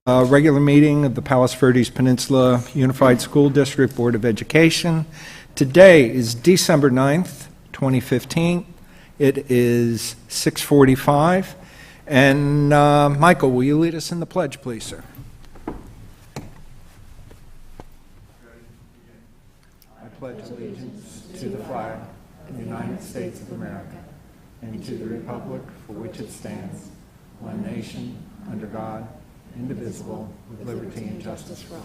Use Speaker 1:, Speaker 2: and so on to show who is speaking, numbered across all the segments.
Speaker 1: Regular meeting of the Palos Verdes Peninsula Unified School District Board of Education. Today is December 9th, 2015. It is 6:45. And Michael, will you lead us in the pledge, please, sir? I pledge allegiance to the flag of the United States of America and to the republic for which it stands, one nation, under God, indivisible, with liberty and justice for all.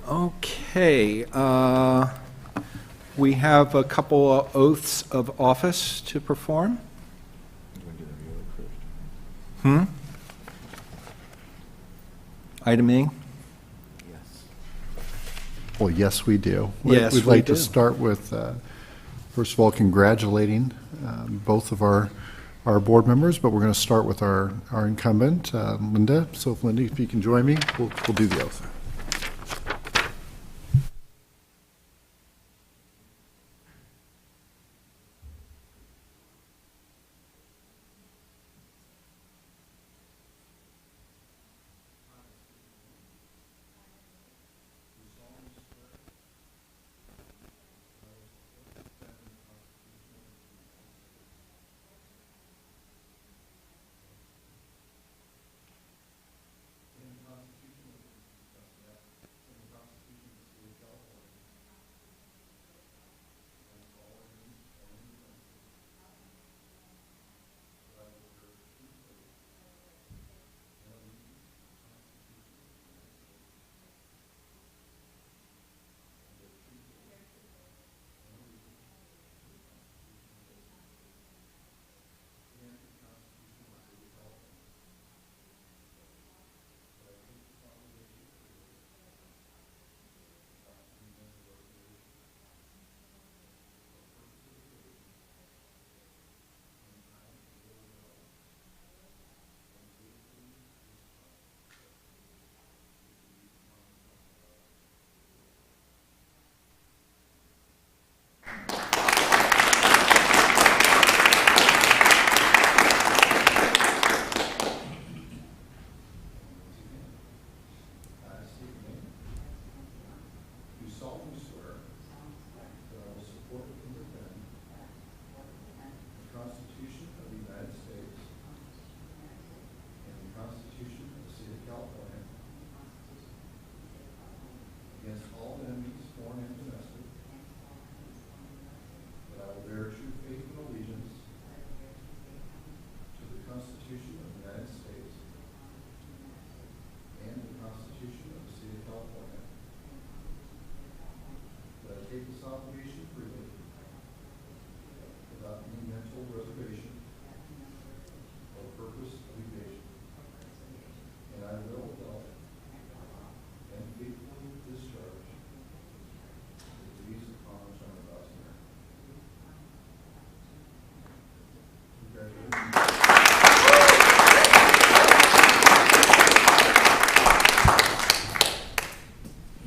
Speaker 1: Okay, we have a couple of oaths of office to perform. Item E?
Speaker 2: Yes. Well, yes, we do.
Speaker 1: Yes,
Speaker 2: we'd like to start with, first of all, congratulating both of our board members, but we're going to start with our incumbent, Linda. So, Linda, if you can join me, we'll do the oath.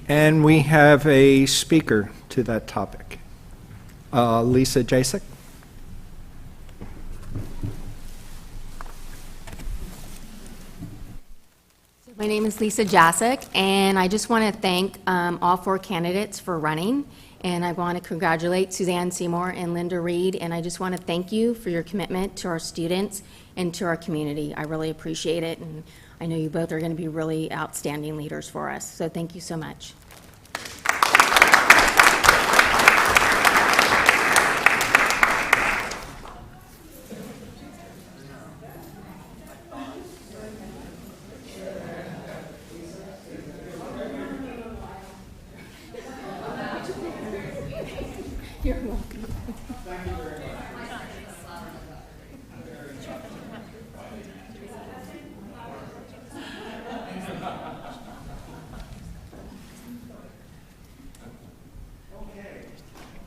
Speaker 1: And we have a speaker to that topic. Lisa Jasek.
Speaker 3: My name is Lisa Jasek, and I just want to thank all four candidates for running. And I want to congratulate Suzanne Seymour and Linda Reed, and I just want to thank you for your commitment to our students and to our community. I really appreciate it, and I know you both are going to be really outstanding leaders for us. So thank you so much. You're welcome. Thank you very much.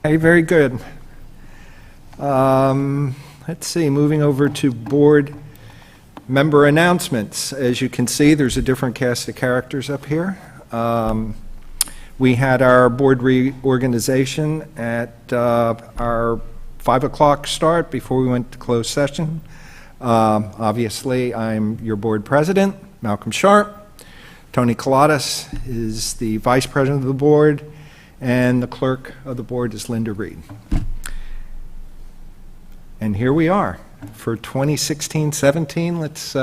Speaker 1: Okay, very good. Let's see, moving over to board member announcements. As you can see, there's a different cast of characters up here. We had our board reorganization at our 5 o'clock start before we went to closed session. Obviously, I'm your board president, Malcolm Sharp. Tony Coladas is the vice president of the board, and the clerk of the board is Linda Reed. And here we are for 2016-17. Let's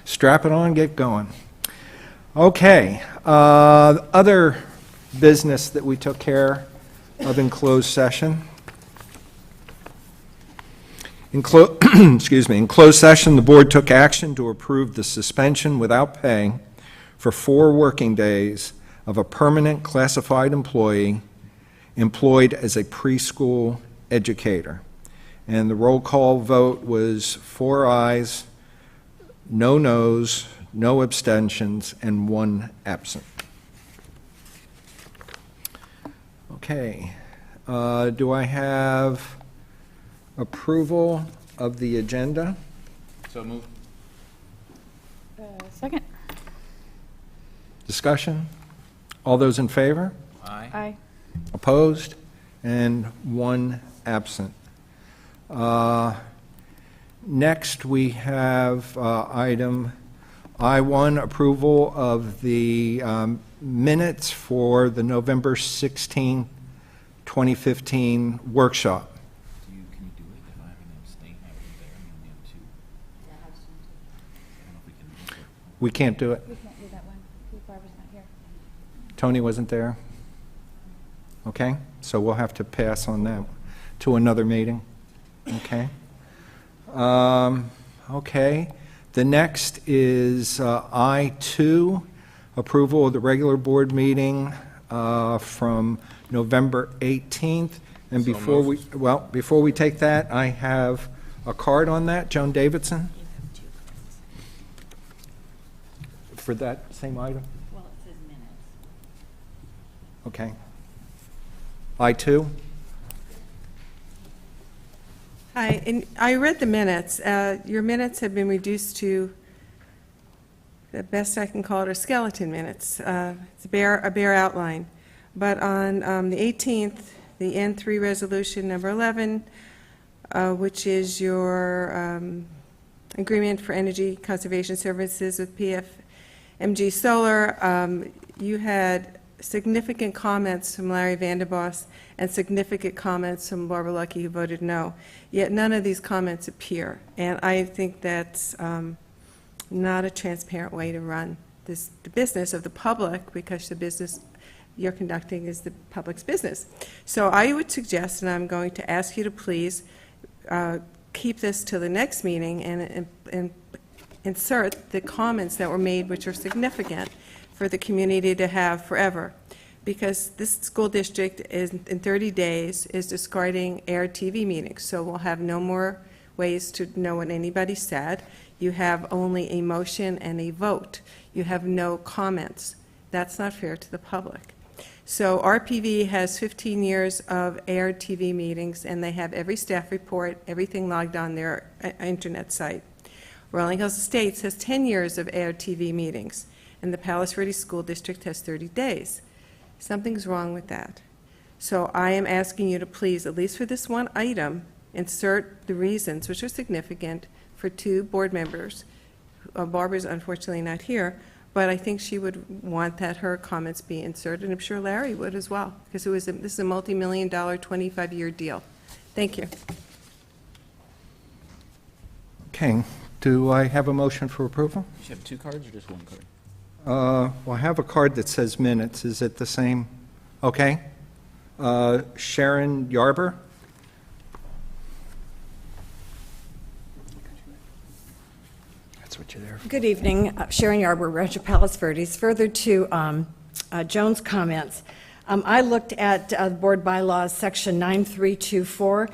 Speaker 1: strap it on, get going. Okay, other business that we took care of in closed session. In closed session, the board took action to approve the suspension without pay for 4 working days of a permanent classified employee employed as a preschool educator. And the roll call vote was 4 ayes, no noes, no abstentions, and 1 absent. Okay, do I have approval of the agenda?
Speaker 4: So moved.
Speaker 5: Second.
Speaker 1: Discussion? All those in favor?
Speaker 4: Aye.
Speaker 5: Aye.
Speaker 1: Opposed? And 1 absent. Next, we have item I-1, approval of the minutes for the November 16, 2015 workshop.
Speaker 4: Can you do it if I have an abstain? I wasn't there. I only have 2. I don't know if we can make it.
Speaker 1: We can't do it.
Speaker 5: We can't do that one. Barbara's not here.
Speaker 1: Tony wasn't there? Okay, so we'll have to pass on that to another meeting. Okay. Okay. The next is I-2, approval of the regular board meeting from November 18th. And
Speaker 4: So
Speaker 1: before we take that, I have a card on that. Joan Davidson? For that same item?
Speaker 6: Well, it says minutes.
Speaker 1: Okay. I-2?
Speaker 7: Hi, and I read the minutes. Your minutes have been reduced to, the best I can call it, are skeleton minutes. It's a bare outline. But on the 18th, the N3 resolution number 11, which is your agreement for energy conservation services with PFMG Solar, you had significant comments from Larry Vanderboss and significant comments from Barbara Lucky, who voted no. Yet none of these comments appear. And I think that's not a transparent way to run the business of the public, because the business you're conducting is the public's business. So I would suggest, and I'm going to ask you to please keep this to the next meeting and insert the comments that were made, which are significant for the community to have forever. Because this school district is, in 30 days, is discarding air TV meetings. So we'll have no more ways to know what anybody said. You have only a motion and a vote. You have no comments. That's not fair to the public. So RPV has 15 years of air TV meetings, and they have every staff report, everything logged on their internet site. Rolling Hills Estates has 10 years of air TV meetings, and the Palos Verdes School District has 30 days. Something's wrong with that. So I am asking you to please, at least for this one item, insert the reasons, which are significant, for 2 board members. Barbara's unfortunately not here, but I think she would want that her comments be inserted, and I'm sure Larry would as well, because this is a multi-million-dollar, 25-year deal. Thank you.
Speaker 1: Okay. Do I have a motion for approval?
Speaker 4: You should have 2 cards or just 1 card?
Speaker 1: Well, I have a card that says minutes. Is it the same? Okay. Sharon Yarber? That's what you're there for.
Speaker 6: Good evening, Sharon Yarber, Rancho Palos Verdes. Further to Joan's comments, I looked at the board bylaws section 9324,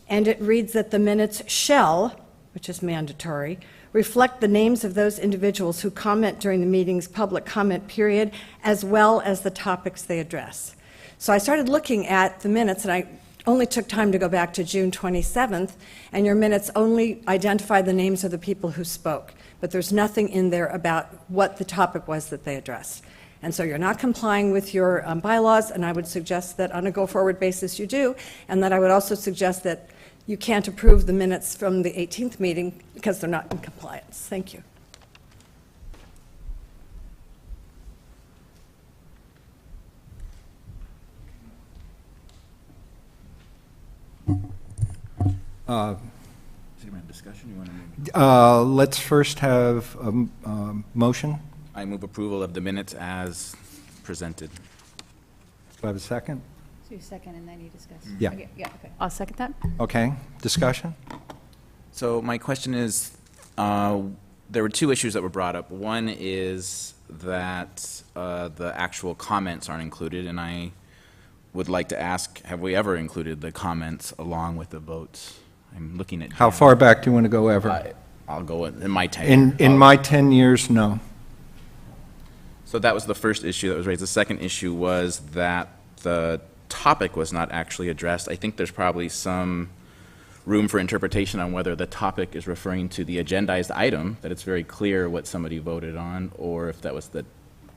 Speaker 6: and it reads that the minutes shall, which is mandatory, reflect the names of those individuals who comment during the meeting's public comment period, as well as the topics they address. So I started looking at the minutes, and I only took time to go back to June 27th, and your minutes only identify the names of the people who spoke, but there's nothing in there about what the topic was that they addressed. And so you're not complying with your bylaws, and I would suggest that on a go-forward basis you do, and that I would also suggest that you can't approve the minutes from the 18th meeting because they're not in compliance. Thank you.
Speaker 4: Is there a discussion you want to move?
Speaker 1: Let's first have a motion.
Speaker 4: I move approval of the minutes as presented.
Speaker 1: Do I have a second?
Speaker 5: So you second and then you discuss?
Speaker 1: Yeah.
Speaker 5: Okay, yeah, okay. I'll second that.
Speaker 1: Okay, discussion?
Speaker 4: So my question is, there were two issues that were brought up. One is that the actual comments aren't included, and I would like to ask, have we ever included the comments along with the votes? I'm looking at.
Speaker 1: How
Speaker 4: Jan.
Speaker 1: far back do you want to go ever?
Speaker 4: I'll go in my tenure.
Speaker 1: In my 10 years, no.
Speaker 4: So that was the first issue that was raised. The second issue was that the topic was not actually addressed. I think there's probably some room for interpretation on whether the topic is referring to the agendized item, that it's very clear what somebody voted on, or if that was the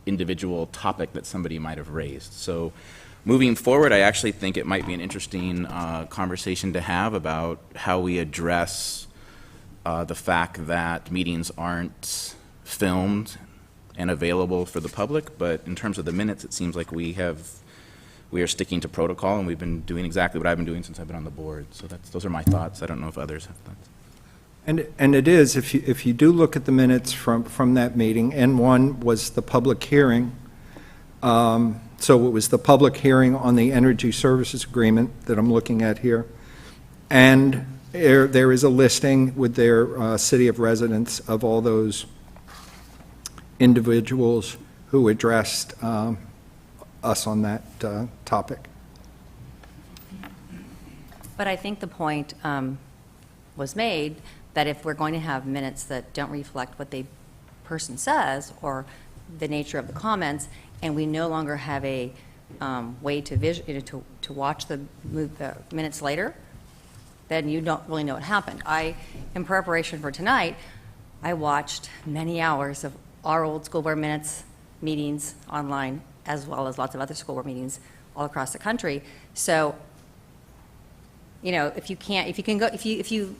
Speaker 4: individual topic that somebody might have raised. So moving forward, I actually think it might be an interesting conversation to have about how we address the fact that meetings aren't filmed and available for the public, but in terms of the minutes, it seems like we are sticking to protocol, and we've been doing exactly what I've been doing since I've been on the board. So those are my thoughts. I don't know if others have thoughts.
Speaker 1: And it is, if you do look at the minutes from that meeting, N1 was the public hearing. So it was the public hearing on the energy services agreement that I'm looking at here. And there is a listing with their city of residence of all those individuals who addressed us on that topic.
Speaker 8: But I think the point was made that if we're going to have minutes that don't reflect what the person says or the nature of the comments, and we no longer have a way to watch the minutes later, then you don't really know what happened. In preparation for tonight, I watched many hours of our old school board minutes meetings online, as well as lots of other school board meetings all across the country. So, you know, if you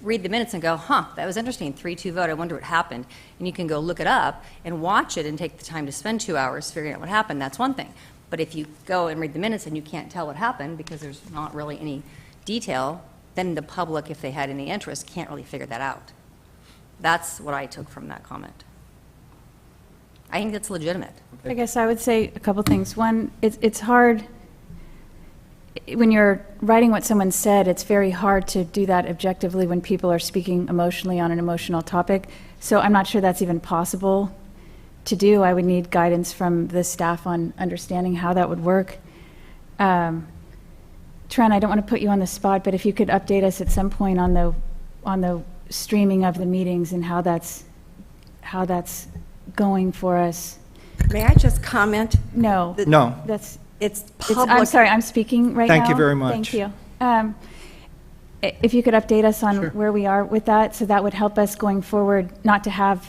Speaker 8: read the minutes and go, huh, that was interesting, 3-2 vote, I wonder what happened, and you can go look it up and watch it and take the time to spend 2 hours figuring out what happened, that's one thing. But if you go and read the minutes and you can't tell what happened because there's not really any detail, then the public, if they had any interest, can't really figure that out. That's what I took from that comment. I think that's legitimate.
Speaker 5: I guess I would say a couple things. One, it's hard, when you're writing what someone said, it's very hard to do that objectively when people are speaking emotionally on an emotional topic. So I'm not sure that's even possible to do. I would need guidance from the staff on understanding how that would work. Trent, I don't want to put you on the spot, but if you could update us at some point on the streaming of the meetings and how that's going for us.
Speaker 6: May I just comment?
Speaker 5: No.
Speaker 1: No.
Speaker 5: That's,
Speaker 6: It's
Speaker 5: I'm
Speaker 6: public.
Speaker 5: sorry, I'm speaking right now.
Speaker 1: Thank you very much.
Speaker 5: Thank you. If you could update us on where we are with that, so that would help us going forward, not to have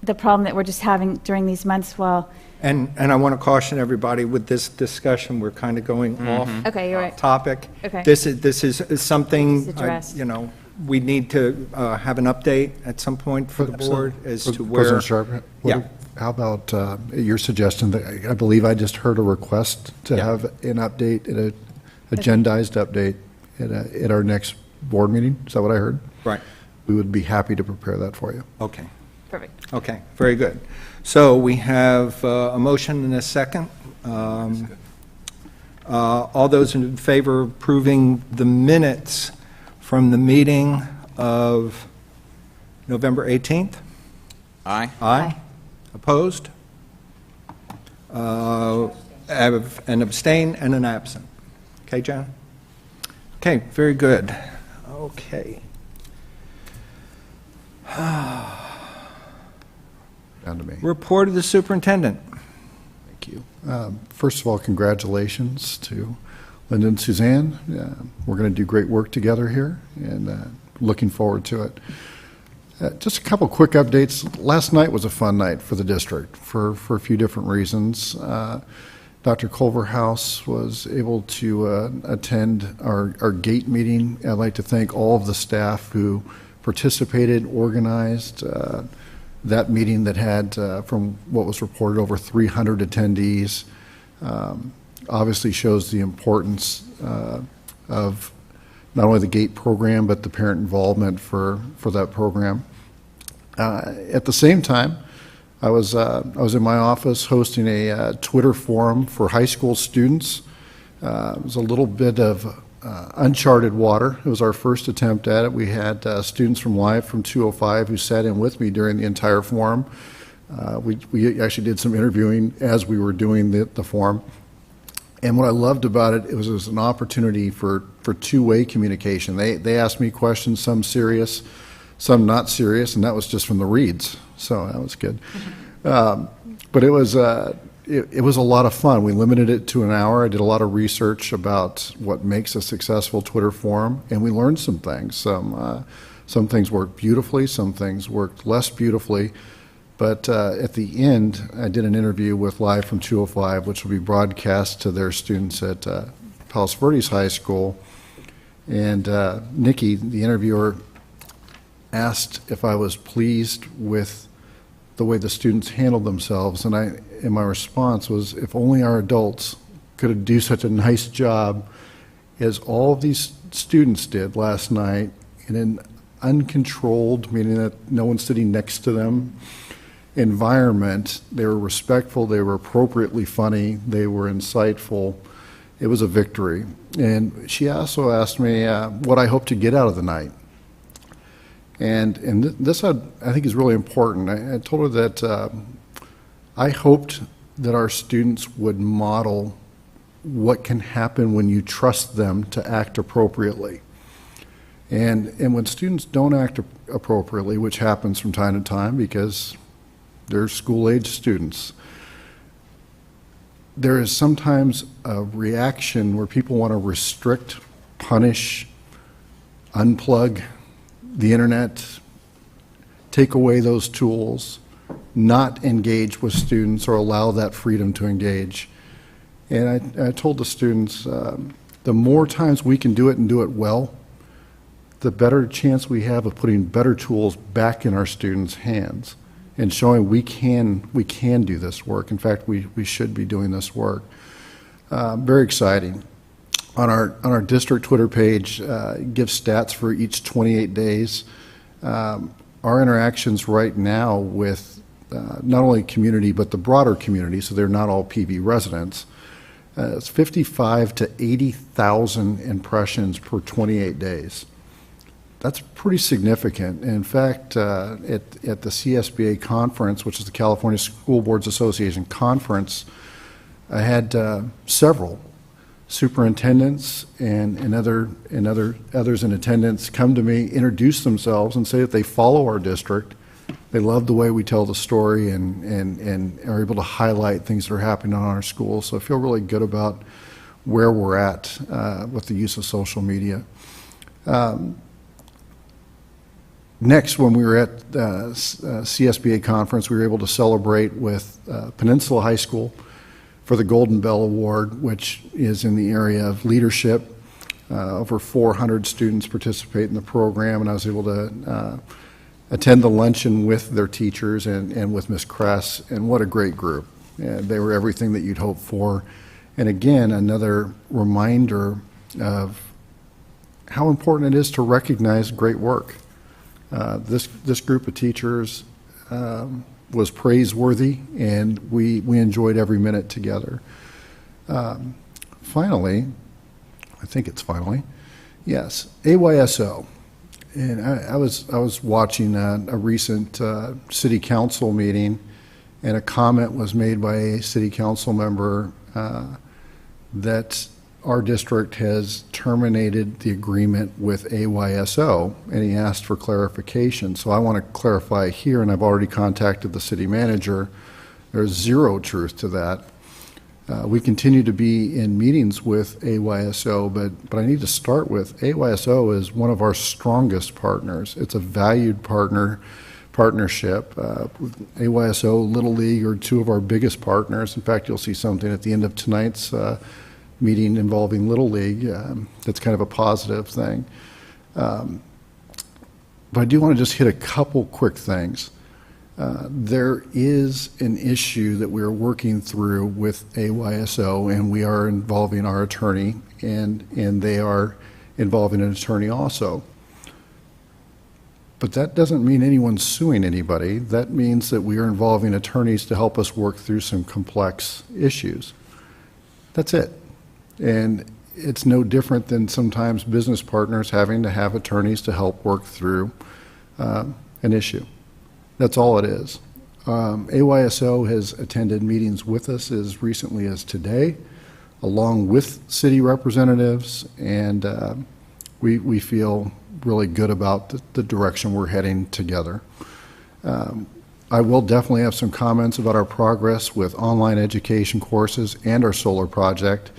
Speaker 5: the problem that we're just having during these months while.
Speaker 1: And I want to caution everybody, with this discussion, we're kind of going off
Speaker 5: Okay, you're right.
Speaker 1: topic.
Speaker 5: Okay.
Speaker 1: This is something,
Speaker 5: It's addressed.
Speaker 1: you know, we need to have an update at some point for the board as to where.
Speaker 2: President Sharp,
Speaker 1: Yeah.
Speaker 2: how about your suggestion that, I believe I just heard a request to
Speaker 1: Yeah.
Speaker 2: have an update, an agendized update at our next board meeting? Is that what I heard?
Speaker 1: Right,
Speaker 2: We would be happy to prepare that for you.
Speaker 1: okay,
Speaker 5: Perfect.
Speaker 1: okay, very good. So we have a motion and a second. All those in favor of approving the minutes from the meeting of November 18th?
Speaker 4: Aye.
Speaker 1: Aye. Opposed? Have an abstain and an absent. Okay, John? Okay, very good. Okay.
Speaker 2: Down to me.
Speaker 1: Report of the superintendent.
Speaker 2: Thank you. First of all, congratulations to Linda and Suzanne. We're going to do great work together here, and looking forward to it. Just a couple quick updates. Last night was a fun night for the district for a few different reasons. Dr. Culverhouse was able to attend our GATE meeting. I'd like to thank all of the staff who participated, organized that meeting that had, from what was reported, over 300 attendees. Obviously shows the importance of not only the GATE program, but the parent involvement for that program. At the same time, I was in my office hosting a Twitter forum for high school students. It was a little bit of uncharted water. It was our first attempt at it. We had students from Live from 205 who sat in with me during the entire forum. We actually did some interviewing as we were doing the forum. And what I loved about it, it was an opportunity for two-way communication. They asked me questions, some serious, some not serious, and that was just from the reads. So that was good. But it was a lot of fun. We limited it to an hour. I did a lot of research about what makes a successful Twitter forum, and we learned some things. Some things worked beautifully, some things worked less beautifully. But at the end, I did an interview with Live from 205, which will be broadcast to their students at Palos Verdes High School. And Nikki, the interviewer, asked if I was pleased with the way the students handled themselves. And my response was, if only our adults could do such a nice job as all of these students did last night in an uncontrolled, meaning that no one's sitting next to them, environment. They were respectful, they were appropriately funny, they were insightful. It was a victory. And she also asked me what I hope to get out of the night. And this I think is really important. I told her that I hoped that our students would model what can happen when you trust them to act appropriately. And when students don't act appropriately, which happens from time to time because they're school-age students, there is sometimes a reaction where people want to restrict, punish, unplug the internet, take away those tools, not engage with students or allow that freedom to engage. And I told the students, the more times we can do it and do it well, the better chance we have of putting better tools back in our students' hands and showing we can do this work. In fact, we should be doing this work. Very exciting. On our district Twitter page, gives stats for each 28 days. Our interactions right now with not only community, but the broader community, so they're not all PV residents, it's 55 to 80,000 impressions per 28 days. That's pretty significant. In fact, at the CSBA conference, which is the California School Boards Association conference, I had several superintendents and others in attendance come to me, introduce themselves, and say that they follow our district. They love the way we tell the story and are able to highlight things that are happening on our school. So I feel really good about where we're at with the use of social media. Next, when we were at the CSBA conference, we were able to celebrate with Peninsula High School for the Golden Bell Award, which is in the area of leadership. Over 400 students participate in the program, and I was able to attend the luncheon with their teachers and with Ms. Kress, and what a great group. They were everything that you'd hope for. And again, another reminder of how important it is to recognize great work. This group of teachers was praiseworthy, and we enjoyed every minute together. Finally, I think it's finally, yes, AYSO. And I was watching a recent city council meeting, and a comment was made by a city council member that our district has terminated the agreement with AYSO, and he asked for clarification. So I want to clarify here, and I've already contacted the city manager. There's zero truth to that. We continue to be in meetings with AYSO, but I need to start with AYSO is one of our strongest partners. It's a valued partner partnership. With AYSO, Little League are two of our biggest partners. In fact, you'll see something at the end of tonight's meeting involving Little League. That's kind of a positive thing. But I do want to just hit a couple quick things. There is an issue that we are working through with AYSO, and we are involving our attorney, and they are involving an attorney also. But that doesn't mean anyone's suing anybody. That means that we are involving attorneys to help us work through some complex issues. That's it. And it's no different than sometimes business partners having to have attorneys to help work through an issue. That's all it is. AYSO has attended meetings with us as recently as today, along with city representatives, and we feel really good about the direction we're heading together. I will definitely have some comments about our progress with online education courses and our solar project,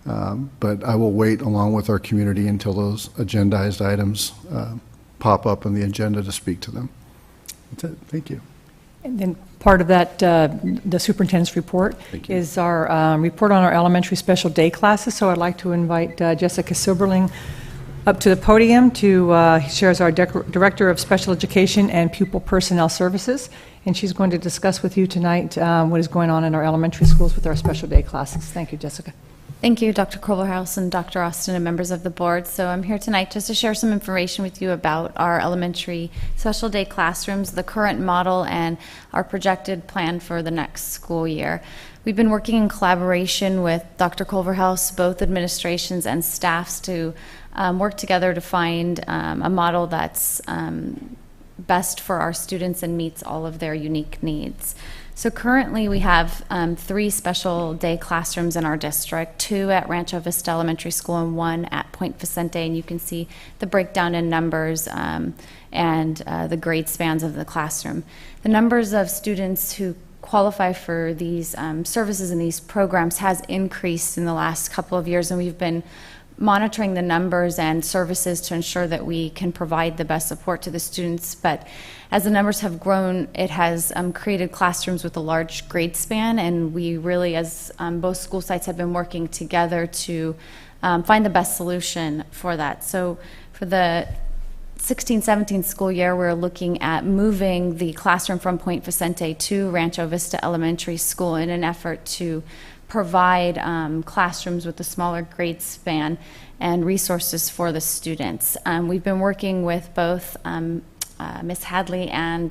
Speaker 2: but I will wait along with our community until those agendized items pop up on the agenda to speak to them. That's it. Thank you.
Speaker 9: And then part of that, the superintendent's report is our report on our elementary special day classes. So I'd like to invite Jessica Silberling up to the podium to share as our Director of Special Education and Pupil Personnel Services. And she's going to discuss with you tonight what is going on in our elementary schools with our special day classes. Thank you, Jessica.
Speaker 10: Thank you, Dr. Culverhouse and Dr. Austin and members of the board. So I'm here tonight just to share some information with you about our elementary special day classrooms, the current model, and our projected plan for the next school year. We've been working in collaboration with Dr. Culverhouse, both administrations and staffs, to work together to find a model that's best for our students and meets all of their unique needs. So currently we have 3 special day classrooms in our district, 2 at Rancho Vista Elementary School and 1 at Point Vicente, and you can see the breakdown in numbers and the grade spans of the classroom. The numbers of students who qualify for these services and these programs has increased in the last couple of years, and we've been monitoring the numbers and services to ensure that we can provide the best support to the students. But as the numbers have grown, it has created classrooms with a large grade span, and we really, as both school sites, have been working together to find the best solution for that. So for the 16-17 school year, we're looking at moving the classroom from Point Vicente to Rancho Vista Elementary School in an effort to provide classrooms with a smaller grade span and resources for the students. We've been working with both Ms. Hadley and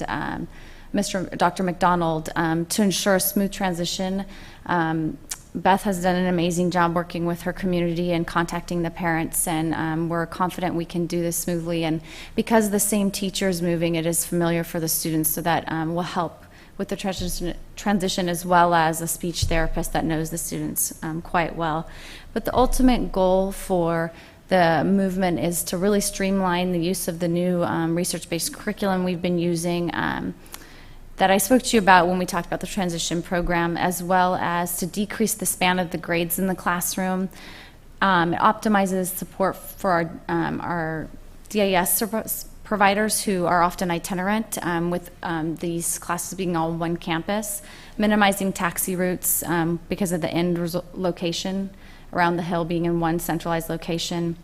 Speaker 10: Dr. McDonald to ensure a smooth transition. Beth has done an amazing job working with her community and contacting the parents, and we're confident we can do this smoothly. And because the same teacher is moving, it is familiar for the students, so that will help with the transition, as well as a speech therapist that knows the students quite well. But the ultimate goal for the movement is to really streamline the use of the new research-based curriculum we've been using that I spoke to you about when we talked about the transition program, as well as to decrease the span of the grades in the classroom. It optimizes support for our DAS providers who are often itinerant, with these classes being all one campus, minimizing taxi routes because of the end location around the hill being in one centralized location.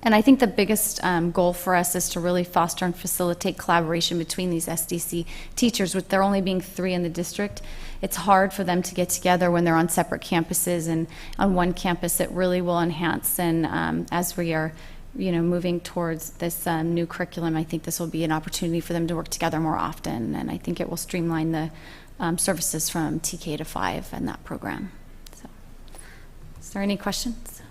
Speaker 10: And I think the biggest goal for us is to really foster and facilitate collaboration between these SDC teachers. With there only being 3 in the district, it's hard for them to get together when they're on separate campuses, and on one campus it really will enhance. And as we are moving towards this new curriculum, I think this will be an opportunity for them to work together more often, and I think it will streamline the services from TK to 5 in that program. So, is there any questions?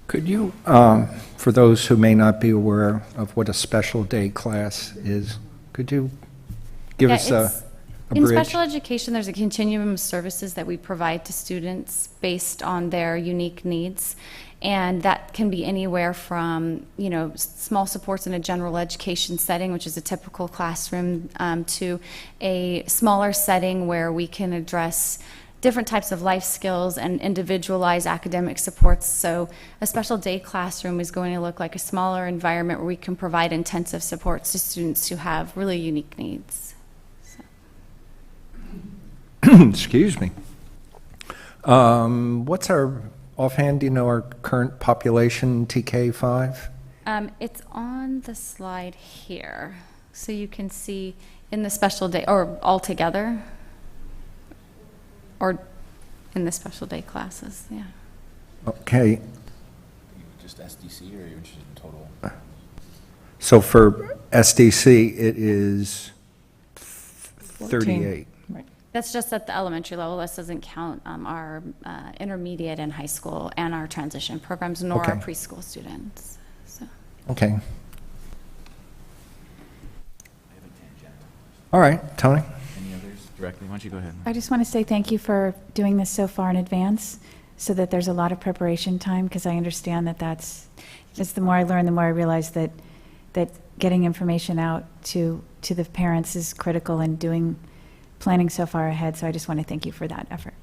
Speaker 1: Could you, for those who may not be aware of what a special day class is, could you give us a
Speaker 10: in
Speaker 1: bridge?
Speaker 10: special education, there's a continuum of services that we provide to students based on their unique needs. And that can be anywhere from, small supports in a general education setting, which is a typical classroom, to a smaller setting where we can address different types of life skills and individualized academic supports. So a special day classroom is going to look like a smaller environment where we can provide intensive supports to students who have really unique needs.
Speaker 1: Excuse me. What's our, offhand, do you know our current population, TK5?
Speaker 10: It's on the slide here, so you can see in the special day, or all together, or in the special day classes, yeah.
Speaker 1: Okay,
Speaker 4: Just SDC, or are you interested in total?
Speaker 1: so for SDC, it is 38.
Speaker 9: Right.
Speaker 10: That's just at the elementary level. This doesn't count our intermediate and high school and our transition programs, nor our
Speaker 1: Okay.
Speaker 10: preschool students, so.
Speaker 1: Okay. All right, Tony?
Speaker 4: Any others directly? Why don't you go ahead?
Speaker 5: I just want to say thank you for doing this so far in advance, so that there's a lot of preparation time, because I understand that just the more I learn, the more I realize that getting information out to the parents is critical in planning so far ahead, so I just want to thank you for that effort.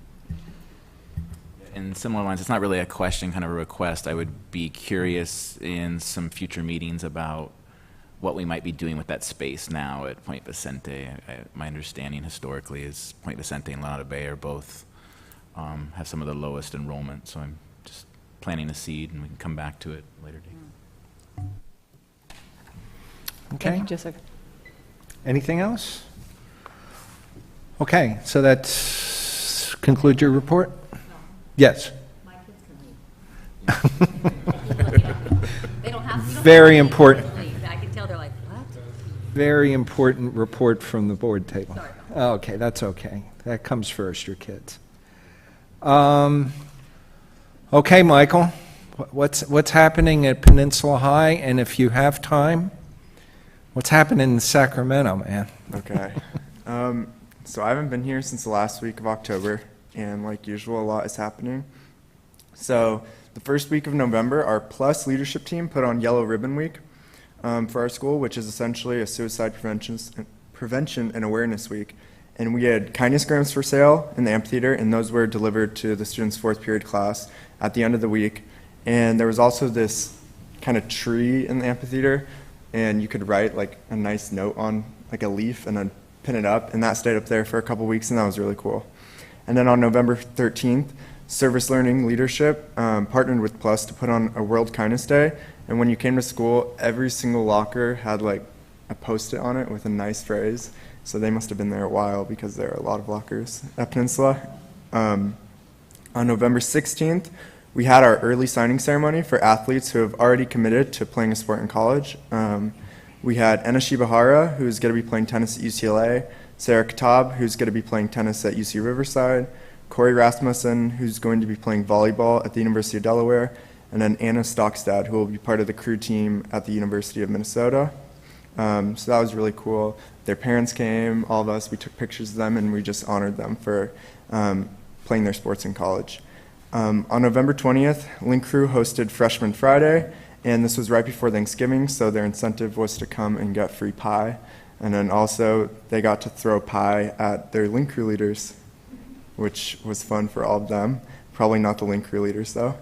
Speaker 4: In similar lines, it's not really a question, kind of a request. I would be curious in some future meetings about what we might be doing with that space now at Point Vicente. My understanding historically is Point Vicente and Lanada Bay are both have some of the lowest enrollment, so I'm just planting a seed, and we can come back to it later date.
Speaker 9: Thank
Speaker 1: Okay,
Speaker 9: you, Jessica.
Speaker 1: anything else? Okay, so that's conclude your report? Yes.
Speaker 8: They don't have to.
Speaker 1: Very important.
Speaker 8: I can tell they're like, what?
Speaker 1: Very important report from the board table. Okay, that's okay. That comes first, your kids. Okay, Michael, what's happening at Peninsula High? And if you have time, what's happening in Sacramento, man?
Speaker 11: Okay. So I haven't been here since the last week of October, and like usual, a lot is happening. So the first week of November, our Plus leadership team put on Yellow Ribbon Week for our school, which is essentially a suicide prevention and awareness week. And we had kindness grams for sale in the amphitheater, and those were delivered to the students' fourth period class at the end of the week. And there was also this kind of tree in the amphitheater, and you could write like a nice note on like a leaf and then pin it up, and that stayed up there for a couple weeks, and that was really cool. And then on November 13th, Service Learning Leadership partnered with Plus to put on a World Kindness Day, and when you came to school, every single locker had like a Post-it on it with a nice phrase, so they must have been there a while because there are a lot of lockers at Peninsula. On November 16th, we had our early signing ceremony for athletes who have already committed to playing a sport in college. We had Enna Shibahara, who's going to be playing tennis at UCLA, Sarah Katab, who's going to be playing tennis at UC Riverside, Corey Rasmussen, who's going to be playing volleyball at the University of Delaware, and then Anna Stockstad, who will be part of the crew team at the University of Minnesota. So that was really cool. Their parents came, all of us, we took pictures of them, and we just honored them for playing their sports in college. On November 20th, Link Crew hosted Freshman Friday, and this was right before Thanksgiving, so their incentive was to come and get free pie. And then also, they got to throw pie at their Link Crew leaders, which was fun for all of them. Probably not the Link Crew leaders, though.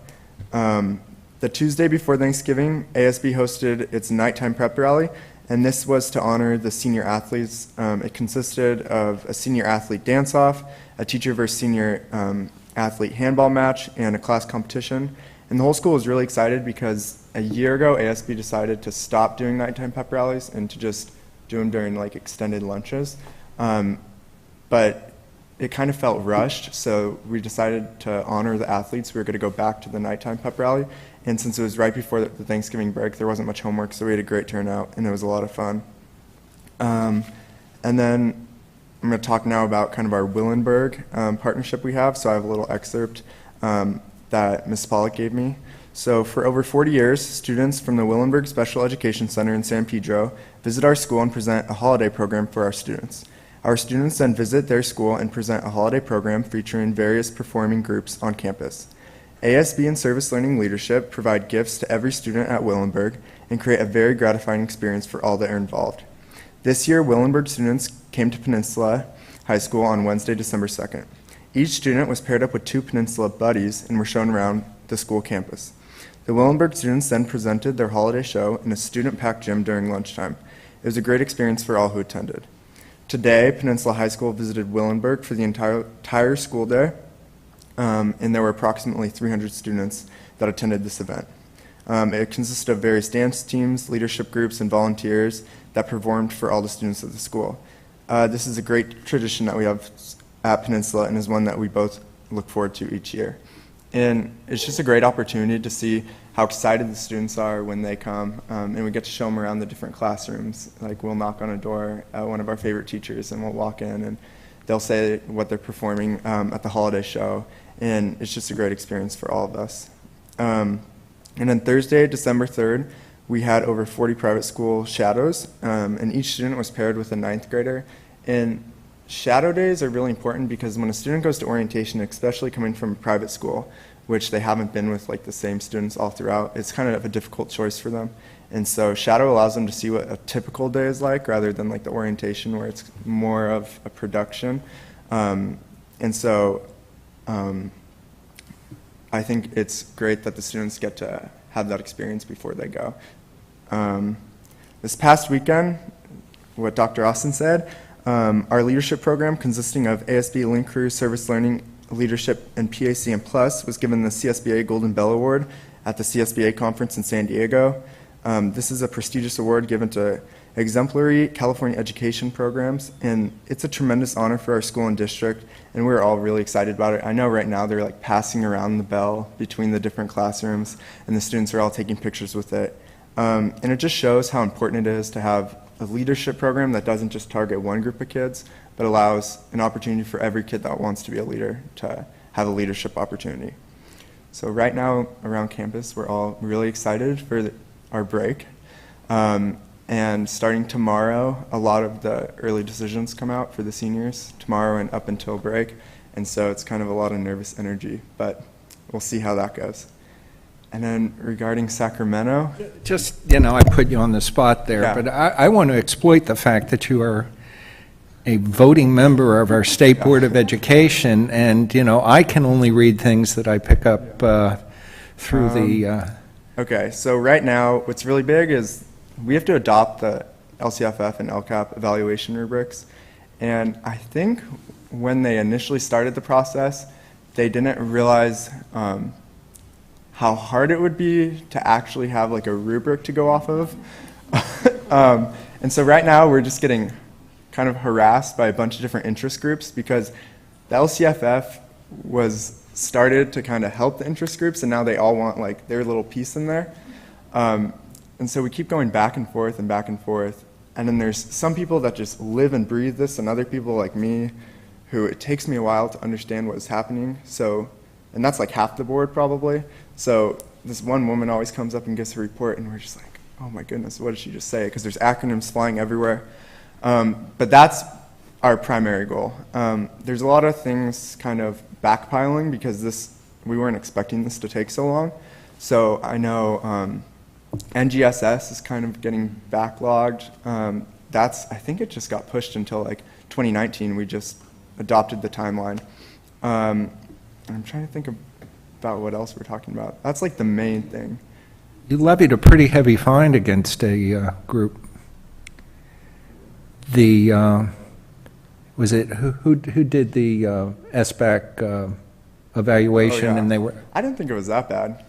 Speaker 11: The Tuesday before Thanksgiving, ASB hosted its nighttime prep rally, and this was to honor the senior athletes. It consisted of a senior athlete dance-off, a teacher versus senior athlete handball match, and a class competition. And the whole school was really excited because a year ago, ASB decided to stop doing nighttime pep rallies and to just do them during like extended lunches. But it kind of felt rushed, so we decided to honor the athletes. We were going to go back to the nighttime pep rally, and since it was right before the Thanksgiving break, there wasn't much homework, so we had a great turnout, and it was a lot of fun. And then I'm going to talk now about kind of our Willenberg partnership we have. So I have a little excerpt that Ms. Pollock gave me. So for over 40 years, students from the Willenberg Special Education Center in San Pedro visit our school and present a holiday program for our students. Our students then visit their school and present a holiday program featuring various performing groups on campus. ASB and Service Learning Leadership provide gifts to every student at Willenberg and create a very gratifying experience for all that are involved. This year, Willenberg students came to Peninsula High School on Wednesday, December 2nd. Each student was paired up with 2 Peninsula buddies and were shown around the school campus. The Willenberg students then presented their holiday show in a student-packed gym during lunchtime. It was a great experience for all who attended. Today, Peninsula High School visited Willenburg for the entire school day, and there were approximately 300 students that attended this event. It consisted of various dance teams, leadership groups, and volunteers that performed for all the students of the school. This is a great tradition that we have at Peninsula and is one that we both look forward to each year. And it's just a great opportunity to see how excited the students are when they come, and we get to show them around the different classrooms. Like, we'll knock on a door at one of our favorite teachers, and we'll walk in, and they'll say what they're performing at the holiday show, and it's just a great experience for all of us. And then Thursday, December 3rd, we had over 40 private school shadows, and each student was paired with a 9th grader. And shadow days are really important because when a student goes to orientation, especially coming from a private school, which they haven't been with like the same students all throughout, it's kind of a difficult choice for them. And so shadow allows them to see what a typical day is like rather than like the orientation where it's more of a production. And so I think it's great that the students get to have that experience before they go. This past weekend, what Dr. Austin said, our leadership program, consisting of ASB, Link Crew, Service Learning, Leadership, and PACM Plus, was given the CSBA Golden Bell Award at the CSBA conference in San Diego. This is a prestigious award given to exemplary California education programs, and it's a tremendous honor for our school and district, and we're all really excited about it. I know right now they're like passing around the bell between the different classrooms, and the students are all taking pictures with it. And it just shows how important it is to have a leadership program that doesn't just target one group of kids, but allows an opportunity for every kid that wants to be a leader to have a leadership opportunity. So right now around campus, we're all really excited for our break. And starting tomorrow, a lot of the early decisions come out for the seniors tomorrow and up until break. And so it's kind of a lot of nervous energy, but we'll see how that goes. And then regarding Sacramento,
Speaker 1: Just, I put you on the spot there,
Speaker 11: Yeah.
Speaker 1: but I want to exploit the fact that you are a voting member of our State Board of Education, and, I can only read things that I pick up through the...
Speaker 11: okay, so right now, what's really big is we have to adopt the LCFF and LCAP evaluation rubrics. And I think when they initially started the process, they didn't realize how hard it would be to actually have like a rubric to go off of. And so right now we're just getting kind of harassed by a bunch of different interest groups because the LCFF was started to kind of help the interest groups, and now they all want like their little piece in there. And so we keep going back and forth and back and forth. And then there's some people that just live and breathe this, and other people like me who it takes me a while to understand what is happening. So, and that's like half the board probably. So this one woman always comes up and gives her report, and we're just like, oh my goodness, what did she just say? Because there's acronyms flying everywhere. But that's our primary goal. There's a lot of things kind of backpiling because we weren't expecting this to take so long. So I know NGSS is kind of getting backlogged. I think it just got pushed until like 2019. We just adopted the timeline. I'm trying to think about what else we're talking about. That's like the main thing.
Speaker 1: You levied a pretty heavy fine against a group. Was it, who did the SBAC evaluation?
Speaker 11: Oh, yeah.
Speaker 1: And they were...
Speaker 11: I didn't think it was that bad.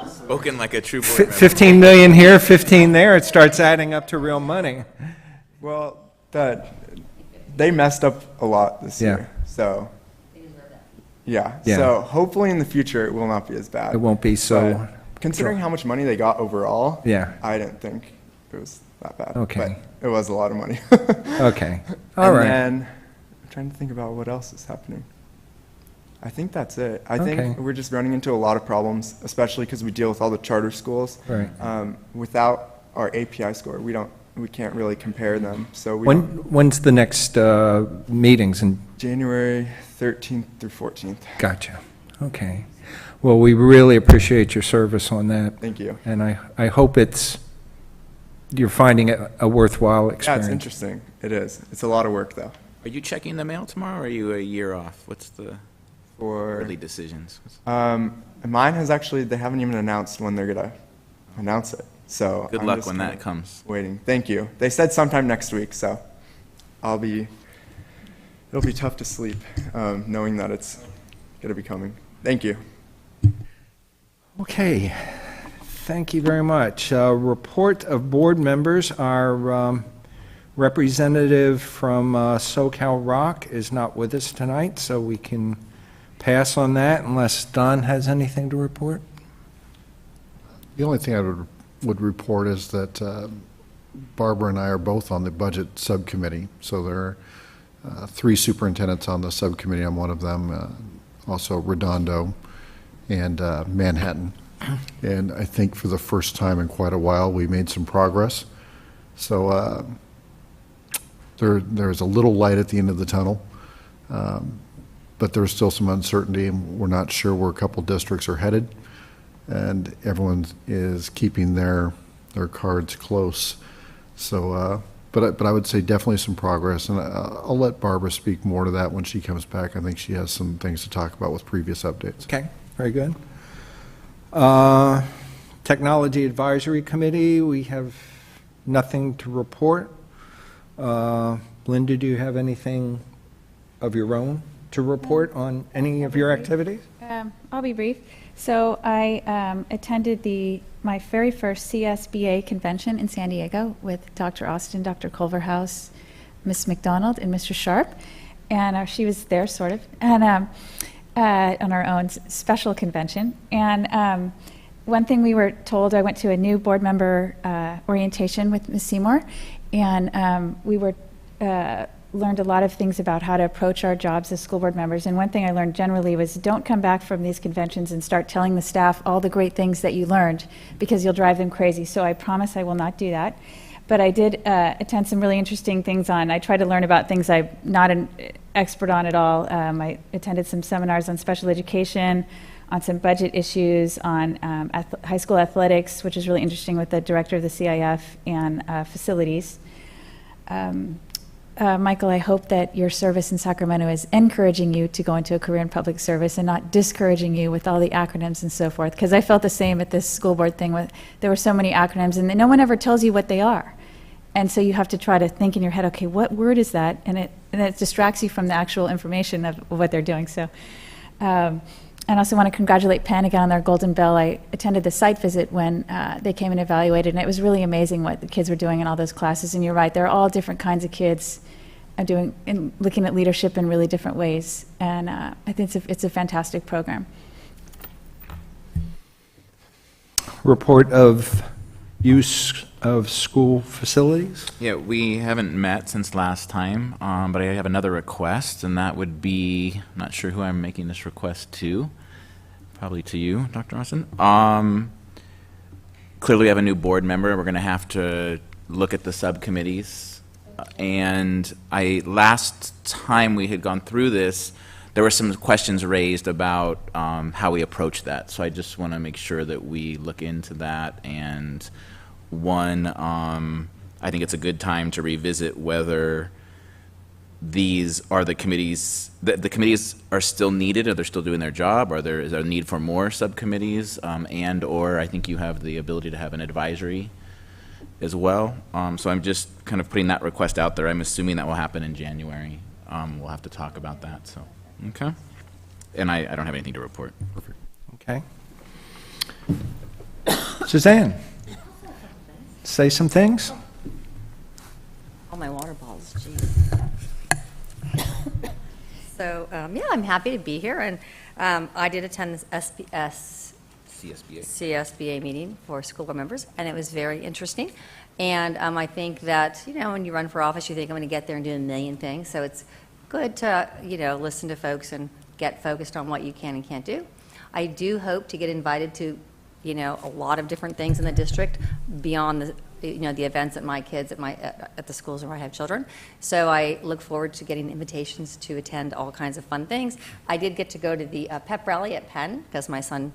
Speaker 4: Spoken like a true board member.
Speaker 1: 15 million here, 15 there, it starts adding up to real money.
Speaker 11: Well, they messed up a lot this
Speaker 1: Yeah.
Speaker 11: year. So, yeah.
Speaker 1: Yeah.
Speaker 11: So hopefully in the future it will not be as bad.
Speaker 1: It won't be so...
Speaker 11: But considering how much money they got overall,
Speaker 1: Yeah.
Speaker 11: I didn't think it was that bad.
Speaker 1: Okay.
Speaker 11: But it was a lot of money.
Speaker 1: Okay, all right.
Speaker 11: And then I'm trying to think about what else is happening. I think that's it. I
Speaker 1: Okay.
Speaker 11: think we're just running into a lot of problems, especially because we deal with all the charter schools.
Speaker 1: Right.
Speaker 11: Without our API score, we can't really compare them. So we don't-
Speaker 1: When's the next meetings? And
Speaker 11: January 13th through 14th.
Speaker 1: Gotcha, okay. Well, we really appreciate your service on that.
Speaker 11: Thank you.
Speaker 1: And I hope you're finding it a worthwhile
Speaker 11: Yeah,
Speaker 1: experience.
Speaker 11: it's interesting. It is. It's a lot of work, though.
Speaker 4: Are you checking the mail tomorrow, or are you a year off? What's the
Speaker 11: For
Speaker 4: early decisions?
Speaker 11: mine has actually, they haven't even announced when they're gonna announce it. So
Speaker 4: Good
Speaker 11: I'm
Speaker 4: luck
Speaker 11: just
Speaker 4: when
Speaker 11: kinda
Speaker 4: that comes.
Speaker 11: Waiting. Thank you. They said sometime next week, so it'll be tough to sleep knowing that it's going to be coming. Thank you.
Speaker 1: Okay, thank you very much. Report of board members. Our representative from SoCal Rock is not with us tonight, so we can pass on that unless Don has anything to report.
Speaker 2: The only thing I would report is that Barbara and I are both on the budget subcommittee. So there are 3 superintendents on the subcommittee. I'm one of them, also Redondo and Manhattan. And I think for the first time in quite a while, we made some progress. So there's a little light at the end of the tunnel, but there's still some uncertainty, and we're not sure where a couple districts are headed. And everyone is keeping their cards close. So, but I would say definitely some progress, and I'll let Barbara speak more to that when she comes back. I think she has some things to talk about with previous updates.
Speaker 1: Okay, very good. Technology Advisory Committee, we have nothing to report. Linda, do you have anything of your own to report on any of your activities?
Speaker 5: I'll be brief. So I attended my very first CSBA convention in San Diego with Dr. Austin, Dr. Culverhouse, Ms. McDonald, and Mr. Sharp. And she was there, sort of, and on our own special convention. And one thing we were told, I went to a new board member orientation with Ms. Seymour, and we were learned a lot of things about how to approach our jobs as school board members. And one thing I learned generally was don't come back from these conventions and start telling the staff all the great things that you learned, because you'll drive them crazy. So I promise I will not do that. But I did attend some really interesting things I tried to learn about things I'm not an expert on at all. I attended some seminars on special education, on some budget issues, on high school athletics, which is really interesting, with the director of the CIF, and facilities. Michael, I hope that your service in Sacramento is encouraging you to go into a career in public service and not discouraging you with all the acronyms and so forth, because I felt the same at this school board thing. There were so many acronyms, and no one ever tells you what they are. And so you have to try to think in your head, okay, what word is that? And it distracts you from the actual information of what they're doing. So, and I also want to congratulate Penn again on their Golden Bell. I attended the site visit when they came and evaluated, and it was really amazing what the kids were doing in all those classes. And you're right, they're all different kinds of kids doing and looking at leadership in really different ways. And I think it's a fantastic program.
Speaker 1: Report of use of school facilities?
Speaker 4: Yeah, we haven't met since last time, but I have another request, and that would be, I'm not sure who I'm making this request to, probably to you, Dr. Austin. Clearly we have a new board member. We're going to have to look at the subcommittees. And last time we had gone through this, there were some questions raised about how we approach that. So I just want to make sure that we look into that. And one, I think it's a good time to revisit whether these are the committees, the committees are still needed, or they're still doing their job, or is there a need for more subcommittees, and or I think you have the ability to have an advisory as well. So I'm just kind of putting that request out there. I'm assuming that will happen in January. We'll have to talk about that, so, okay. And I don't have anything to report. Perfect.
Speaker 1: Okay. Suzanne, say some things.
Speaker 8: All my water bottles, geez. So, yeah, I'm happy to be here, and I did attend this CSBA meeting for school board members, and it was very interesting. And I think that, when you run for office, you think, I'm going to get there and do a million things. So it's good to, listen to folks and get focused on what you can and can't do. I do hope to get invited to, a lot of different things in the district beyond the, the events at my kids at the schools where I have children. So I look forward to getting invitations to attend all kinds of fun things. I did get to go to the pep rally at Penn, because my son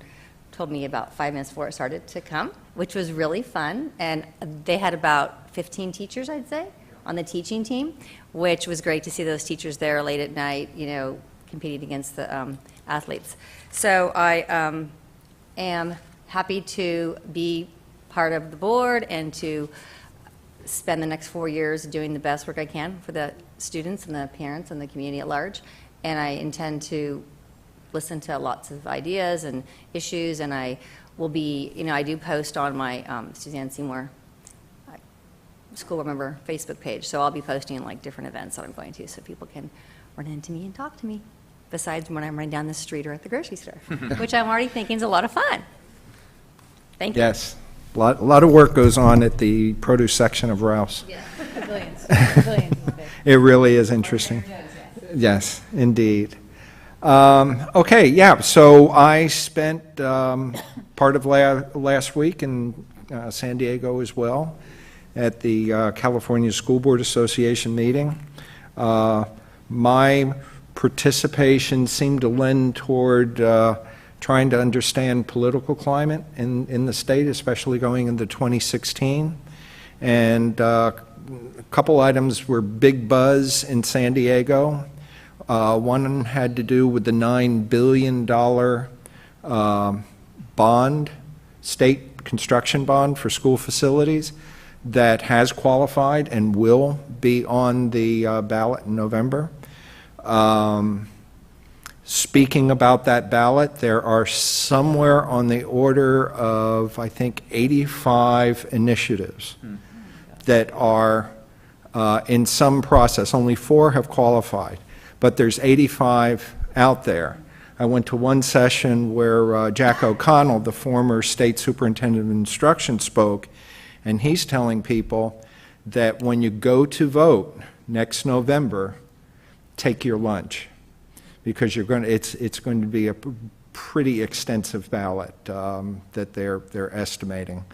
Speaker 8: told me about 5 minutes before it started to come, which was really fun. And they had about 15 teachers, I'd say, on the teaching team, which was great to see those teachers there late at night, competing against the athletes. So I am happy to be part of the board and to spend the next 4 years doing the best work I can for the students and the parents and the community at large. And I intend to listen to lots of ideas and issues, and I will be, I do post on my Suzanne Seymour school board member Facebook page, so I'll be posting like different events that I'm going to, so people can run into me and talk to me, besides when I'm running down the street or at the grocery store, which I'm already thinking is a lot of fun. Thank you.
Speaker 1: Yes. A lot of work goes on at the produce section of Rouse.
Speaker 8: Yeah.
Speaker 5: Pavilions. Pavilions is big.
Speaker 1: It really is interesting. Yes, indeed. Okay, yeah, so I spent part of last week in San Diego as well at the California School Board Association meeting. My participation seemed to lend toward trying to understand political climate in the state, especially going into 2016. And a couple items were big buzz in San Diego. One had to do with the $9 billion bond, state construction bond for school facilities that has qualified and will be on the ballot in November. Speaking about that ballot, there are somewhere on the order of, I think, 85 initiatives that are in some process. Only 4 have qualified, but there's 85 out there. I went to one session where Jack O'Connell, the former state superintendent of instruction, spoke, and he's telling people that when you go to vote next November, take your lunch, because you're going to, it's going to be a pretty extensive ballot that they're estimating.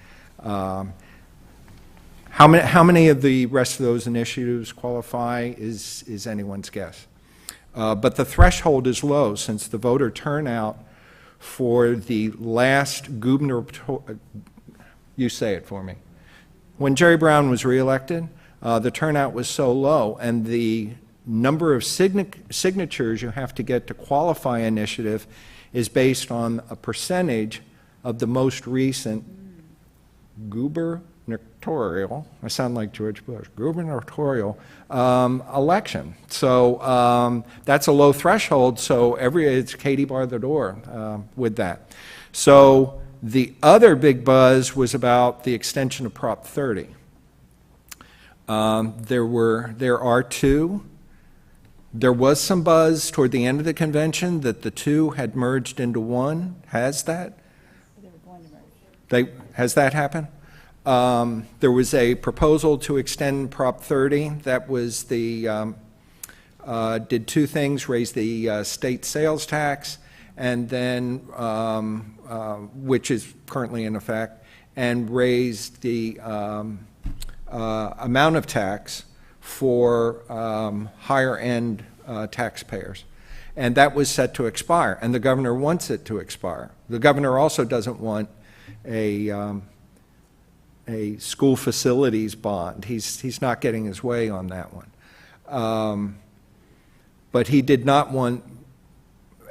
Speaker 1: How many of the rest of those initiatives qualify is anyone's guess. But the threshold is low, since the voter turnout for the last gubernatorial, you say it for me. When Jerry Brown was reelected, the turnout was so low, and the number of signatures you have to get to qualify initiative is based on a percentage of the most recent gubernatorial, I sound like George Bush, gubernatorial election. So that's a low threshold, so it's Katie bar the door with that. So the other big buzz was about the extension of Prop 30. There are 2. There was some buzz toward the end of the convention that the 2 had merged into one. Has that?
Speaker 5: They were going to merge.
Speaker 1: Has that happened? There was a proposal to extend Prop 30. That was the, did 2 things, raise the state sales tax, and then, which is currently in effect, and raised the amount of tax for higher-end taxpayers. And that was set to expire, and the governor wants it to expire. The governor also doesn't want a school facilities bond. He's not getting his way on that one. But he did not want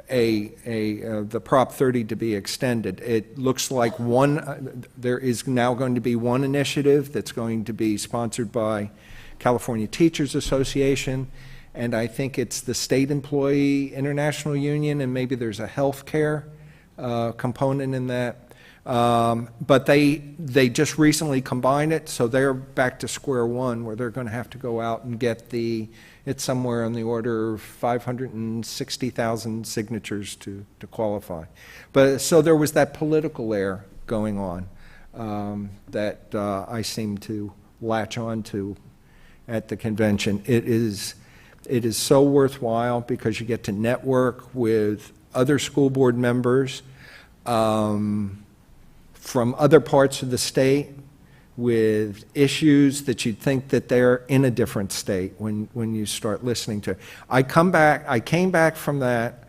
Speaker 1: the Prop 30 to be extended. It looks like there is now going to be one initiative that's going to be sponsored by California Teachers Association, and I think it's the State Employee International Union, and maybe there's a health care component in that. But they just recently combined it, so they're back to square one, where they're going to have to go out and get it's somewhere on the order of 560,000 signatures to qualify. But so there was that political air going on that I seem to latch on to at the convention. It is so worthwhile because you get to network with other school board members from other parts of the state with issues that you'd think that they're in a different state when you start listening to it. I came back from that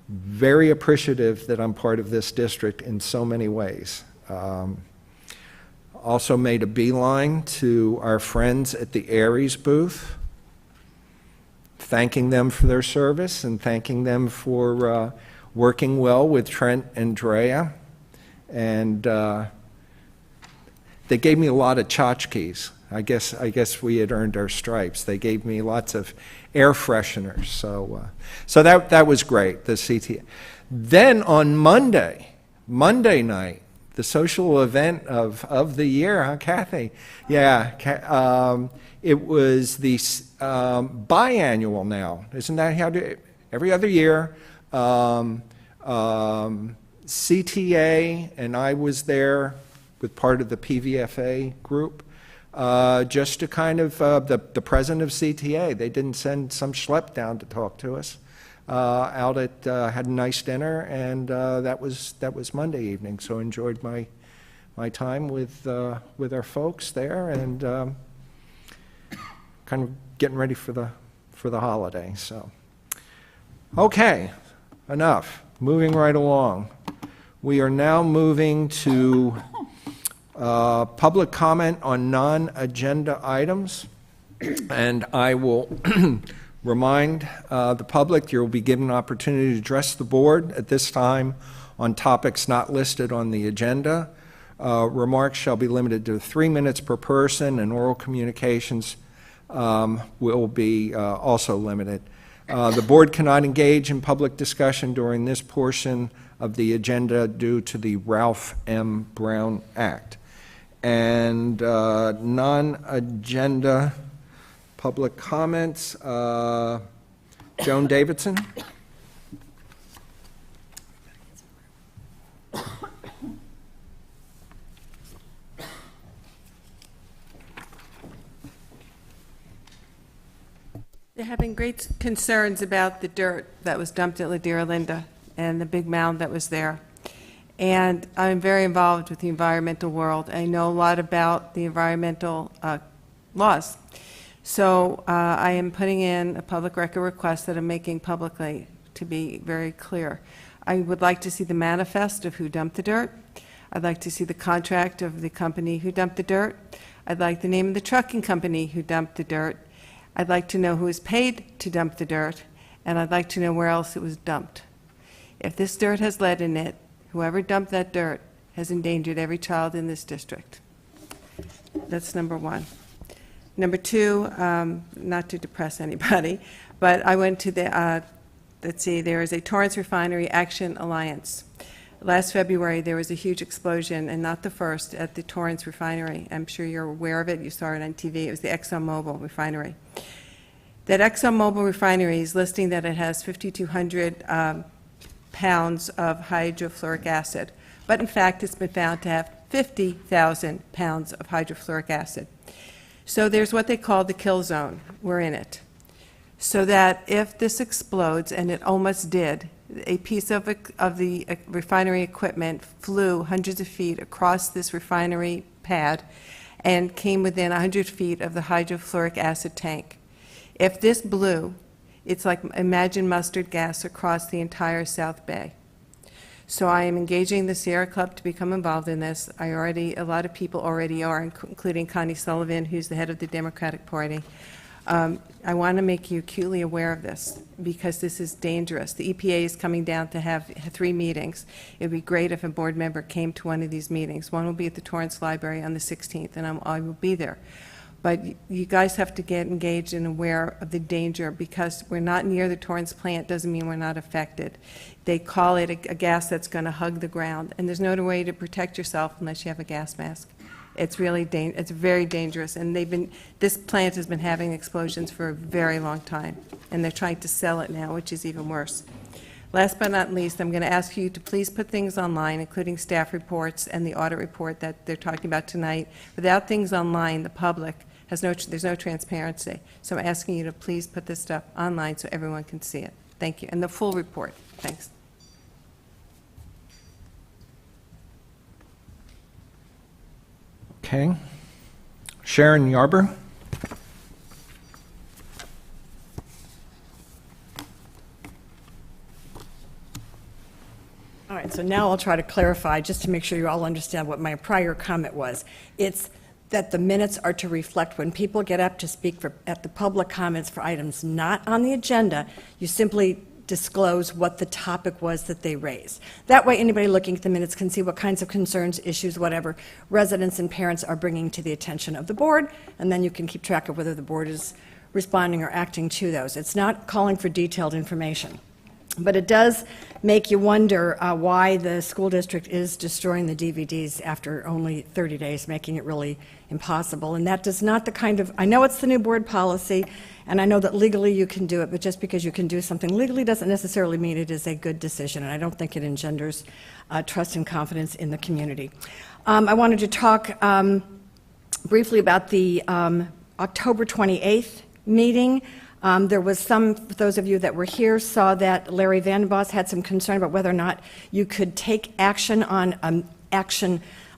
Speaker 1: very appreciative that I'm part of this district in so many ways. Also made a beeline to our friends at the Aries booth, thanking them for their service and thanking them for working well with Trent and Drea. And they gave me a lot of tchotchkes. I guess we had earned our stripes. They gave me lots of air fresheners, so that was great. The CTA. Then on Monday night, the social event of the year, huh, Kathy? Yeah, it was the biannual now. Isn't that how every other year? CTA, and I was there with part of the PVFA group, just to kind of, the president of CTA, they didn't send some schlep down to talk to us. Out at, had a nice dinner, and that was Monday evening, so enjoyed my time with our folks there, and kind of getting ready for the holiday, so. Okay, enough. Moving right along. We are now moving to public comment on non-agenda items. And I will remind the public you will be given an opportunity to address the board at this time on topics not listed on the agenda. Remarks shall be limited to 3 minutes per person, and oral communications will be also limited. The board cannot engage in public discussion during this portion of the agenda due to the Ralph M. Brown Act. And non-agenda public comments, Joan Davidson.
Speaker 7: They're having great concerns about the dirt that was dumped at Ladera Linda and the big mound that was there. And I'm very involved with the environmental world. I know a lot about the environmental laws. So I am putting in a public record request that I'm making publicly to be very clear. I would like to see the manifest of who dumped the dirt. I'd like to see the contract of the company who dumped the dirt. I'd like the name of the trucking company who dumped the dirt. I'd like to know who was paid to dump the dirt, and I'd like to know where else it was dumped. If this dirt has lead in it, whoever dumped that dirt has endangered every child in this district. That's number one. Number two, not to depress anybody, but I went to the, let's see, there is a Torrance Refinery Action Alliance. Last February, there was a huge explosion, and not the first, at the Torrance Refinery. I'm sure you're aware of it. You saw it on TV. It was the ExxonMobil refinery. That ExxonMobil refinery is listing that it has 5,200 pounds of hydrofluoric acid. But in fact, it's been found to have 50,000 pounds of hydrofluoric acid. So there's what they call the kill zone. We're in it. So that if this explodes, and it almost did, a piece of the refinery equipment flew hundreds of feet across this refinery pad and came within 100 feet of the hydrofluoric acid tank. If this blew, it's like imagine mustard gas across the entire South Bay. So I am engaging the Sierra Club to become involved in this. A lot of people already are, including Connie Sullivan, who's the head of the Democratic Party. I want to make you acutely aware of this because this is dangerous. The EPA is coming down to have 3 meetings. It would be great if a board member came to one of these meetings. One will be at the Torrance Library on the 16th, and I will be there. But you guys have to get engaged and aware of the danger because we're not near the Torrance plant doesn't mean we're not affected. They call it a gas that's going to hug the ground, and there's no other way to protect yourself unless you have a gas mask. It's really it's very dangerous, and this plant has been having explosions for a very long time, and they're trying to sell it now, which is even worse. Last but not least, I'm going to ask you to please put things online, including staff reports and the audit report that they're talking about tonight. Without things online, the public there's no transparency. So I'm asking you to please put this stuff online so everyone can see it. Thank you. And the full report. Thanks.
Speaker 1: Okay. Sharon Yarber.
Speaker 6: All right, so now I'll try to clarify, just to make sure you all understand what my prior comment was. It's that the minutes are to reflect when people get up to speak at the public comments for items not on the agenda, you simply disclose what the topic was that they raised. That way, anybody looking at the minutes can see what kinds of concerns, issues, whatever residents and parents are bringing to the attention of the board, and then you can keep track of whether the board is responding or acting to those. It's not calling for detailed information. But it does make you wonder why the school district is destroying the DVDs after only 30 days, making it really impossible. And that does not the kind of, I know it's the new board policy, and I know that legally you can do it, but just because you can do something legally doesn't necessarily mean it is a good decision, and I don't think it engenders trust and confidence in the community. I wanted to talk briefly about the October 28th meeting. There was some, for those of you that were here, saw that Larry Vandenbos had some concern about whether or not you could take action on a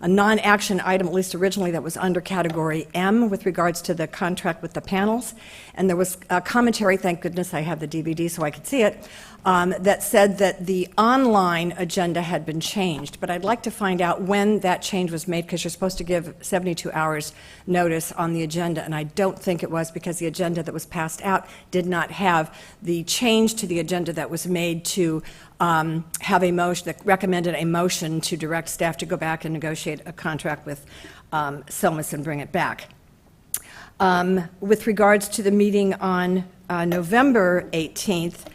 Speaker 6: non-action item, at least originally, that was under category M with regards to the contract with the panels. And there was a commentary, thank goodness I have the DVD so I could see it, that said that the online agenda had been changed. But I'd like to find out when that change was made, because you're supposed to give 72 hours notice on the agenda, and I don't think it was, because the agenda that was passed out did not have the change to the agenda that was made to have a motion, that recommended a motion to direct staff to go back and negotiate a contract with Silmus and bring it back. With regards to the meeting on November 18th,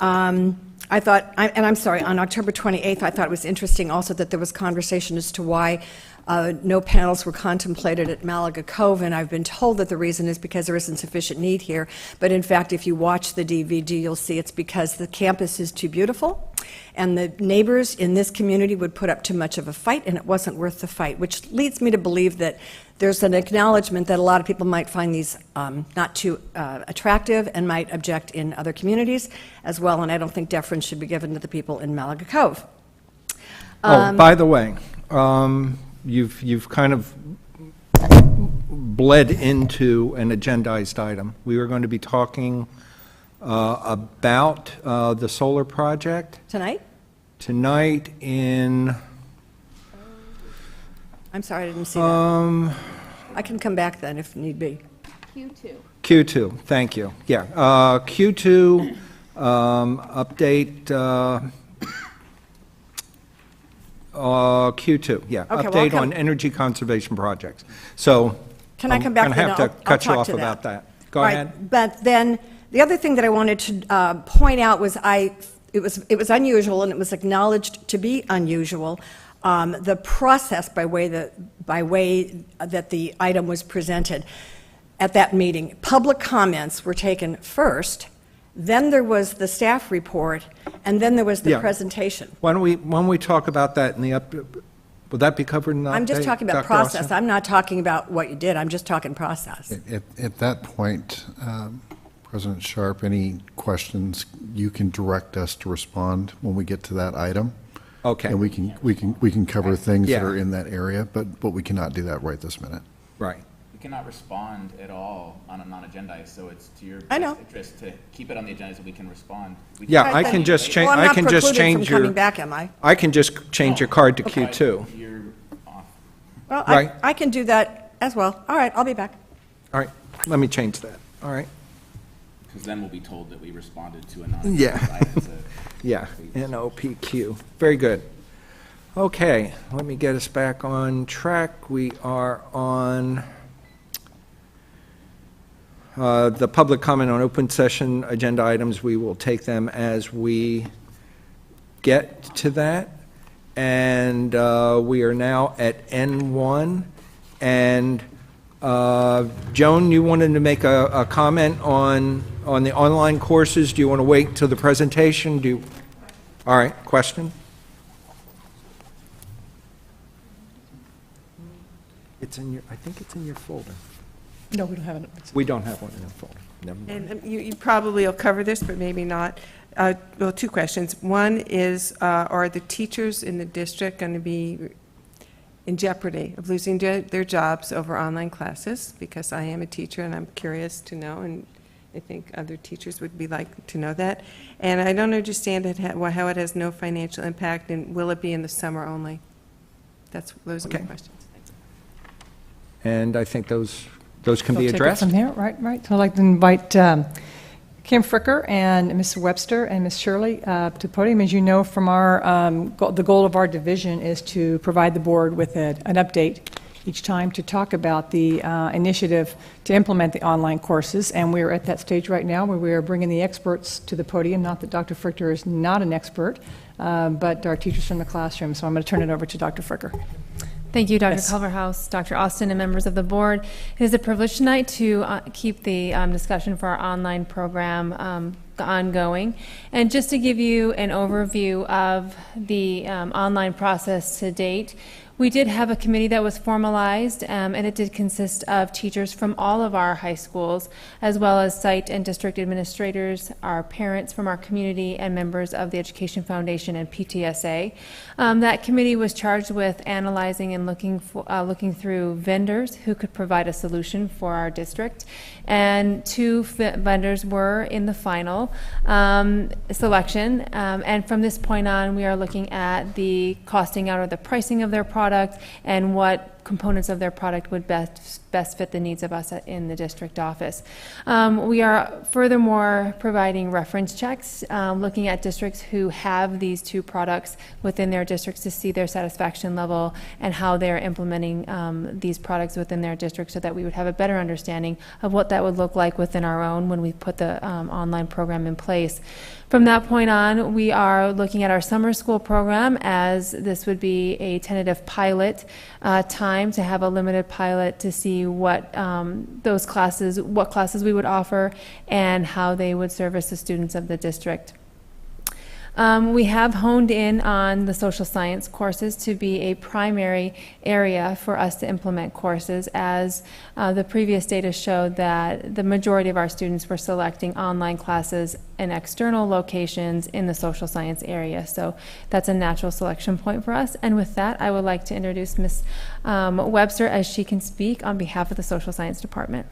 Speaker 6: I thought, and I'm sorry, on October 28th, I thought it was interesting also that there was conversation as to why no panels were contemplated at Malaga Cove, and I've been told that the reason is because there isn't sufficient need here. But in fact, if you watch the DVD, you'll see it's because the campus is too beautiful, and the neighbors in this community would put up too much of a fight, and it wasn't worth the fight, which leads me to believe that there's an acknowledgement that a lot of people might find these not too attractive and might object in other communities as well, and I don't think deference should be given to the people in Malaga Cove.
Speaker 1: By the way, you've kind of bled into an agendized item. We were going to be talking about the solar project
Speaker 6: Tonight?
Speaker 1: tonight in
Speaker 6: I'm sorry, I didn't see that. I can come back then if need be.
Speaker 1: Q2, thank you. Yeah, Q2 update, Q2, yeah.
Speaker 6: Okay, well, I'll
Speaker 1: Update
Speaker 6: come-
Speaker 1: on energy conservation projects. So
Speaker 6: Can I come back
Speaker 1: I'm
Speaker 6: then?
Speaker 1: going to have
Speaker 6: I'll
Speaker 1: to cut you
Speaker 6: talk
Speaker 1: off
Speaker 6: to
Speaker 1: about that. Go
Speaker 6: All right,
Speaker 1: ahead.
Speaker 6: but then, the other thing that I wanted to point out was it was unusual, and it was acknowledged to be unusual, the process by way that the item was presented at that meeting. Public comments were taken first, then there was the staff report, and then there was the
Speaker 1: Yeah.
Speaker 6: presentation.
Speaker 1: Why don't we talk about that in the would that be covered in the update?
Speaker 6: I'm just talking about
Speaker 1: Dr.
Speaker 6: process.
Speaker 1: Austin?
Speaker 6: I'm not talking about what you did. I'm just talking process.
Speaker 2: At that point, President Sharp, any questions, you can direct us to respond when we get to that item.
Speaker 1: Okay.
Speaker 2: And we can cover things that
Speaker 1: Yeah.
Speaker 2: are in that area, but we cannot do that right this minute.
Speaker 1: Right.
Speaker 4: We cannot respond at all on a non-agenda, so it's to your
Speaker 6: I know.
Speaker 4: best interest to keep it on the agenda so we can respond.
Speaker 1: Yeah,
Speaker 6: Right,
Speaker 1: I
Speaker 6: then-
Speaker 1: can just change,
Speaker 6: Well, I'm
Speaker 1: I
Speaker 6: not
Speaker 1: can just
Speaker 6: precluded
Speaker 1: change
Speaker 6: from coming
Speaker 1: your,
Speaker 6: back, am I?
Speaker 1: I can just change your card to Q2.
Speaker 4: You're off.
Speaker 6: Well,
Speaker 1: Right.
Speaker 6: I can do that as well. All right, I'll be back.
Speaker 1: All right, let me change that. All right.
Speaker 4: Because then we'll be told that we responded to a
Speaker 1: Yeah.
Speaker 4: non-agenda item. So
Speaker 1: Yeah, NOPQ. Very good. Okay, let me get us back on track. We are on the public comment on open session agenda items. We will take them as we get to that. And we are now at N1. And Joan, you wanted to make a comment on the online courses. Do you want to wait till the presentation? All right, question? I think it's in your folder.
Speaker 9: No, we don't have it.
Speaker 1: We don't have one in our folder. Never mind.
Speaker 7: And you probably will cover this, but maybe not. Well, two questions. One is, are the teachers in the district going to be in jeopardy of losing their jobs over online classes? Because I am a teacher, and I'm curious to know, and I think other teachers would be like to know that. And I don't understand how it has no financial impact, and will it be in the summer only? Those are my
Speaker 1: Okay.
Speaker 7: questions.
Speaker 1: And I think those can be
Speaker 9: We'll take it
Speaker 1: addressed.
Speaker 9: from there, right. So I'd like to invite Kim Fricker and Mr. Webster and Ms. Shirley to the podium. As you know from our, the goal of our division is to provide the board with an update each time to talk about the initiative to implement the online courses. And we're at that stage right now where we are bringing the experts to the podium. Not that Dr. Fricker is not an expert, but our teachers from the classroom. So I'm going to turn it over to Dr. Fricker.
Speaker 12: Thank you, Dr.
Speaker 9: Yes.
Speaker 12: Culverhouse, Dr. Austin, and members of the board. It is a privilege tonight to keep the discussion for our online program ongoing. And just to give you an overview of the online process to date, we did have a committee that was formalized, and it did consist of teachers from all of our high schools, as well as site and district administrators, our parents from our community, and members of the Education Foundation and PTSA. That committee was charged with analyzing and looking through vendors who could provide a solution for our district. And 2 vendors were in the final selection. And from this point on, we are looking at the costing out or the pricing of their product and what components of their product would best fit the needs of us in the district office. We are furthermore providing reference checks, looking at districts who have these 2 products within their districts to see their satisfaction level and how they're implementing these products within their district, so that we would have a better understanding of what that would look like within our own when we put the online program in place. From that point on, we are looking at our summer school program, as this would be a tentative pilot time to have a limited pilot to see what classes we would offer and how they would service the students of the district. We have honed in on the social science courses to be a primary area for us to implement courses, as the previous data showed that the majority of our students were selecting online classes in external locations in the social science area. So that's a natural selection point for us. And with that, I would like to introduce Ms. Webster as she can speak on behalf of the social science department.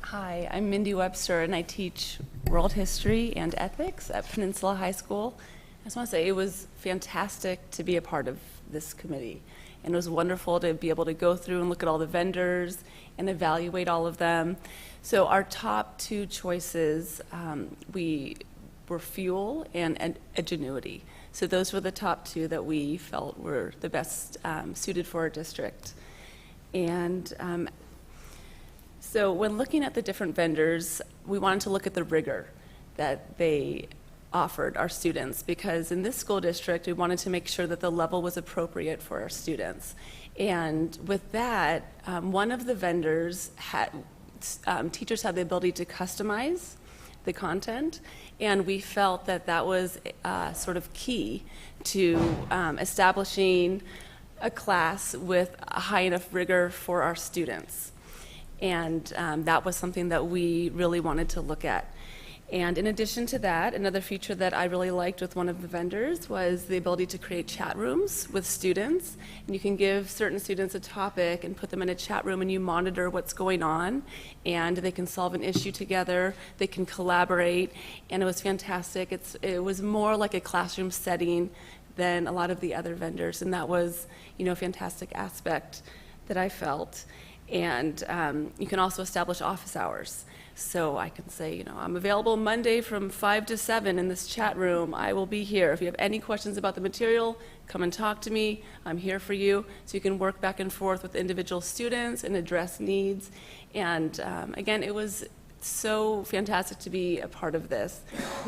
Speaker 13: Hi, I'm Mindy Webster, and I teach world history and ethics at Peninsula High School. I just want to say it was fantastic to be a part of this committee, and it was wonderful to be able to go through and look at all the vendors and evaluate all of them. So our top 2 choices were fuel and ingenuity. So those were the top 2 that we felt were the best suited for our district. And so when looking at the different vendors, we wanted to look at the rigor that they offered our students, because in this school district, we wanted to make sure that the level was appropriate for our students. And with that, one of the vendors had, teachers had the ability to customize the content, and we felt that that was sort of key to establishing a class with a high enough rigor for our students. And that was something that we really wanted to look at. And in addition to that, another feature that I really liked with one of the vendors was the ability to create chat rooms with students. And you can give certain students a topic and put them in a chat room, and you monitor what's going on, and they can solve an issue together, they can collaborate, and it was fantastic. It was more like a classroom setting than a lot of the other vendors, and that was, a fantastic aspect that I felt. And you can also establish office hours. So I can say, I'm available Monday from 5 to 7 in this chat room. I will be here. If you have any questions about the material, come and talk to me. I'm here for you. So you can work back and forth with individual students and address needs. And again, it was so fantastic to be a part of this.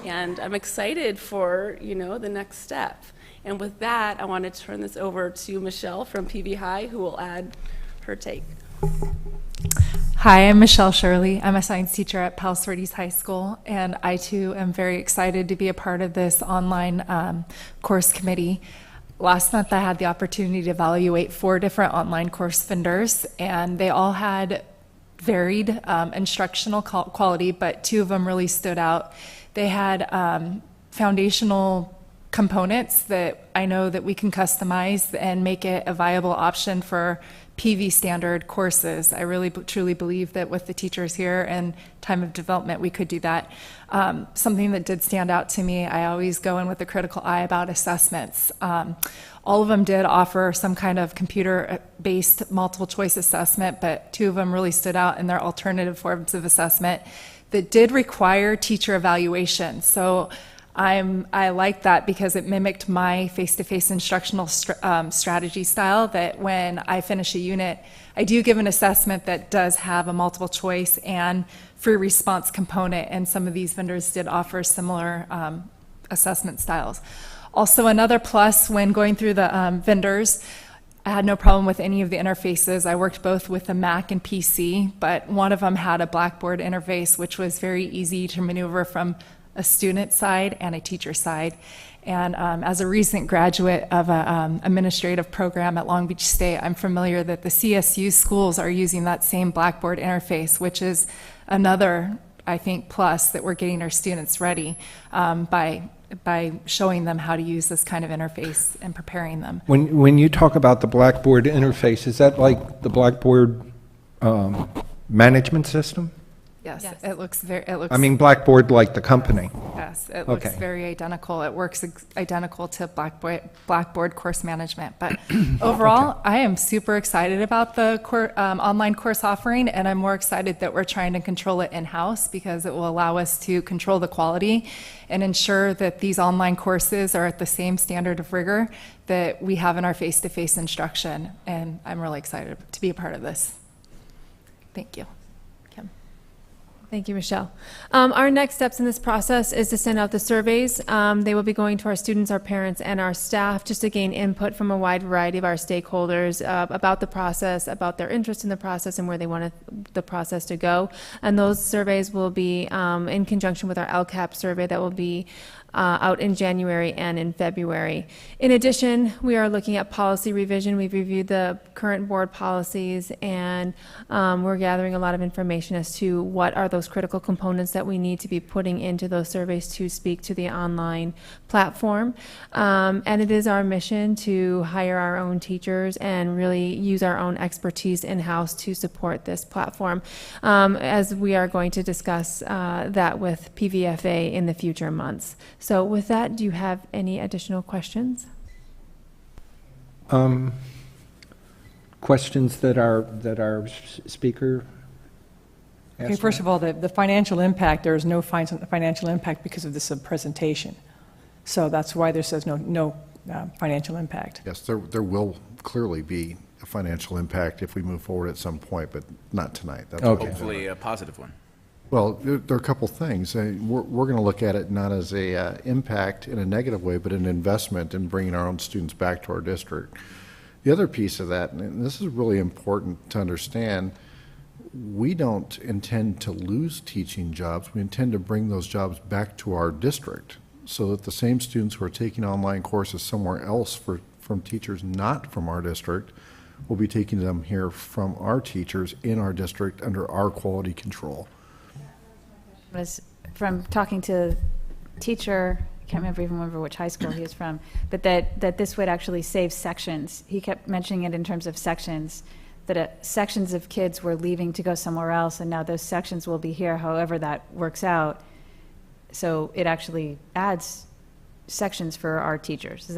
Speaker 13: And I'm excited for, the next step. And with that, I want to turn this over to Michelle from PV High, who will add her take.
Speaker 14: Hi, I'm Michelle Shirley. I'm a science teacher at Palos Verdes High School, and I too am very excited to be a part of this online course committee. Last month I had the opportunity to evaluate 4 different online course vendors, and they all had varied instructional quality, but 2 of them really stood out. They had foundational components that I know that we can customize and make it a viable option for PV standard courses. I really truly believe that with the teachers here and time of development, we could do that. Something that did stand out to me, I always go in with a critical eye about assessments. All of them did offer some kind of computer-based multiple choice assessment, but 2 of them really stood out in their alternative forms of assessment. that did require teacher evaluation. So I like that because it mimicked my face-to-face instructional strategy style, that when I finish a unit, I do give an assessment that does have a multiple choice and free response component, and some of these vendors did offer similar assessment styles. Also, another plus when going through the vendors, I had no problem with any of the interfaces. I worked both with the Mac and PC, but one of them had a Blackboard interface, which was very easy to maneuver from a student side and a teacher side. And as a recent graduate of an administrative program at Long Beach State, I'm familiar that the CSU schools are using that same Blackboard interface, which is another, I think, plus that we're getting our students ready by showing them how to use this kind of interface and preparing them.
Speaker 1: When you talk about the Blackboard interface, is that like the Blackboard management system?
Speaker 14: Yes,
Speaker 12: Yes.
Speaker 14: it looks very, it looks.
Speaker 1: I mean, Blackboard like the company.
Speaker 14: Yes, it looks
Speaker 1: Okay.
Speaker 14: very identical. It works identical to Blackboard course management. But overall, I am super excited about the online course offering, and I'm more excited that we're trying to control it in-house because it will allow us to control the quality and ensure that these online courses are at the same standard of rigor that we have in our face-to-face instruction. And I'm really excited to be a part of this. Thank you. Kim.
Speaker 12: Thank you, Michelle. Our next steps in this process is to send out the surveys. They will be going to our students, our parents, and our staff just to gain input from a wide variety of our stakeholders about the process, about their interest in the process, and where they want the process to go. And those surveys will be in conjunction with our LCAP survey that will be out in January and in February. In addition, we are looking at policy revision. We've reviewed the current board policies, and we're gathering a lot of information as to what are those critical components that we need to be putting into those surveys to speak to the online platform. And it is our mission to hire our own teachers and really use our own expertise in-house to support this platform, as we are going to discuss that with PVFA in the future months. So with that, do you have any additional questions?
Speaker 1: Questions that our speaker asked?
Speaker 9: Okay, first of all, the financial impact, there is no financial impact because of this presentation. So that's why there says no financial impact.
Speaker 2: Yes, there will clearly be a financial impact if we move forward at some point, but not tonight. That's
Speaker 1: Okay.
Speaker 4: Hopefully a positive one.
Speaker 2: Well, there are a couple things. We're going to look at it not as a impact in a negative way, but an investment in bringing our own students back to our district. The other piece of that, and this is really important to understand, we don't intend to lose teaching jobs. We intend to bring those jobs back to our district so that the same students who are taking online courses somewhere else from teachers not from our district will be taking them here from our teachers in our district under our quality control.
Speaker 5: Was from talking to teacher, I can't remember which high school he was from, but that this would actually save sections. He kept mentioning it in terms of sections, that sections of kids were leaving to go somewhere else, and now those sections will be here, however that works out. So it actually adds sections for our teachers.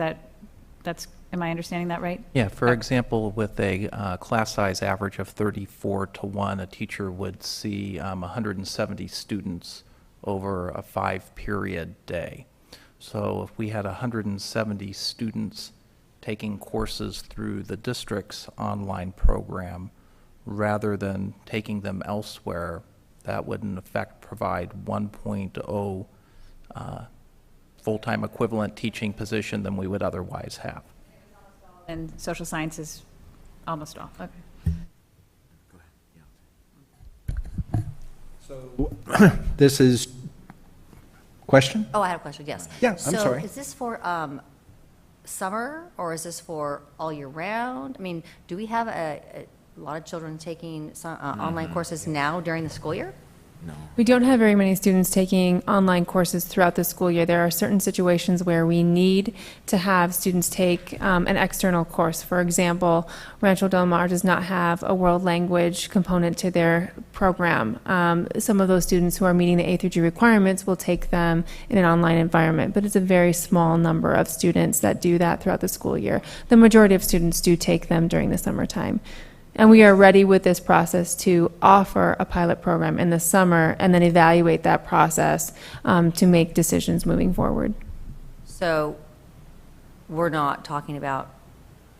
Speaker 5: Am I understanding that right?
Speaker 15: Yeah, for example, with a class size average of 34-1, a teacher would see 170 students over a 5-period day. So if we had 170 students taking courses through the district's online program rather than taking them elsewhere, that would in effect provide 1.0 full-time equivalent teaching position than we would otherwise have.
Speaker 5: And social sciences, almost all. Okay.
Speaker 1: So this is, question?
Speaker 8: Oh, I have a question, yes.
Speaker 1: Yeah, I'm sorry.
Speaker 8: So is this for summer, or is this for all year round? I mean, do we have a lot of children taking some, online courses now during the school year?
Speaker 12: We don't have very many students taking online courses throughout the school year. There are certain situations where we need to have students take an external course. For example, Rancho Del Mar does not have a world language component to their program. Some of those students who are meeting the A through G requirements will take them in an online environment, but it's a very small number of students that do that throughout the school year. The majority of students do take them during the summertime. And we are ready with this process to offer a pilot program in the summer and then evaluate that process to make decisions moving forward.
Speaker 8: So we're not talking about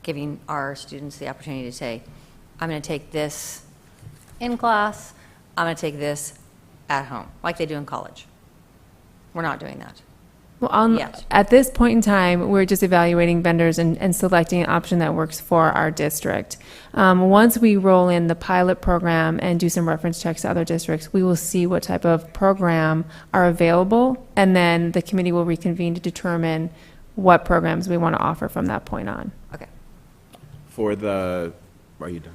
Speaker 8: giving our students the opportunity to say, I'm going to take this in class, I'm going to take this at home, like they do in college. We're not doing that.
Speaker 12: Well,
Speaker 8: Yes.
Speaker 12: at this point in time, we're just evaluating vendors and selecting an option that works for our district. Once we roll in the pilot program and do some reference checks to other districts, we will see what type of program are available, and then the committee will reconvene to determine what programs we want to offer from that point on.
Speaker 8: Okay.
Speaker 4: For the, are you done?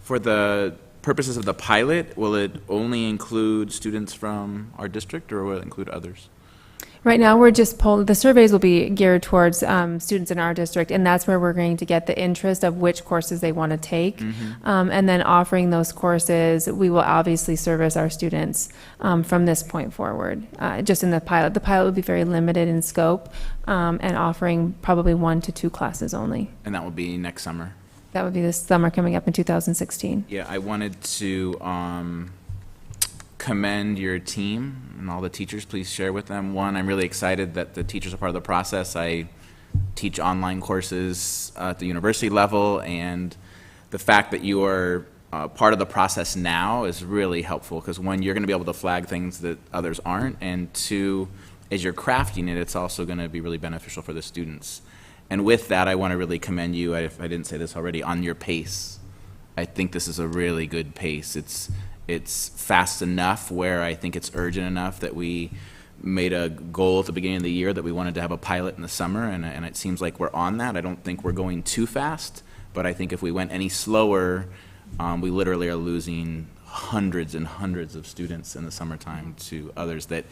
Speaker 4: For the purposes of the pilot, will it only include students from our district, or will it include others?
Speaker 12: Right now, we're just the surveys will be geared towards students in our district, and that's where we're going to get the interest of which courses they want to take. And then offering those courses, we will obviously service our students from this point forward. Just in the pilot will be very limited in scope and offering probably 1 to 2 classes only.
Speaker 4: And that will be next summer?
Speaker 12: That would be this summer coming up in 2016.
Speaker 4: Yeah, I wanted to commend your team and all the teachers. Please share with them. One, I'm really excited that the teachers are part of the process. I teach online courses at the university level, and the fact that you are part of the process now is really helpful, because one, you're going to be able to flag things that others aren't, and two, as you're crafting it, it's also going to be really beneficial for the students. And with that, I want to really commend you, if I didn't say this already, on your pace. I think this is a really good pace. It's fast enough where I think it's urgent enough that we made a goal at the beginning of the year that we wanted to have a pilot in the summer, and it seems like we're on that. I don't think we're going too fast, but I think if we went any slower, we literally are losing hundreds and hundreds of students in the summertime to others that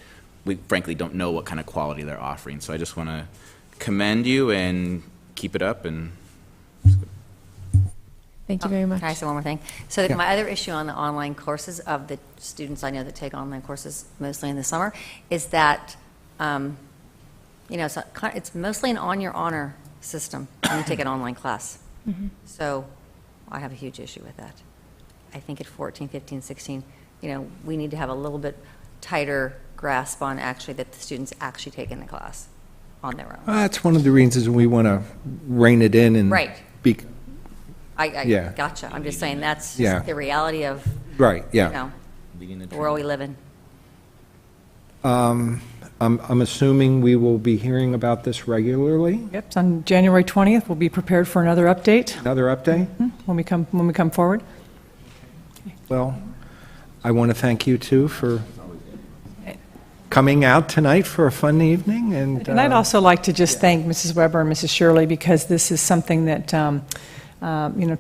Speaker 4: we frankly don't know what kind of quality they're offering. So I just want to commend you and keep it up. And
Speaker 12: Thank you very much.
Speaker 8: Can I say one more thing? So
Speaker 1: Yeah.
Speaker 8: my other issue on the online courses of the students I know that take online courses mostly in the summer is that, it's mostly an on-your-honor system when you take an online class. So I have a huge issue with that. I think at 14, 15, 16, we need to have a little bit tighter grasp on actually that the students actually take in the class on their own.
Speaker 1: That's one of the reasons we want to rein it in and
Speaker 8: Right.
Speaker 1: be,
Speaker 8: I
Speaker 1: Yeah.
Speaker 8: gotcha. I'm just saying that's
Speaker 1: Yeah.
Speaker 8: just the reality of,
Speaker 1: right,
Speaker 8: you
Speaker 1: yeah.
Speaker 8: know,
Speaker 4: leading the
Speaker 8: the world we live in.
Speaker 1: I'm assuming we will be hearing about this regularly.
Speaker 9: Yep, so on January 20th, we'll be prepared for another update
Speaker 1: Another update?
Speaker 9: when we come forward.
Speaker 1: Well, I want to thank you, too, for coming out tonight for a fun evening, and
Speaker 9: And I'd also like to just thank Mrs. Weber and Mrs. Shirley, because this is something that,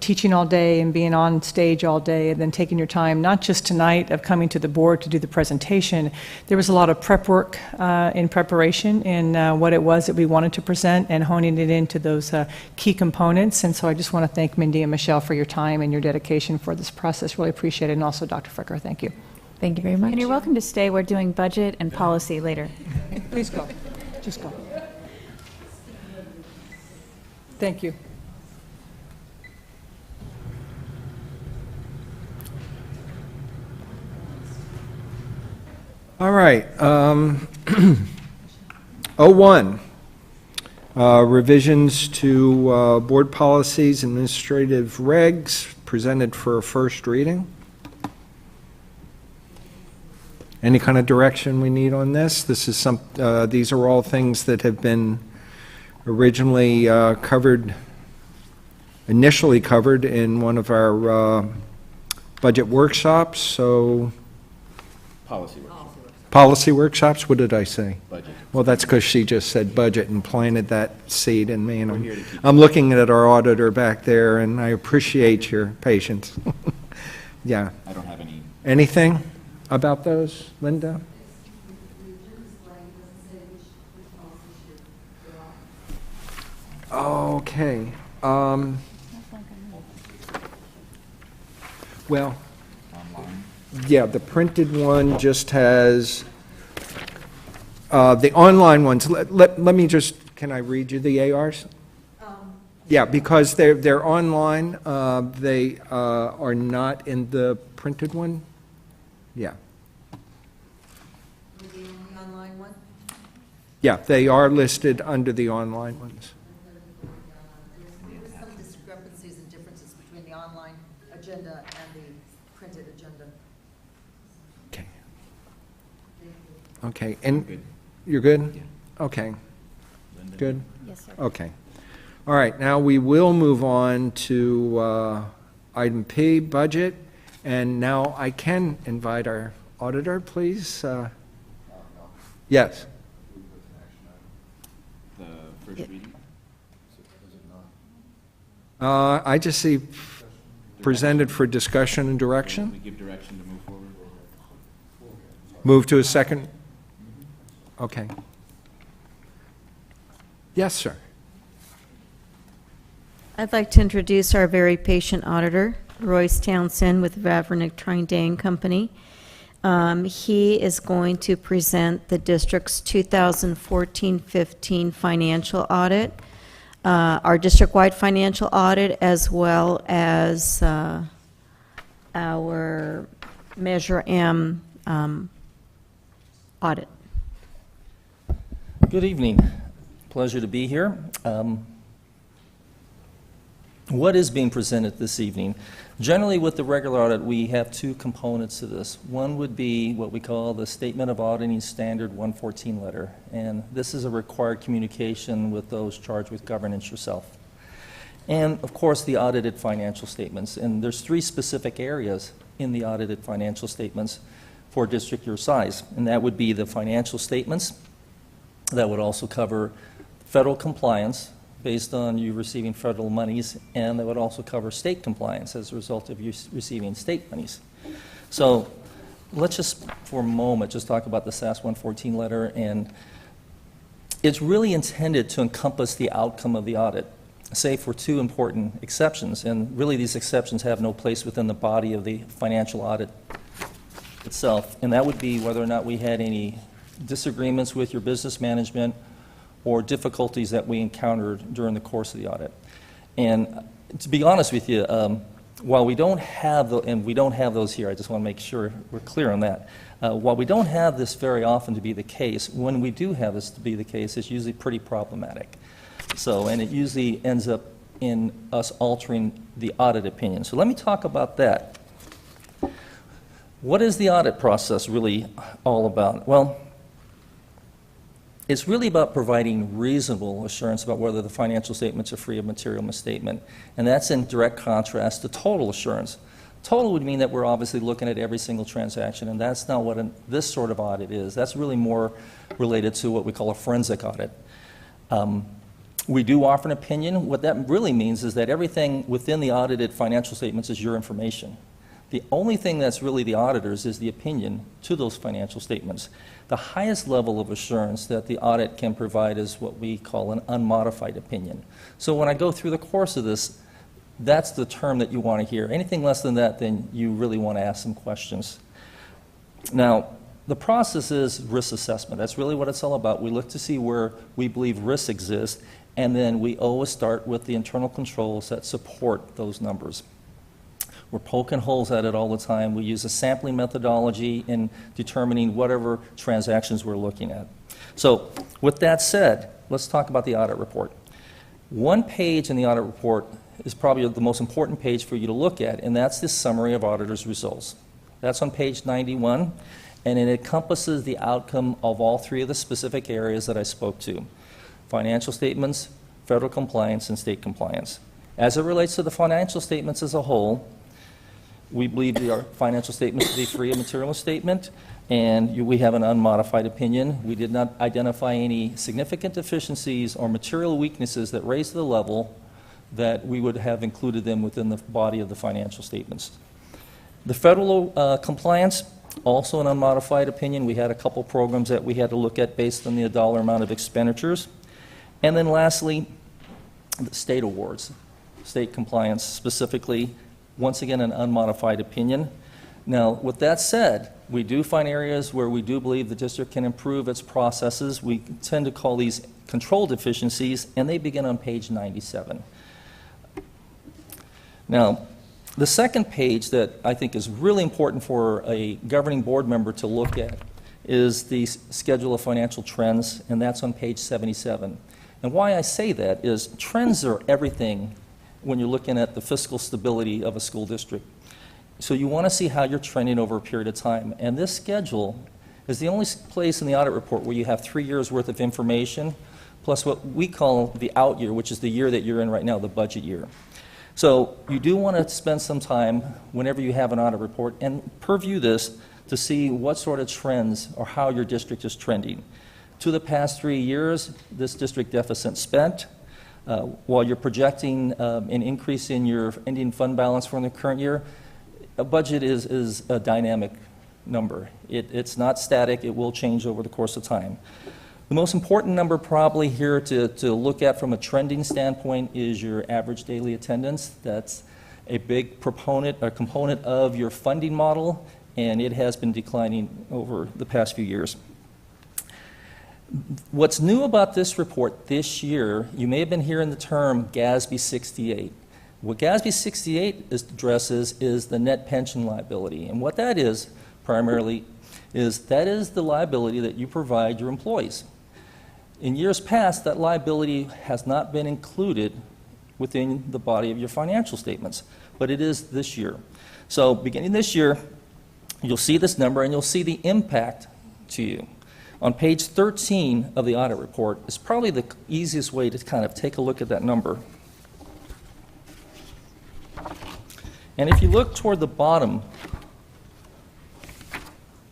Speaker 9: teaching all day and being on stage all day and then taking your time, not just tonight of coming to the board to do the presentation. There was a lot of prep work in preparation in what it was that we wanted to present and honing it into those key components. And so I just want to thank Mindy and Michelle for your time and your dedication for this process. Really appreciate it. And also Dr. Fricker, thank you.
Speaker 12: Thank you very much.
Speaker 5: And you're welcome to stay. We're doing budget and policy later.
Speaker 9: Please go. Just go. Thank you.
Speaker 1: all right. 01, revisions to board policies, administrative regs, presented for a first reading. Any kind of direction we need on this? These are all things that have been originally initially covered in one of our budget workshops, so. Policy workshops, what did I say?
Speaker 4: Budget.
Speaker 1: Well, that's because she just said budget and planted that seed in me, and I'm looking at our auditor back there, and I appreciate your patience. Yeah.
Speaker 4: I don't have any.
Speaker 1: Anything about those, Linda? Okay. Well, yeah, the printed one just has, the online ones, let me just, can I read you the ARs? Yeah, because they're online, they are not in the printed one. Yeah.
Speaker 6: The only online one?
Speaker 1: Yeah, they are listed under the online ones.
Speaker 6: There's some discrepancies and differences between the online agenda and the printed agenda.
Speaker 1: Okay. Okay, and you're good? Okay. Good?
Speaker 10: Yes, sir.
Speaker 1: Okay. All right, now we will move on to item P, budget. And now I can invite our auditor, please. Yes.
Speaker 4: The first reading?
Speaker 1: I just see presented for discussion and
Speaker 4: We
Speaker 1: direction.
Speaker 4: give direction to move forward?
Speaker 1: Move to a second. Okay. Yes, sir.
Speaker 16: I'd like to introduce our very patient auditor, Royce Townsend with Vavrinick Trine and Company. He is going to present the district's 2014-15 financial audit, our district-wide financial audit, as well as our Measure M audit.
Speaker 17: Good evening. Pleasure to be here. What is being presented this evening? Generally, with the regular audit, we have two components to this. One would be what we call the Statement of Auditing Standard 114 letter, and this is a required communication with those charged with governance yourself. And, of course, the audited financial statements. And there's three specific areas in the audited financial statements for a district your size, and that would be the financial statements. That would also cover federal compliance, based on you receiving federal monies, and that would also cover state compliance as a result of you receiving state monies. So let's just, for a moment, just talk about the SAS 114 letter, and it's really intended to encompass the outcome of the audit, save for two important exceptions, and really these exceptions have no place within the body of the financial audit itself, and that would be whether or not we had any disagreements with your business management or difficulties that we encountered during the course of the audit. And to be honest with you, while we don't have, and we don't have those here, I just want to make sure we're clear on that. While we don't have this very often to be the case, when we do have this to be the case, it's usually pretty problematic. So, and it usually ends up in us altering the audit opinion. So let me talk about that. What is the audit process really all about? Well, it's really about providing reasonable assurance about whether the financial statements are free of material misstatement, and that's in direct contrast to total assurance. Total would mean that we're obviously looking at every single transaction, and that's not what this sort of audit is. That's really more related to what we call a forensic audit. We do offer an opinion. What that really means is that everything within the audited financial statements is your information. The only thing that's really the auditor's is the opinion to those financial statements. The highest level of assurance that the audit can provide is what we call an unmodified opinion. So when I go through the course of this, that's the term that you want to hear. Anything less than that, then you really want to ask some questions. Now, the process is risk assessment. That's really what it's all about. We look to see where we believe risks exist, and then we always start with the internal controls that support those numbers. We're poking holes at it all the time. We use a sampling methodology in determining whatever transactions we're looking at. So with that said, let's talk about the audit report. One page in the audit report is probably the most important page for you to look at, and that's the summary of auditor's results. That's on page 91, and it encompasses the outcome of all three of the specific areas that I spoke to: financial statements, federal compliance, and state compliance. As it relates to the financial statements as a whole, we believe our financial statements to be free of material misstatement, and we have an unmodified opinion. We did not identify any significant deficiencies or material weaknesses that raise to the level that we would have included them within the body of the financial statements. The federal compliance, also an unmodified opinion. We had a couple programs that we had to look at based on the dollar amount of expenditures. And then lastly, the state awards, state compliance specifically. Once again, an unmodified opinion. Now, with that said, we do find areas where we do believe the district can improve its processes. We tend to call these control deficiencies, and they begin on page 97. Now, the second page that I think is really important for a governing board member to look at is the schedule of financial trends, and that's on page 77. And why I say that is trends are everything when you're looking at the fiscal stability of a school district. So you want to see how you're trending over a period of time. And this schedule is the only place in the audit report where you have 3 years' worth of information, plus what we call the out year, which is the year that you're in right now, the budget year. So you do want to spend some time whenever you have an audit report and purview this to see what sort of trends or how your district is trending. To the past 3 years, this district deficit spent, while you're projecting an increase in your ending fund balance for the current year, a budget is a dynamic number. It's not static. It will change over the course of time. The most important number probably here to look at from a trending standpoint is your average daily attendance. That's a big component of your funding model, and it has been declining over the past few years. What's new about this report this year, you may have been hearing the term GASB 68. What GASB 68 addresses is the net pension liability, and what that is primarily is the liability that you provide your employees. In years past, that liability has not been included within the body of your financial statements, but it is this year. So beginning this year, you'll see this number and you'll see the impact to you. On page 13 of the audit report is probably the easiest way to kind of take a look at that number. And if you look toward the bottom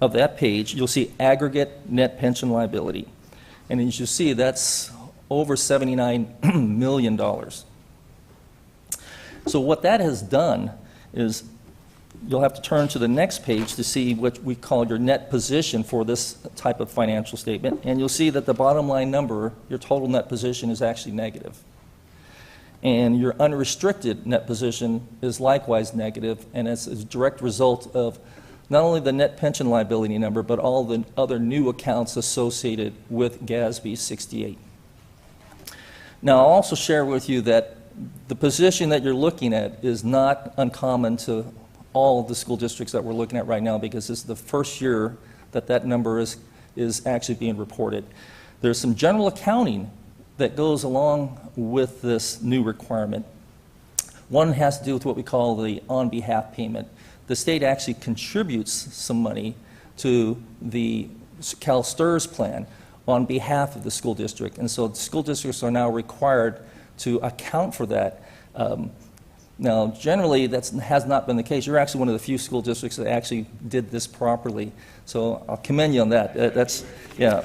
Speaker 17: of that page, you'll see aggregate net pension liability. And as you see, that's over $79 million. So what that has done is you'll have to turn to the next page to see what we call your net position for this type of financial statement. And you'll see that the bottom line number, your total net position, is actually negative. And your unrestricted net position is likewise negative, and it's a direct result of not only the net pension liability number, but all the other new accounts associated with GASB 68. Now, I'll also share with you that the position that you're looking at is not uncommon to all of the school districts that we're looking at right now, because this is the first year that that number is actually being reported. There's some general accounting that goes along with this new requirement. One has to do with what we call the on-behalf payment. The state actually contributes some money to the CalSTRS plan on behalf of the school district, and so the school districts are now required to account for that. Now, generally, that has not been the case. You're actually one of the few school districts that actually did this properly, so I'll commend you on that. That's, yeah,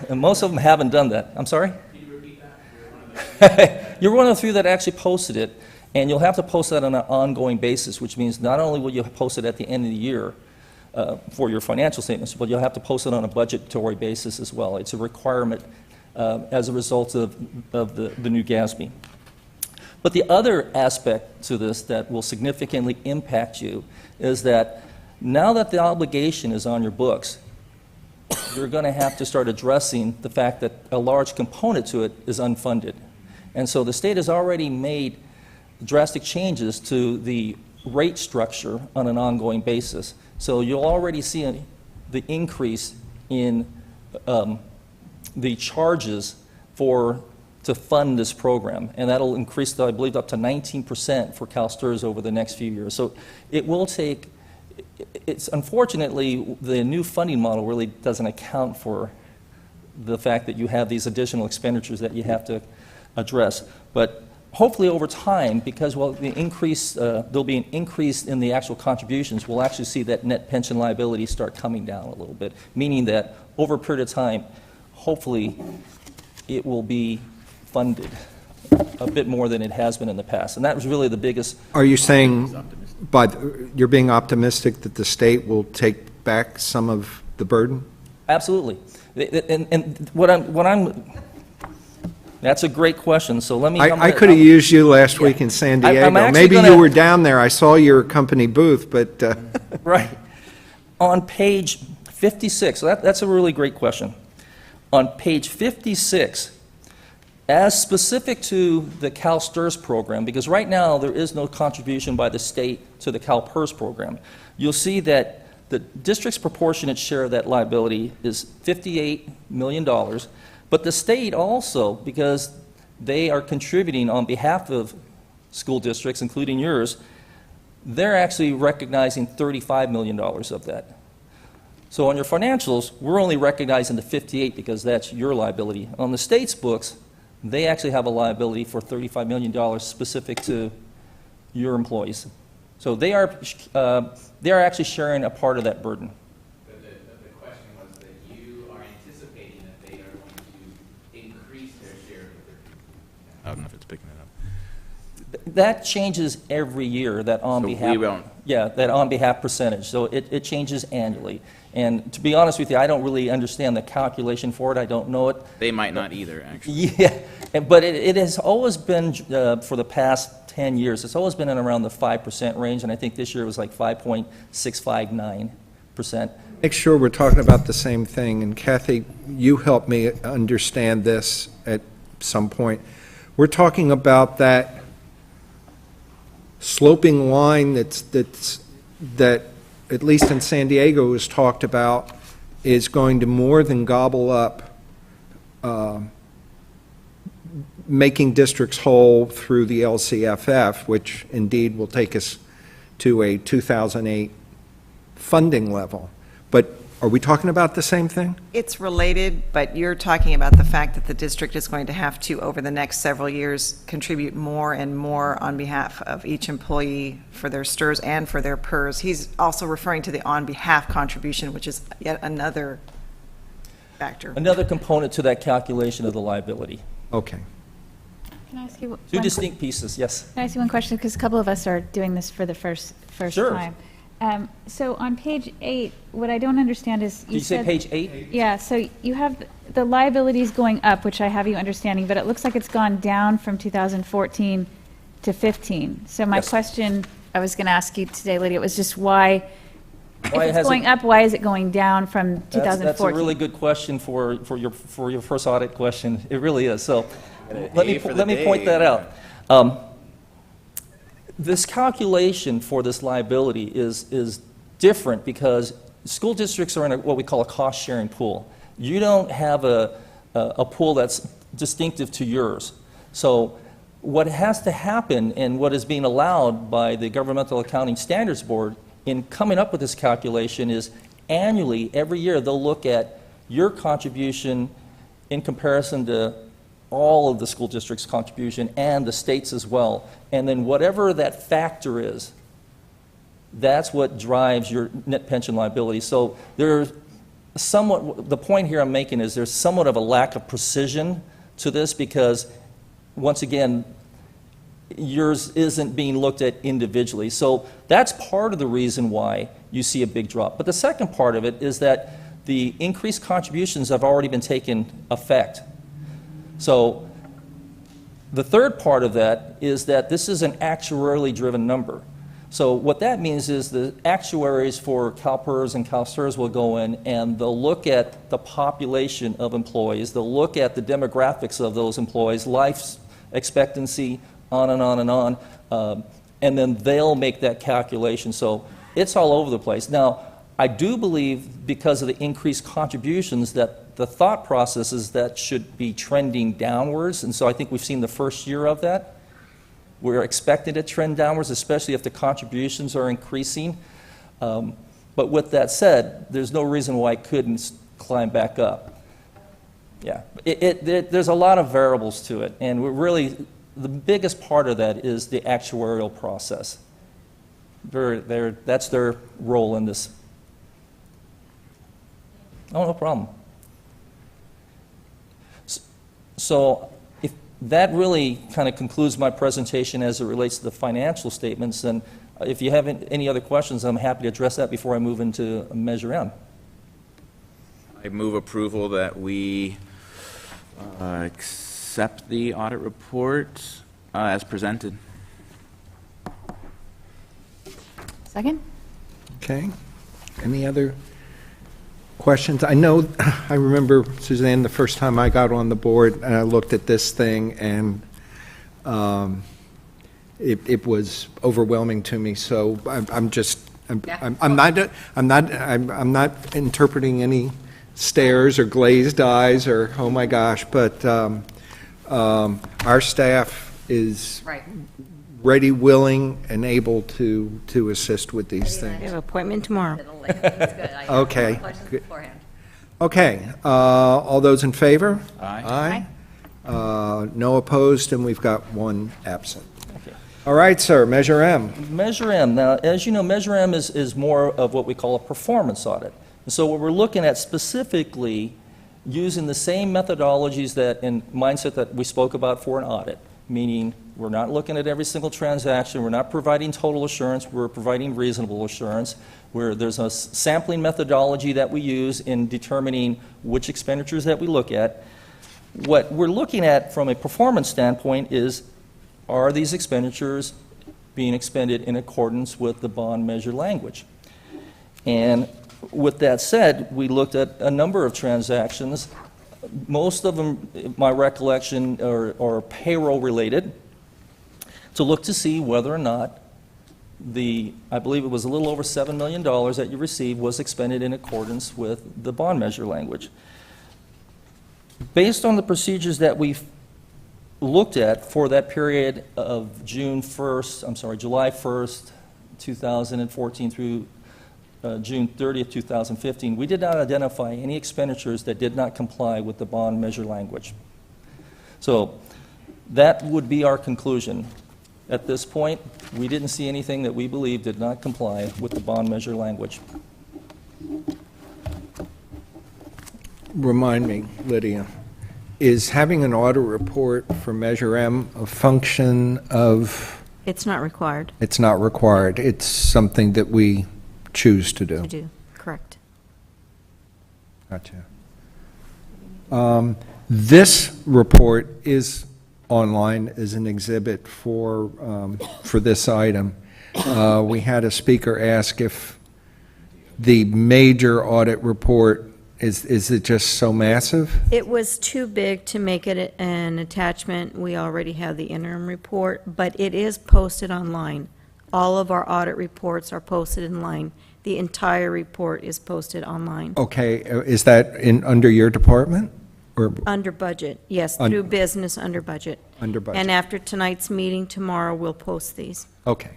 Speaker 17: and most of them haven't done that. I'm sorry? Can you repeat that? You're one of the few that actually posted it, and you'll have to post that on an ongoing basis, which means not only will you post it at the end of the year for your financial statements, but you'll have to post it on a budgetary basis as well. It's a requirement as a result of the new GASB. But the other aspect to this that will significantly impact you is that now that the obligation is on your books, you're going to have to start addressing the fact that a large component to it is unfunded. And so the state has already made drastic changes to the rate structure on an ongoing basis. So you'll already see the increase in the charges to fund this program, and that'll increase, I believe, up to 19% for CalSTRS over the next few years. So it will take, it's unfortunately, the new funding model really doesn't account for the fact that you have these additional expenditures that you have to address. But hopefully over time, because there'll be an increase in the actual contributions, we'll actually see that net pension liability start coming down a little bit, meaning that over a period of time, hopefully it will be funded a bit more than it has been in the past. And that was really the biggest.
Speaker 1: Are you saying you're being optimistic that the state will take back some of the burden?
Speaker 17: Absolutely. And that's a great question. So let me.
Speaker 1: I could have used you last week in San Diego. Maybe you were down there. I saw your company booth, but.
Speaker 17: Right. On page 56, so that's a really great question. On page 56, as specific to the CalSTRS program, because right now there is no contribution by the state to the CalPERS program, you'll see that the district's proportionate share of that liability is $58 million, but the state also, because they are contributing on behalf of school districts, including yours, they're actually recognizing $35 million of that. So on your financials, we're only recognizing the 58 because that's your liability. On the state's books, they actually have a liability for $35 million specific to your employees. So they are actually sharing a part of that burden.
Speaker 4: But the question was that you are anticipating that they are going to increase their share of their. I don't know if it's picking it up.
Speaker 17: That changes every year, that on
Speaker 4: So
Speaker 17: behalf.
Speaker 4: we won't.
Speaker 17: Yeah, that on behalf percentage. So it changes annually. And to be honest with you, I don't really understand the calculation for it. I don't know it.
Speaker 4: They might not either, actually.
Speaker 17: Yeah, but it has always been, for the past 10 years, it's always been in around the 5% range, and I think this year it was like 5.659%.
Speaker 1: Make sure we're talking about the same thing, and Kathy, you help me understand this at some point. We're talking about that sloping line that, at least in San Diego, is talked about, is going to more than gobble up making districts whole through the LCFF, which indeed will take us to a 2008 funding level. But are we talking about the same thing?
Speaker 18: It's related, but you're talking about the fact that the district is going to have to, over the next several years, contribute more and more on behalf of each employee for their STRS and for their PERS. He's also referring to the on-behalf contribution, which is yet another factor.
Speaker 17: Another component to that calculation of the liability.
Speaker 1: Okay.
Speaker 5: Can I ask you
Speaker 17: Two distinct pieces, yes.
Speaker 5: Can I ask you one question? Because a couple of us are doing this for the first
Speaker 17: Sure.
Speaker 5: time. So on page 8, what I don't understand is
Speaker 17: Did you say
Speaker 5: said-
Speaker 17: page 8?
Speaker 5: Yeah, so you have the liabilities going up, which I have you understanding, but it looks like it's gone down from 2014 to 15. So my
Speaker 17: Yes.
Speaker 5: question I was going to ask you today, Lydia, was just why, if
Speaker 17: Why
Speaker 5: it's
Speaker 17: has it-
Speaker 5: going up, why is it going down from 2014?
Speaker 17: That's a really good question for your first audit question. It really is. So let me point that out. This calculation for this liability is different because school districts are in what we call a cost-sharing pool. You don't have a pool that's distinctive to yours. So what has to happen and what is being allowed by the Governmental Accounting Standards Board in coming up with this calculation is annually, every year, they'll look at your contribution in comparison to all of the school district's contribution and the state's as well. And then whatever that factor is, that's what drives your net pension liability. So there's somewhat, the point here I'm making is there's somewhat of a lack of precision to this because, once again, yours isn't being looked at individually. So that's part of the reason why you see a big drop. But the second part of it is that the increased contributions have already been taken effect. So the third part of that is that this is an actuarially driven number. So what that means is the actuaries for CalPERS and CalSTRS will go in and they'll look at the population of employees, they'll look at the demographics of those employees, life expectancy, on and on and on, and then they'll make that calculation. So it's all over the place. Now, I do believe because of the increased contributions that the thought process is that should be trending downwards, and so I think we've seen the first year of that. We're expecting to trend downwards, especially if the contributions are increasing. But with that said, there's no reason why it couldn't climb back up. Yeah, there's a lot of variables to it, and we're really, the biggest part of that is the actuarial process. That's their role in this. Oh, no problem. So if that really kind of concludes my presentation as it relates to the financial statements, and if you have any other questions, I'm happy to address that before I move into Measure M.
Speaker 4: I move approval that we accept the audit report as presented.
Speaker 5: Second?
Speaker 1: Okay. Any other questions? I know, I remember, Suzanne, the first time I got on the board, and I looked at this thing, and it was overwhelming to me, so I'm not interpreting any stares or glazed eyes or, oh my gosh, but our staff is ready, willing, and able to assist with these
Speaker 16: We
Speaker 1: things.
Speaker 16: have an appointment tomorrow.
Speaker 1: Okay. Okay, all those in favor?
Speaker 4: Aye.
Speaker 1: No opposed, and we've got one absent. All right, sir, Measure M.
Speaker 17: Measure M. Now, as you know, Measure M is more of what we call a performance audit. And so what we're looking at specifically using the same methodologies that and mindset that we spoke about for an audit, meaning we're not looking at every single transaction, we're not providing total assurance, we're providing reasonable assurance, where there's a sampling methodology that we use in determining which expenditures that we look at. What we're looking at from a performance standpoint is, are these expenditures being expended in accordance with the bond measure language? And with that said, we looked at a number of transactions. Most of them, my recollection, are payroll related, to look to see whether or not I believe it was a little over $7 million that you received was expended in accordance with the bond measure language. Based on the procedures that we've looked at for that period of July 1st, 2014 through June 30th, 2015, we did not identify any expenditures that did not comply with the bond measure language. So that would be our conclusion. At this point, we didn't see anything that we believe did not comply with the bond measure language.
Speaker 1: Remind me, Lydia, is having an audit report for Measure M a function of?
Speaker 16: It's not required
Speaker 1: It's not required. It's something that we choose to do.
Speaker 16: to do, correct.
Speaker 1: Gotcha. This report is online as an exhibit for this item. We had a speaker ask if the major audit report, is it just so massive?
Speaker 16: It was too big to make it an attachment. We already have the interim report, but it is posted online. All of our audit reports are posted online. The entire report is posted online.
Speaker 1: Okay, is that under your department? Or
Speaker 16: Under budget, yes, through business, under budget.
Speaker 1: under budget?
Speaker 16: And after tonight's meeting tomorrow, we'll post these.
Speaker 1: Okay.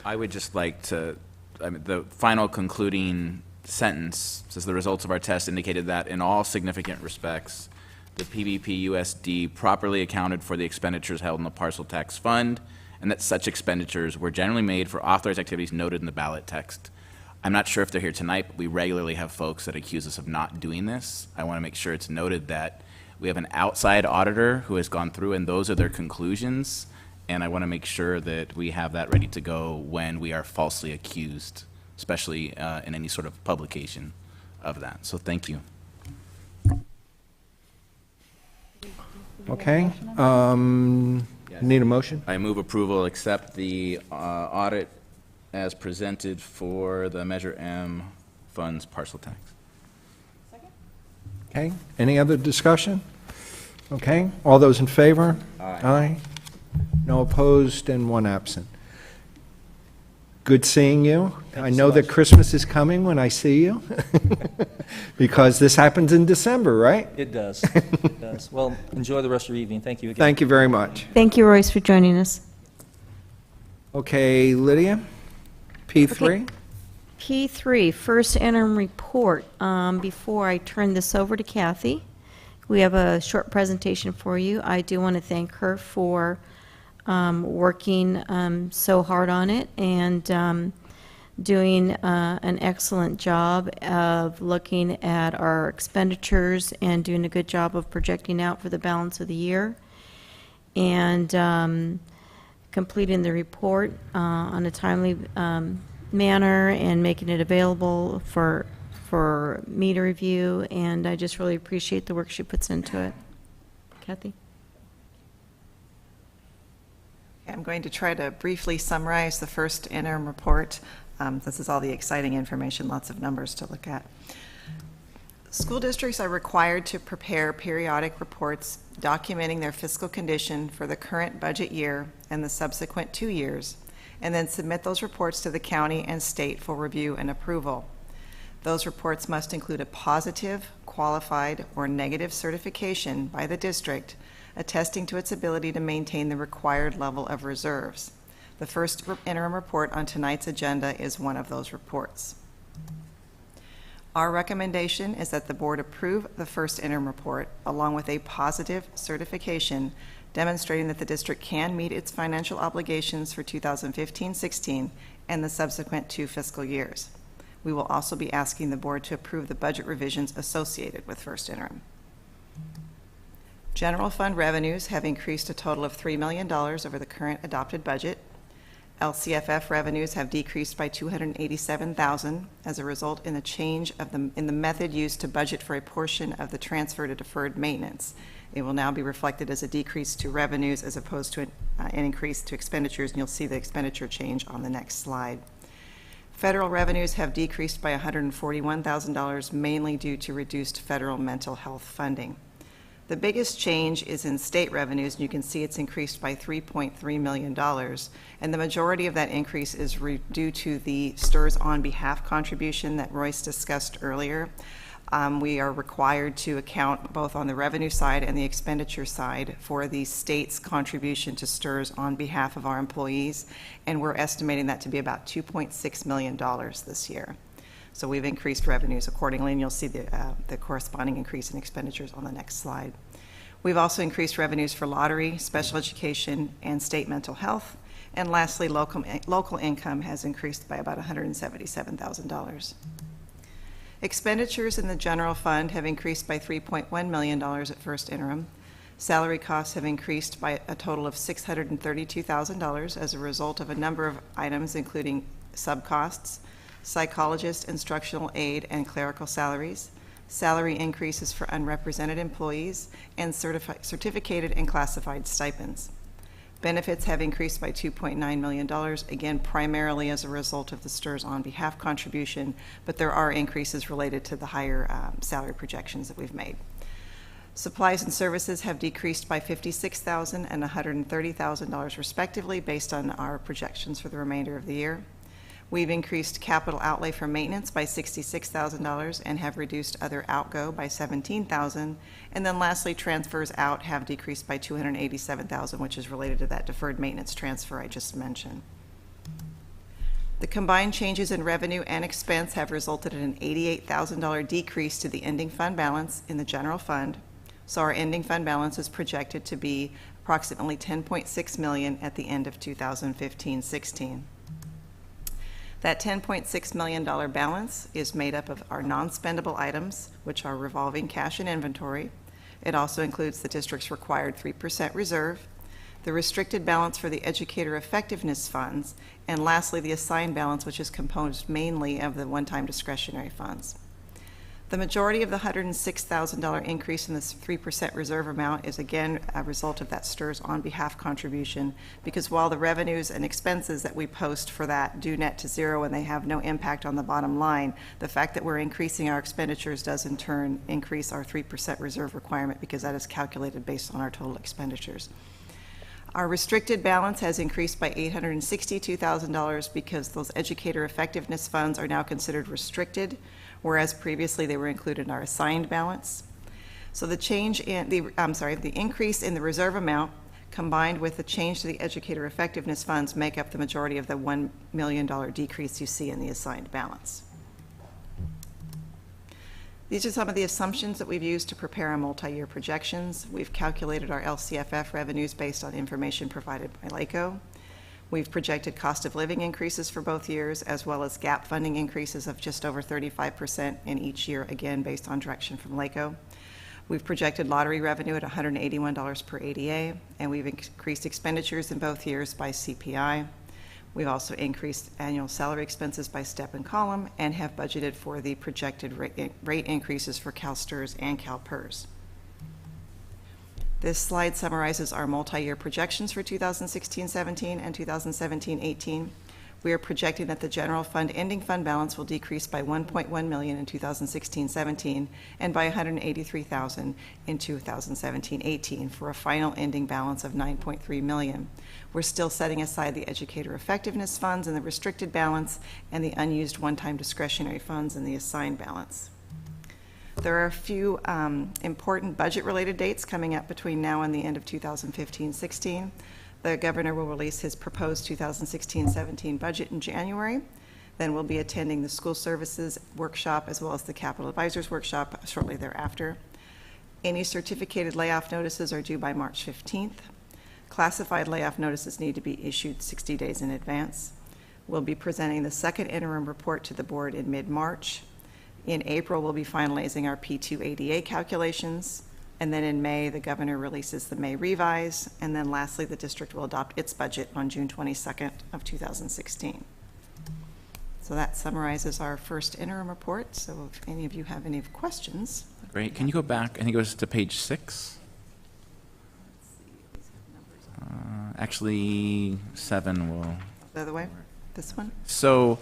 Speaker 4: I would just like to, the final concluding sentence says the results of our test indicated that in all significant respects, the PVPUSD properly accounted for the expenditures held in the parcel tax fund, and that such expenditures were generally made for authorized activities noted in the ballot text. I'm not sure if they're here tonight, but we regularly have folks that accuse us of not doing this. I want to make sure it's noted that we have an outside auditor who has gone through, and those are their conclusions, and I want to make sure that we have that ready to go when we are falsely accused, especially in any sort of publication of that. So thank you.
Speaker 1: Okay. Need a motion?
Speaker 4: I move approval, accept the audit as presented for the Measure M funds parcel tax.
Speaker 1: Okay, any other discussion? Okay, all those in favor?
Speaker 4: Aye.
Speaker 1: No opposed and one absent. Good seeing you. I know that Christmas is coming when I see you, because this happens in December, right?
Speaker 17: It does. It does. Well, enjoy the rest of your evening. Thank you again.
Speaker 1: Thank you very much.
Speaker 16: Thank you, Royce, for joining us.
Speaker 1: Okay, Lydia, P3?
Speaker 16: P3, first interim report. Before I turn this over to Kathy, we have a short presentation for you. I do want to thank her for working so hard on it and doing an excellent job of looking at our expenditures and doing a good job of projecting out for the balance of the year and completing the report on a timely manner and making it available for me to review, and I just really appreciate the work she puts into it. Kathy?
Speaker 18: I'm going to try to briefly summarize the first interim report. This is all the exciting information, lots of numbers to look at. School districts are required to prepare periodic reports documenting their fiscal condition for the current budget year and the subsequent 2 years, and then submit those reports to the county and state for review and approval. Those reports must include a positive, qualified, or negative certification by the district attesting to its ability to maintain the required level of reserves. The first interim report on tonight's agenda is one of those reports. Our recommendation is that the board approve the first interim report along with a positive certification demonstrating that the district can meet its financial obligations for 2015-16 and the subsequent 2 fiscal years. We will also be asking the board to approve the budget revisions associated with first interim. General fund revenues have increased a total of $3 million over the current adopted budget. LCFF revenues have decreased by $287,000 as a result in the change in the method used to budget for a portion of the transfer to deferred maintenance. It will now be reflected as a decrease to revenues as opposed to an increase to expenditures, and you'll see the expenditure change on the next slide. Federal revenues have decreased by $141,000, mainly due to reduced federal mental health funding. The biggest change is in state revenues, and you can see it's increased by $3.3 million, and the majority of that increase is due to the STRS on behalf contribution that Royce discussed earlier. We are required to account both on the revenue side and the expenditure side for the state's contribution to STRS on behalf of our employees, and we're estimating that to be about $2.6 million this year. So we've increased revenues accordingly, and you'll see the corresponding increase in expenditures on the next slide. We've also increased revenues for lottery, special education, and state mental health. And lastly, local income has increased by about $177,000. Expenditures in the general fund have increased by $3.1 million at first interim. Salary costs have increased by a total of $632,000 as a result of a number of items, including subcosts, psychologist, instructional aid, and clerical salaries, salary increases for unrepresented employees, and certificated and classified stipends. Benefits have increased by $2.9 million, again, primarily as a result of the STRS on behalf contribution, but there are increases related to the higher salary projections that we've made. Supplies and services have decreased by $56,000 and $130,000 respectively based on our projections for the remainder of the year. We've increased capital outlay for maintenance by $66,000 and have reduced other outgo by $17,000. And then lastly, transfers out have decreased by $287,000, which is related to that deferred maintenance transfer I just mentioned. The combined changes in revenue and expense have resulted in an $88,000 decrease to the ending fund balance in the general fund. So our ending fund balance is projected to be approximately $10.6 million at the end of 2015-16. That $10.6 million balance is made up of our non-spendable items, which are revolving cash and inventory. It also includes the district's required 3% reserve, the restricted balance for the educator effectiveness funds, and lastly, the assigned balance, which is composed mainly of the one-time discretionary funds. The majority of the $106,000 increase in this 3% reserve amount is again a result of that STRS on behalf contribution, because while the revenues and expenses that we post for that do net to zero and they have no impact on the bottom line, the fact that we're increasing our expenditures does in turn increase our 3% reserve requirement, because that is calculated based on our total expenditures. Our restricted balance has increased by $862,000 because those educator effectiveness funds are now considered restricted, whereas previously they were included in our assigned balance. So the change in the increase in the reserve amount combined with the change to the educator effectiveness funds make up the majority of the $1 million decrease you see in the assigned balance. These are some of the assumptions that we've used to prepare our multi-year projections. We've calculated our LCFF revenues based on information provided by LACO. We've projected cost of living increases for both years, as well as gap funding increases of just over 35% in each year, again, based on direction from LACO. We've projected lottery revenue at $181 per ADA, and we've increased expenditures in both years by CPI. We've also increased annual salary expenses by step and column and have budgeted for the projected rate increases for CalSTRS and CalPERS. This slide summarizes our multi-year projections for 2016-17 and 2017-18. We are projecting that the general fund ending fund balance will decrease by $1.1 million in 2016-17 and by $183,000 in 2017-18 for a final ending balance of $9.3 million. We're still setting aside the educator effectiveness funds and the restricted balance and the unused one-time discretionary funds in the assigned balance. There are a few important budget-related dates coming up between now and the end of 2015-16. The governor will release his proposed 2016-17 budget in January. Then we'll be attending the school services workshop as well as the capital advisors workshop shortly thereafter. Any certificated layoff notices are due by March 15th. Classified layoff notices need to be issued 60 days in advance. We'll be presenting the second interim report to the board in mid-March. In April, we'll be finalizing our P2 ADA calculations. And then in May, the governor releases the May revise. And then lastly, the district will adopt its budget on June 22nd of 2016. So that summarizes our first interim report. So if any of you have any questions.
Speaker 4: Great. Can you go back? I think it was to page 6. Actually, 7 will.
Speaker 18: The other way? This one?
Speaker 4: So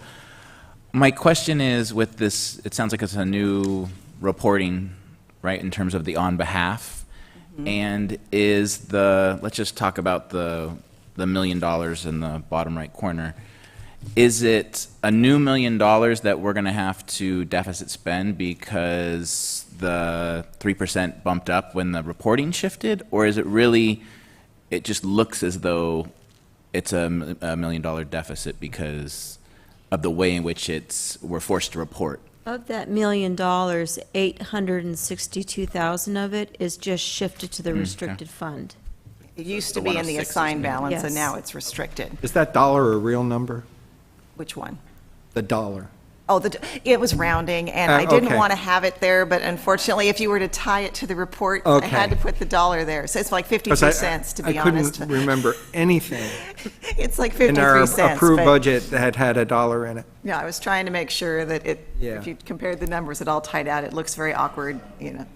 Speaker 4: my question is, with this, it sounds like it's a new reporting, right, in terms of the on behalf. And is let's just talk about the $1 million in the bottom right corner. Is it a new $1 million that we're going to have to deficit spend because the 3% bumped up when the reporting shifted? Or is it really, it just looks as though it's a $1 million deficit because of the way in which we're forced to report?
Speaker 16: Of that $1 million, $862,000 of it is just shifted to the restricted fund.
Speaker 18: It used to be in the assigned balance, and now it's restricted.
Speaker 1: Is that dollar a real number?
Speaker 18: Which one?
Speaker 1: The dollar.
Speaker 18: Oh, it was rounding, and I didn't
Speaker 1: okay.
Speaker 18: want to have it there, but unfortunately, if you were to tie it to the report, I had to put the dollar there. So it's like 53 cents, to be honest.
Speaker 1: I couldn't remember anything.
Speaker 18: It's like 53
Speaker 1: in our
Speaker 18: cents.
Speaker 1: approved
Speaker 18: but-
Speaker 1: budget that had a dollar in it.
Speaker 18: Yeah, I was trying to make sure that
Speaker 1: Yeah.
Speaker 18: if you compared the numbers, it all tied out. It looks very awkward, you know.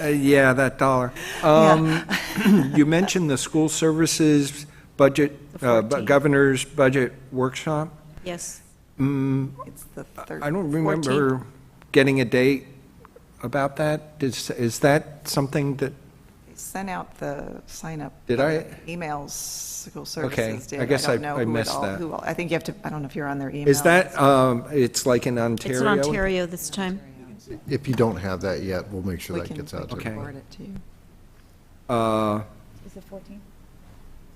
Speaker 1: Yeah, that dollar. You mentioned the school services budget, governor's budget workshop.
Speaker 16: Yes.
Speaker 18: It's the third.
Speaker 1: I don't remember getting a date about that. Is that something that?
Speaker 18: They sent out the sign-up.
Speaker 1: Did I?
Speaker 18: Emails, school services
Speaker 1: Okay,
Speaker 18: did.
Speaker 1: I guess
Speaker 18: don't know
Speaker 1: I
Speaker 18: who
Speaker 1: missed
Speaker 18: all-
Speaker 1: that.
Speaker 18: who all- I think you have to, I don't know if you're on their email.
Speaker 1: Is that, it's like in Ontario?
Speaker 16: It's in Ontario this time.
Speaker 2: If you don't have that yet, we'll make sure that gets out to you.
Speaker 1: Okay.
Speaker 18: Forward it to you.
Speaker 5: Is it 14?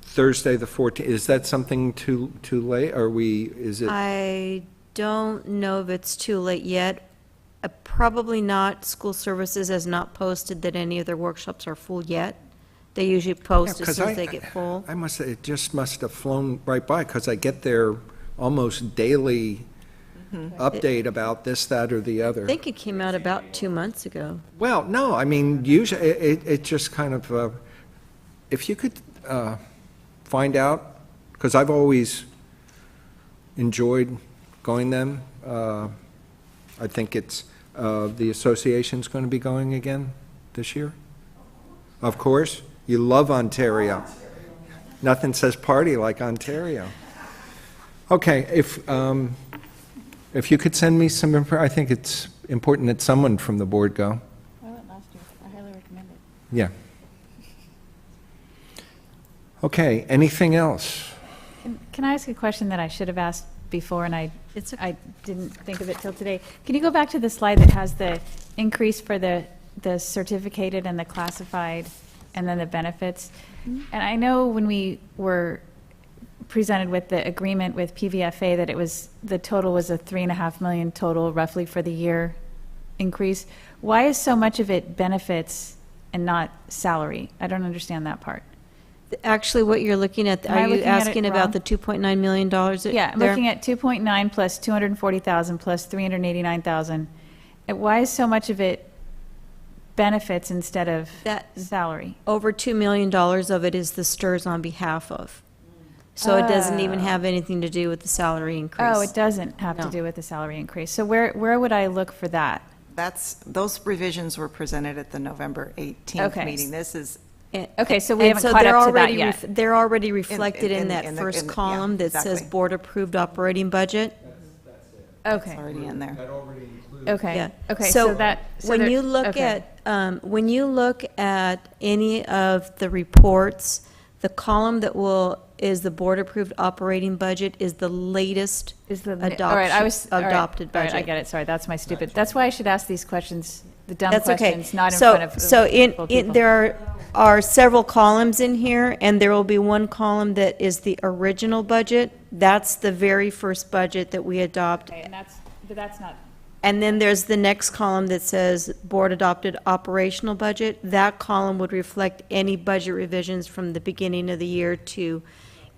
Speaker 1: Thursday, the 14th. Is that something too late? Is it?
Speaker 16: I don't know if it's too late yet. Probably not. School Services has not posted that any of their workshops are full yet. They usually post as soon as they get full.
Speaker 1: I must say, it just must have flown right by, because I get their almost daily update about this, that, or the other.
Speaker 16: I think it came out about 2 months ago.
Speaker 1: Well, no, I mean, usually, it just kind of, if you could find out, because I've always enjoyed going them. I think it's, the association's going to be going again this year. Of course, you love Ontario. Nothing says party like Ontario. Okay, if you could send me some info, I think it's important that someone from the board go.
Speaker 5: I went last year. I highly recommend it.
Speaker 1: Yeah. Okay, anything else?
Speaker 5: Can I ask a question that I should have asked before, and I didn't think of it till today? Can you go back to the slide that has the increase for the certificated and the classified, and then the benefits? And I know when we were presented with the agreement with PVFA that the total was a $3.5 million total roughly for the year increase. Why is so much of it benefits and not salary? I don't understand that part.
Speaker 16: Actually, what you're looking at,
Speaker 5: Am I
Speaker 16: are you
Speaker 5: looking at it
Speaker 16: asking about
Speaker 5: wrong?
Speaker 16: the $2.9 million?
Speaker 5: Yeah, I'm looking at 2.9 plus 240,000 plus 389,000. Why is so much of it benefits instead of salary?
Speaker 16: Over $2 million of it is the STRS on behalf of. So it doesn't even have anything to do with the salary increase.
Speaker 5: Oh, it doesn't have to do with the salary increase. So where would I look for that?
Speaker 18: Those revisions were presented at the November 18th
Speaker 5: Okay.
Speaker 18: meeting. This is
Speaker 5: Okay, so we haven't caught
Speaker 6: they're
Speaker 5: up to that
Speaker 6: already
Speaker 5: yet.
Speaker 6: They're already reflected in that
Speaker 18: in the-
Speaker 6: first
Speaker 18: yeah,
Speaker 6: column that says
Speaker 18: exactly.
Speaker 6: board-approved operating budget.
Speaker 5: Okay,
Speaker 18: Already in there.
Speaker 5: okay,
Speaker 6: Yeah.
Speaker 5: okay, so that. so
Speaker 6: When
Speaker 5: there-
Speaker 6: you look
Speaker 5: okay.
Speaker 6: when you look at any of the reports, the column that is the board-approved operating budget is the latest
Speaker 5: Is the,
Speaker 6: adoption,
Speaker 5: all right, all right,
Speaker 6: adopted
Speaker 5: all right,
Speaker 6: budget.
Speaker 5: I get it, sorry, that's my stupid, that's why I should ask these questions, the dumb
Speaker 6: That's okay.
Speaker 5: questions, not in
Speaker 6: So-
Speaker 5: front of.
Speaker 6: So
Speaker 5: people.
Speaker 6: there are several columns in here, and there will be one column that is the original budget. That's the very first budget that we adopt.
Speaker 5: Okay, but that's not,
Speaker 6: And then there's the next column that says board-adopted operational budget. That column would reflect any budget revisions from the beginning of the year to,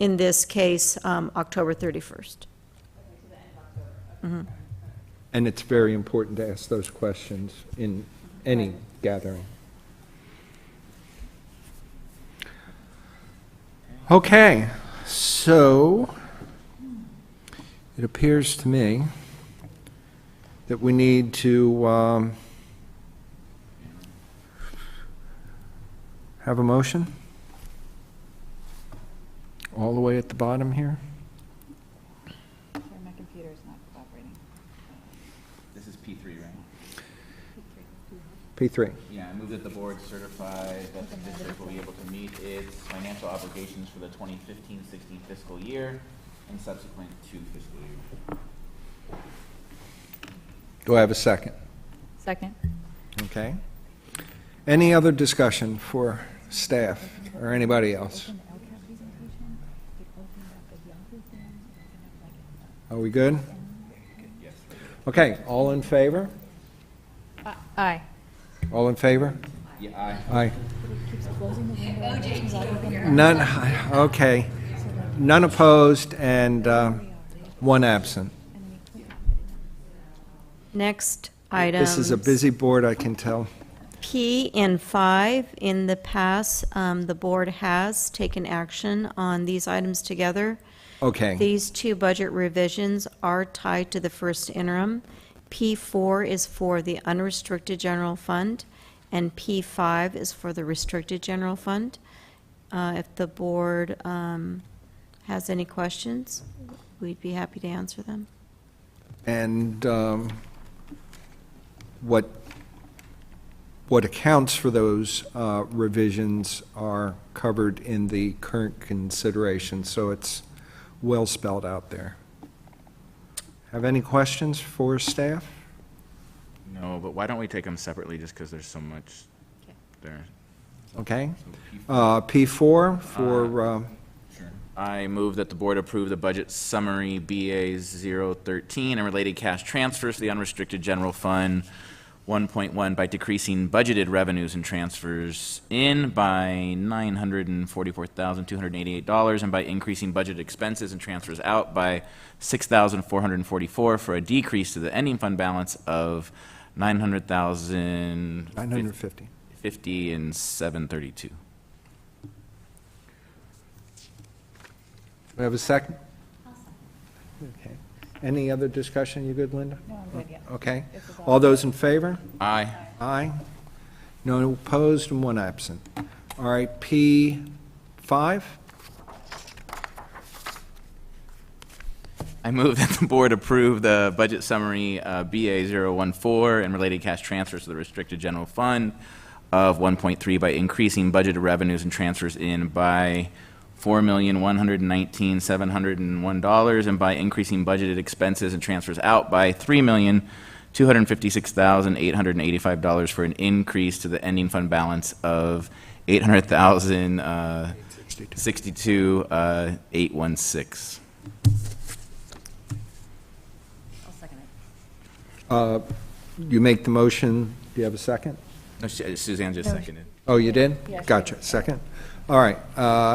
Speaker 6: in this case, October 31st.
Speaker 1: And it's very important to ask those questions in any gathering. Okay, so it appears to me that we need to have a motion all the way at the bottom here.
Speaker 5: sorry, my computer's not cooperating.
Speaker 4: This is P3, right?
Speaker 1: P3.
Speaker 4: Yeah, I move that the board certify that the district will be able to meet its financial obligations for the 2015-16 fiscal year and subsequent to fiscal year.
Speaker 1: Do I have a second?
Speaker 5: Second.
Speaker 1: Okay. Any other discussion for staff or anybody else? Are we good? Okay, all in favor?
Speaker 5: Aye.
Speaker 1: All in favor?
Speaker 4: Yeah,
Speaker 1: Aye. None, okay. None opposed and one absent.
Speaker 6: Next item.
Speaker 1: This is a busy board, I can tell.
Speaker 6: P and 5, in the past, the board has taken action on these items together.
Speaker 1: Okay.
Speaker 6: These two budget revisions are tied to the first interim. P4 is for the unrestricted general fund, and P5 is for the restricted general fund. If the board has any questions, we'd be happy to answer them.
Speaker 1: And what accounts for those revisions are covered in the current consideration, so it's well spelled out there. Have any questions for staff?
Speaker 4: No, but why don't we take them separately, just because there's so much there.
Speaker 1: Okay. P4 for,
Speaker 4: I move that the board approve the budget summary BA 013 and related cash transfers to the unrestricted general fund 1.1 by decreasing budgeted revenues and transfers in by $944,288 and by increasing budgeted expenses and transfers out by $6,444 for a decrease to the ending fund balance of $900,050
Speaker 1: 950.
Speaker 4: and $732.
Speaker 1: We have a second? Okay. Any other discussion? You good, Linda?
Speaker 5: No, I'm good, yeah.
Speaker 1: Okay. All those in favor?
Speaker 4: Aye.
Speaker 1: Aye. No opposed and one absent. All right, P5?
Speaker 4: I move that the board approve the budget summary BA 014 and related cash transfers to the restricted general fund of 1.3 by increasing budgeted revenues and transfers in by $4,119,701 and by increasing budgeted expenses and transfers out by $3,256,885 for an increase to the ending fund balance of $800,062,816.
Speaker 8: I'll second it.
Speaker 1: You make the motion. Do you have a second?
Speaker 4: No, Suzanne just seconded.
Speaker 1: Oh, you did?
Speaker 5: Yes.
Speaker 1: Gotcha. Second. All right.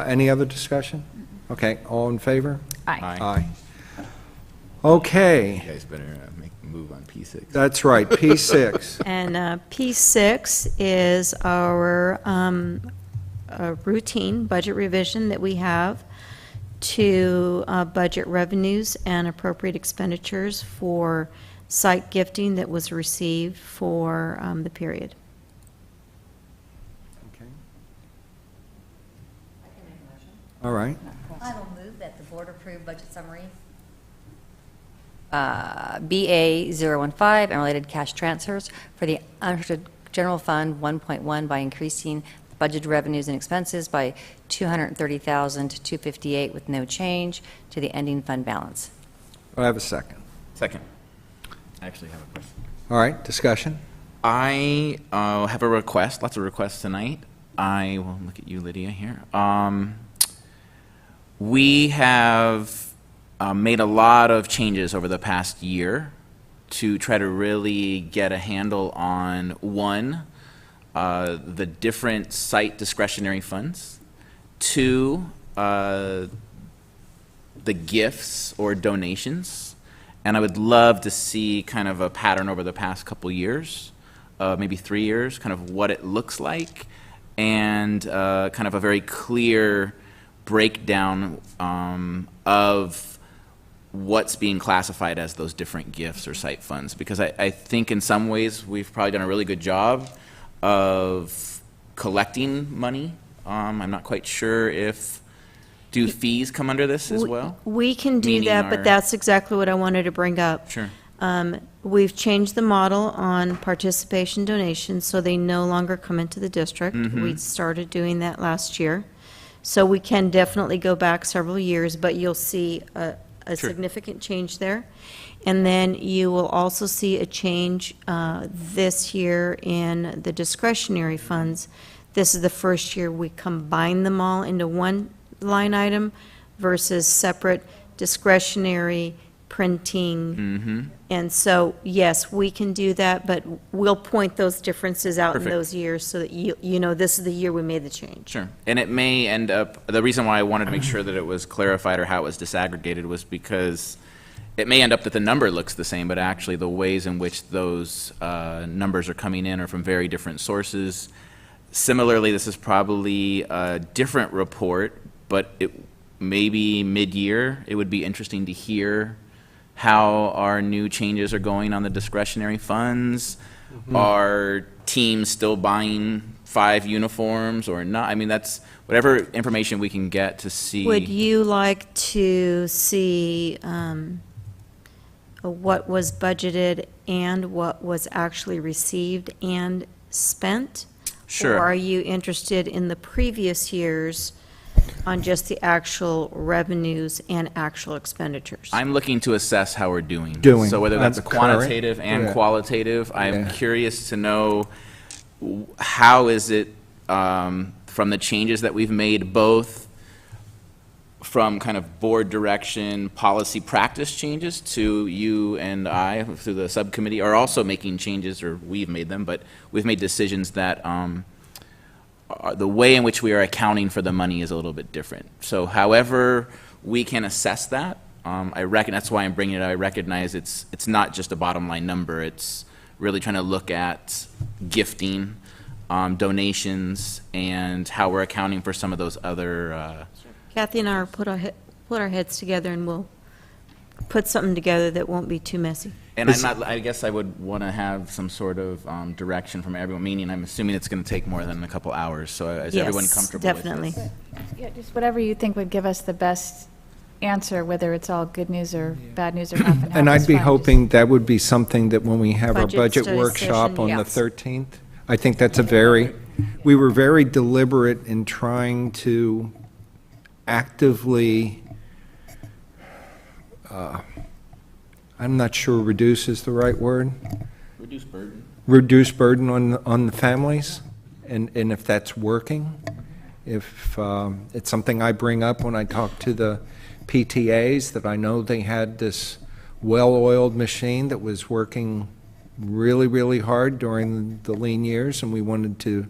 Speaker 1: Any other discussion? Okay. All in favor?
Speaker 5: Aye.
Speaker 1: Aye. Okay.
Speaker 4: You guys better make a move on P6.
Speaker 1: That's right. P6.
Speaker 6: And P6 is our routine budget revision that we have to budget revenues and appropriate expenditures for site gifting that was received for the period.
Speaker 1: Okay. All right.
Speaker 8: I will move that the board approve budget summary BA 015 and related cash transfers for the unrestricted general fund 1.1 by increasing the budgeted revenues and expenses by $230,000 to $258 with no change to the ending fund balance.
Speaker 1: Do I have a second?
Speaker 4: Second. I actually have a question.
Speaker 1: All right, discussion?
Speaker 4: I have a request, lots of requests tonight. I will look at you, Lydia, here. We have made a lot of changes over the past year to try to really get a handle on, one, the different site discretionary funds, two, the gifts or donations, and I would love to see kind of a pattern over the past couple years, maybe 3 years, kind of what it looks like, and kind of a very clear breakdown of what's being classified as those different gifts or site funds. Because I think in some ways we've probably done a really good job of collecting money. I'm not quite sure if, do fees come under this as well?
Speaker 16: We can do
Speaker 4: Meaning
Speaker 16: that, but
Speaker 4: our-
Speaker 16: that's exactly what I wanted to bring up.
Speaker 4: Sure.
Speaker 16: We've changed the model on participation donations, so they no longer come into the district.
Speaker 4: Mhm.
Speaker 16: We started doing that last year. So we can definitely go back several years, but you'll see a
Speaker 4: Sure.
Speaker 16: significant change there. And then you will also see a change this year in the discretionary funds. This is the first year we combine them all into one line item versus separate discretionary, printing.
Speaker 4: Mm-hmm.
Speaker 16: And so, yes, we can do that, but we'll point those differences out in
Speaker 4: Perfect.
Speaker 16: those years so that you know this is the year we made the change.
Speaker 4: Sure. And it may end up, the reason why I wanted to make sure that it was clarified or how it was disaggregated was because it may end up that the number looks the same, but actually the ways in which those numbers are coming in are from very different sources. Similarly, this is probably a different report, but it maybe mid-year, it would be interesting to hear how our new changes are going on the discretionary funds. Are teams still buying 5 uniforms or not? I mean, that's whatever information we can get to see.
Speaker 16: Would you like to see what was budgeted and what was actually received and spent?
Speaker 4: Sure.
Speaker 16: Or are you interested in the previous years on just the actual revenues and actual expenditures?
Speaker 4: I'm looking to assess how we're doing.
Speaker 1: Doing.
Speaker 4: So whether that's
Speaker 1: Current.
Speaker 4: quantitative and
Speaker 1: Yeah.
Speaker 4: qualitative, I'm
Speaker 1: Yeah.
Speaker 4: curious to know how is it from the changes that we've made, both from kind of board direction, policy practice changes to you and I through the subcommittee are also making changes, or we've made them, but we've made decisions that the way in which we are accounting for the money is a little bit different. So however we can assess that, that's why I'm bringing it. I recognize it's not just a bottom line number. It's really trying to look at gifting, donations, and how we're accounting for some of those other.
Speaker 16: Kathy and I will put our heads together and we'll put something together that won't be too messy.
Speaker 4: And I guess I would want to have some sort of direction from everyone, meaning I'm assuming it's going to take more than a couple hours. So is everyone
Speaker 16: Yes,
Speaker 4: comfortable
Speaker 16: definitely.
Speaker 4: with this?
Speaker 5: Yeah, just whatever you think would give us the best answer, whether it's all good news or bad news or half and half.
Speaker 1: And I'd
Speaker 5: is
Speaker 1: be
Speaker 5: fine.
Speaker 1: hoping that would be something that when we have our
Speaker 16: Budget
Speaker 1: budget
Speaker 16: study
Speaker 1: workshop
Speaker 16: session,
Speaker 1: on the
Speaker 16: yes.
Speaker 1: 13th, I think that's we were very deliberate in trying to actively, I'm not sure reduce is the right word,
Speaker 4: Reduce burden.
Speaker 1: reduce burden on the families, and if that's working. If it's something I bring up when I talk to the PTAs, that I know they had this well-oiled machine that was working really, really hard during the lean years, and we wanted to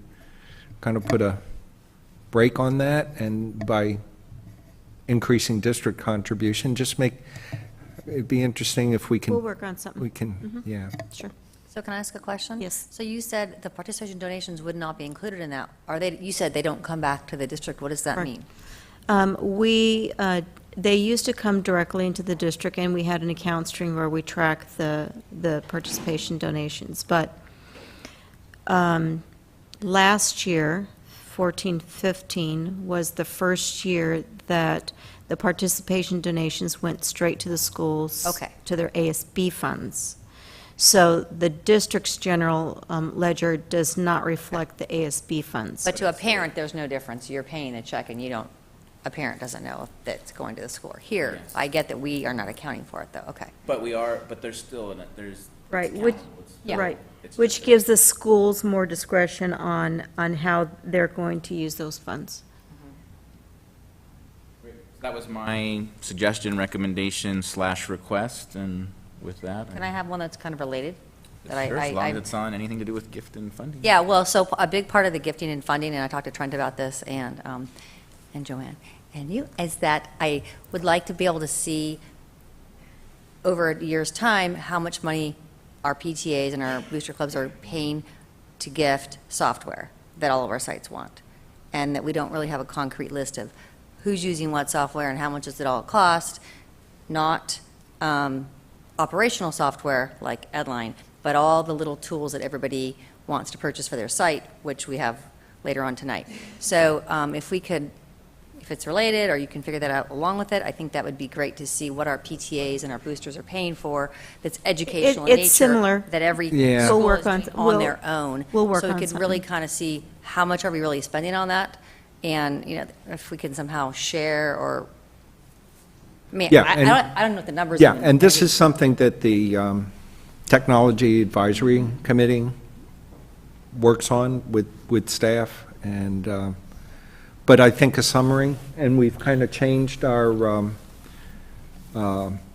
Speaker 1: kind of put a brake on that, and by increasing district contribution, it'd be interesting if we can.
Speaker 16: We'll work on something.
Speaker 1: We can, yeah.
Speaker 16: Sure.
Speaker 8: So can I ask a question?
Speaker 16: Yes.
Speaker 8: So you said the participation donations would not be included in that. You said they don't come back to the district. What does that
Speaker 16: Correct.
Speaker 8: mean?
Speaker 16: They used to come directly into the district, and we had an account stream where we track the participation donations. But last year, 14-15 was the first year that the participation donations went straight to the schools.
Speaker 8: Okay.
Speaker 16: To their ASB funds. So the district's general ledger does not reflect the ASB funds.
Speaker 8: But to a parent, there's no difference. You're paying a check and you don't, a parent doesn't know if that's going to the school. Here,
Speaker 4: Yes.
Speaker 8: I get that we are not accounting for it, though, okay.
Speaker 4: But we are, but there's still, there's.
Speaker 16: Right,
Speaker 4: it's
Speaker 16: which,
Speaker 4: countable. It's-
Speaker 8: Yeah.
Speaker 16: right,
Speaker 4: it's
Speaker 16: which
Speaker 4: just a-
Speaker 16: gives the schools more discretion on how they're going to use those funds.
Speaker 4: That was my suggestion, recommendation / request, and with that.
Speaker 8: Can I have one that's kind of related? That
Speaker 4: Sure, as long as it's on anything to do with gift and funding.
Speaker 8: Yeah, well, so a big part of the gifting and funding, and I talked to Trent about this, and Joanne, and you, is that I would like to be able to see over a year's time how much money our PTAs and our booster clubs are paying to gift software that all of our sites want, and that we don't really have a concrete list of who's using what software and how much does it all cost, not operational software like Edline, but all the little tools that everybody wants to purchase for their site, which we have later on tonight. So if we could, if it's related, or you can figure that out along with it, I think that would be great to see what our PTAs and our boosters are paying for that's educational in nature.
Speaker 16: It's similar.
Speaker 8: That every
Speaker 1: Yeah.
Speaker 8: school
Speaker 16: We'll work
Speaker 8: is
Speaker 16: on-
Speaker 8: doing on
Speaker 16: we'll-
Speaker 8: their own.
Speaker 16: we'll work
Speaker 8: So
Speaker 16: on
Speaker 8: we could really
Speaker 16: something.
Speaker 8: kind of see how much are we really spending on that, and, you know, if we can somehow share or, I mean,
Speaker 1: Yeah,
Speaker 8: I don't know what the numbers.
Speaker 1: Yeah,
Speaker 8: are.
Speaker 1: and this is something that the Technology Advisory Committee works on with staff, and, but I think a summary, and we've kind of changed our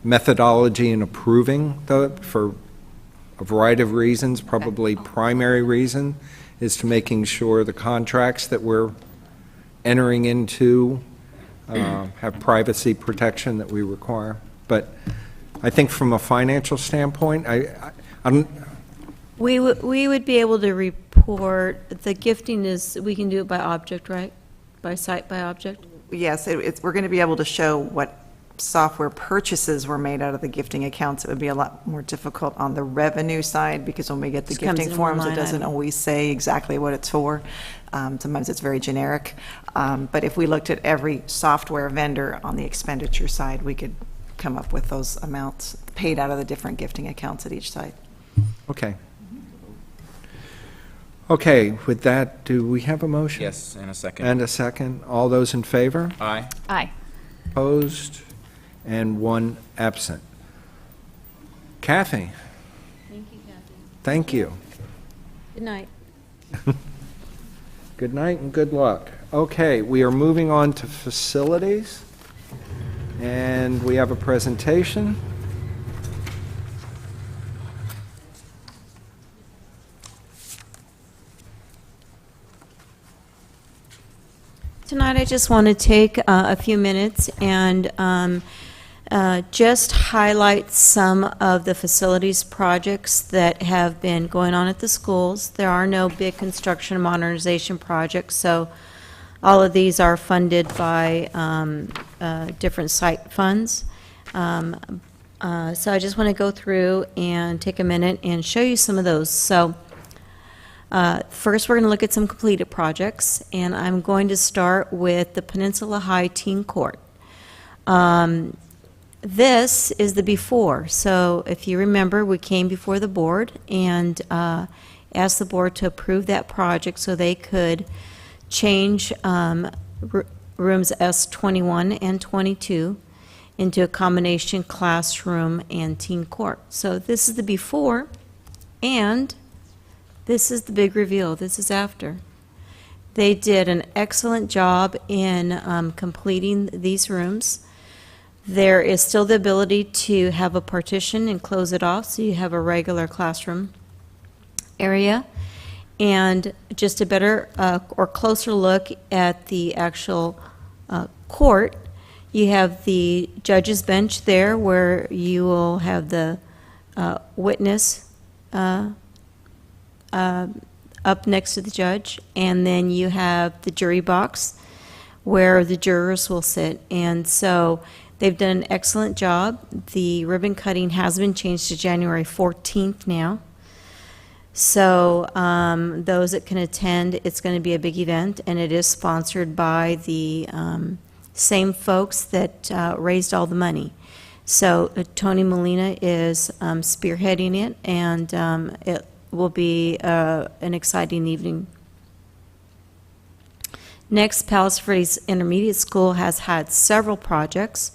Speaker 1: methodology in approving for a variety of reasons. Probably primary reason is to making sure the contracts that we're entering into have privacy protection that we require. But I think from a financial standpoint, I don't,
Speaker 16: We would be able to report, the gifting is, we can do it by object, right? By site, by object?
Speaker 18: Yes, we're going to be able to show what software purchases were made out of the gifting accounts. It would be a lot more difficult on the revenue side, because when we get the
Speaker 16: Just comes
Speaker 18: gifting
Speaker 16: in one
Speaker 18: forms, it
Speaker 16: line
Speaker 18: doesn't
Speaker 16: item.
Speaker 18: always say exactly what it's for. Sometimes it's very generic. But if we looked at every software vendor on the expenditure side, we could come up with those amounts paid out of the different gifting accounts at each site.
Speaker 1: okay. Okay, with that, do we have a motion?
Speaker 4: Yes, and a second.
Speaker 1: And a second. All those in favor?
Speaker 4: Aye.
Speaker 5: Aye.
Speaker 1: Opposed? And one absent. Kathy?
Speaker 16: Thank you, Kathy.
Speaker 1: Thank you.
Speaker 16: Good night.
Speaker 1: Good night and good luck. Okay, we are moving on to facilities, and we have a presentation.
Speaker 16: Tonight, I just want to take a few minutes and just highlight some of the facilities projects that have been going on at the schools. There are no big construction and modernization projects, so all of these are funded by different site funds. So I just want to go through and take a minute and show you some of those. So first, we're going to look at some completed projects, and I'm going to start with the Peninsula High Teen Court. This is the before. So if you remember, we came before the board and asked the board to approve that project so they could change rooms S21 and 22 into a combination classroom and teen court. So this is the before, and this is the big reveal. This is after. They did an excellent job in completing these rooms. There is still the ability to have a partition and close it off, so you have a regular classroom area. And just a better or closer look at the actual court, you have the judge's bench there where you will have the witness up next to the judge, and then you have the jury box where the jurors will sit. And so they've done an excellent job. The ribbon cutting has been changed to January 14th now. So those that can attend, it's going to be a big event, and it is sponsored by the same folks that raised all the money. So Tony Molina is spearheading it, and it will be an exciting evening. Next, Palos Verdes Intermediate School has had several projects.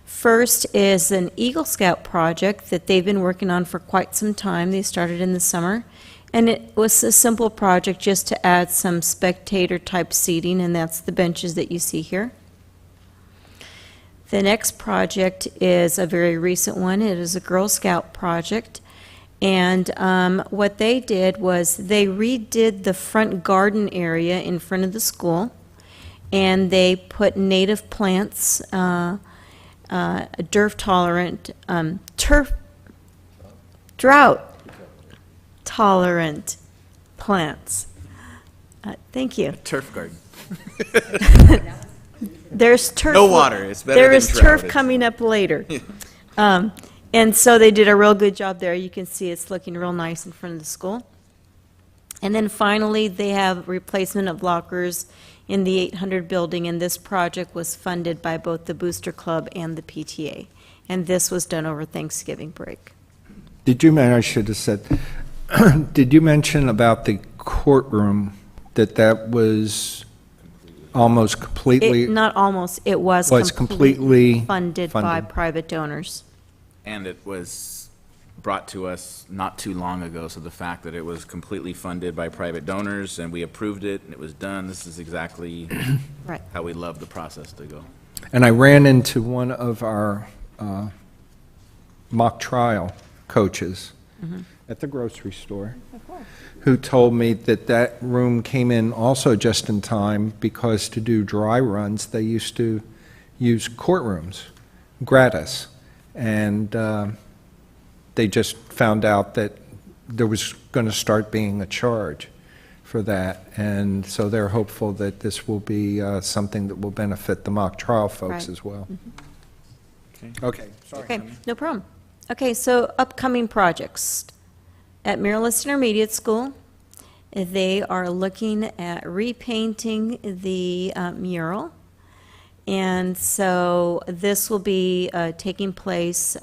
Speaker 16: First is an Eagle Scout project that they've been working on for quite some time. They started in the summer, and it was a simple project just to add some spectator-type seating, and that's the benches that you see here. The next project is a very recent one. It is a Girl Scout project. And what they did was they redid the front garden area in front of the school, and they put native plants, drought-tolerant plants. Thank you.
Speaker 4: Turf garden.
Speaker 16: There's turf.
Speaker 4: No water. It's better
Speaker 16: There
Speaker 4: than
Speaker 16: is
Speaker 4: drought.
Speaker 16: turf coming up later. And so they did a real good job there. You can see it's looking real nice in front of the school. And then finally, they have replacement of lockers in the 800 building, and this project was funded by both the Booster Club and the PTA. And this was done over Thanksgiving break.
Speaker 1: Did you, I should have said, did you mention about the courtroom, that was almost completely?
Speaker 16: Not almost, it was
Speaker 1: completely
Speaker 16: funded by
Speaker 1: funded.
Speaker 16: private donors.
Speaker 4: And it was brought to us not too long ago, so the fact that it was completely funded by private donors and we approved it and it was done, this is exactly
Speaker 16: Right.
Speaker 4: how we love the process to go.
Speaker 1: And I ran into one of our mock trial coaches at the grocery store, who told me that that room came in also just in time because to do dry runs, they used to use courtrooms gratis. And they just found out that there was going to start being a charge for that. And so they're hopeful that this will be something that will benefit the mock trial folks
Speaker 16: Right.
Speaker 1: as well.
Speaker 16: Mhm.
Speaker 1: Okay, sorry.
Speaker 16: Okay, no problem. Okay, so upcoming projects. At Maryland Intermediate School, they are looking at repainting the mural. And so this will be taking place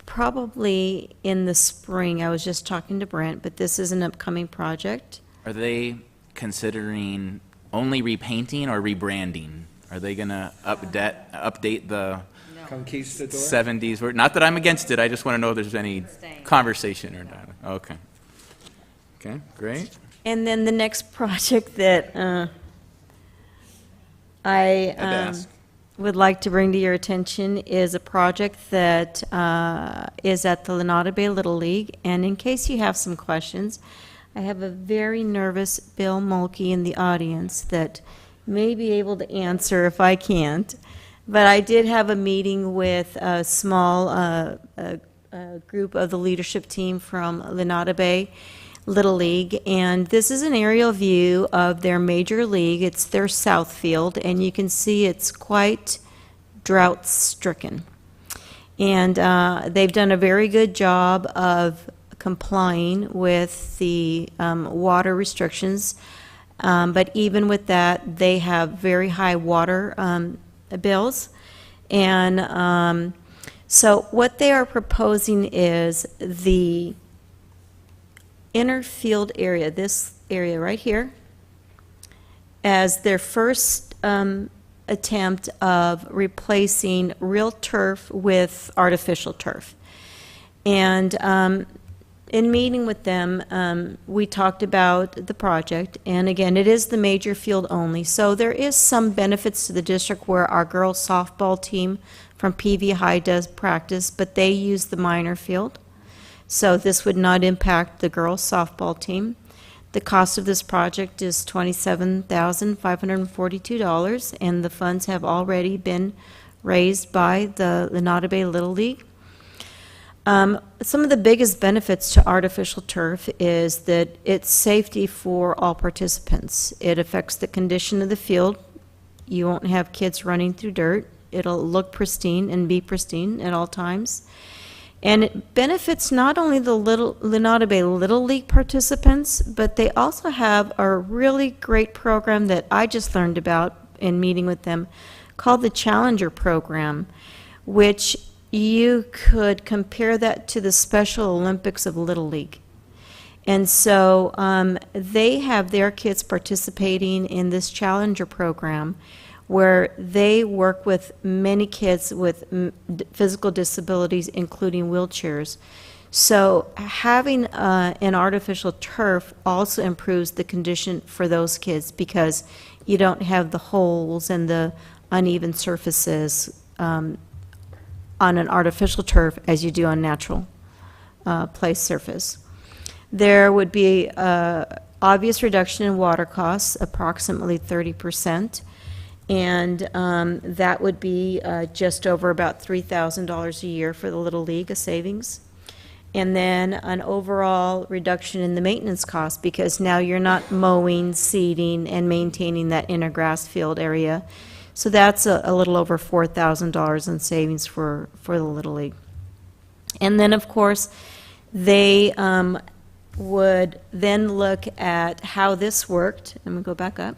Speaker 16: probably in the spring. I was just talking to Brent, but this is an upcoming project.
Speaker 4: Are they considering only repainting or rebranding? Are they going to update the
Speaker 1: Conquistador?
Speaker 4: 70s? Not that I'm against it, I just want to know if there's any conversation or not. Okay. Okay, great.
Speaker 16: And then the next project that I
Speaker 4: ask.
Speaker 16: would like to bring to your attention is a project that is at the Lenata Bay Little League. And in case you have some questions, I have a very nervous Bill Mulkey in the audience that may be able to answer if I can't. But I did have a meeting with a small group of the leadership team from Lenata Bay Little League, and this is an aerial view of their major league. It's their south field, and you can see it's quite drought-stricken. And they've done a very good job of complying with the water restrictions, but even with that, they have very high water bills. And so what they are proposing is the inner field area, this area right here, as their first attempt of replacing real turf with artificial turf. And in meeting with them, we talked about the project, and again, it is the major field only, so there is some benefits to the district where our girls softball team from PV High does practice, but they use the minor field. So this would not impact the girls softball team. The cost of this project is $27,542, and the funds have already been raised by the Lenata Bay Little League. Some of the biggest benefits to artificial turf is that it's safety for all participants. It affects the condition of the field. You won't have kids running through dirt. It'll look pristine and be pristine at all times. And it benefits not only the Lenape Bay Little League participants, but they also have a really great program that I just learned about in meeting with them called the Challenger Program, which you could compare that to the Special Olympics of Little League. And so they have their kids participating in this Challenger Program where they work with many kids with physical disabilities, including wheelchairs. So having an artificial turf also improves the condition for those kids because you don't have the holes and the uneven surfaces on an artificial turf as you do on natural play surface. There would be obvious reduction in water costs, approximately 30%. And that would be just over about $3,000 a year for the Little League, a savings. And then an overall reduction in the maintenance cost because now you're not mowing, seeding, and maintaining that inner grass field area. So that's a little over $4,000 in savings for the Little League. And then, of course, they would then look at how this worked. I'm going to go back up.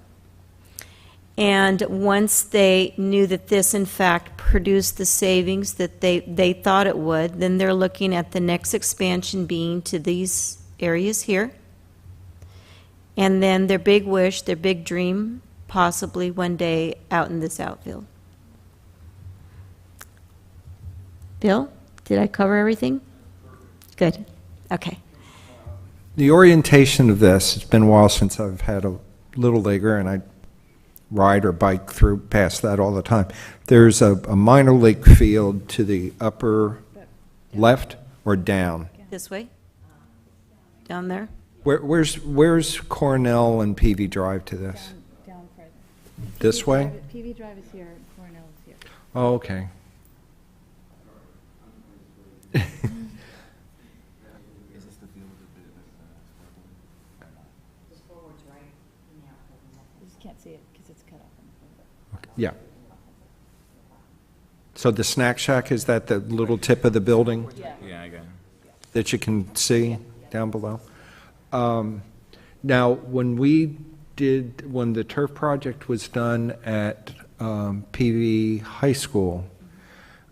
Speaker 16: And once they knew that this, in fact, produced the savings that they thought it would, then they're looking at the next expansion being to these areas here. And then their big wish, their big dream, possibly one day out in this outfield. Bill, did I cover everything? Good. Okay.
Speaker 1: The orientation of this, it's been a while since I've had a Little Leaguer, and I ride or bike through past that all the time. There's a minor league field to the upper left or down?
Speaker 16: This way? Down there?
Speaker 1: Where's Cornell and PV Drive to this?
Speaker 5: Down further.
Speaker 1: This way?
Speaker 5: PV Drive is here, Cornell is here.
Speaker 1: Oh, okay.
Speaker 5: Can't see it because it's cut off.
Speaker 1: Yeah. So the snack shack, is that the little tip of the building?
Speaker 4: Yeah, I got it.
Speaker 1: That you can see down below? Now, when the turf project was done at PV High School,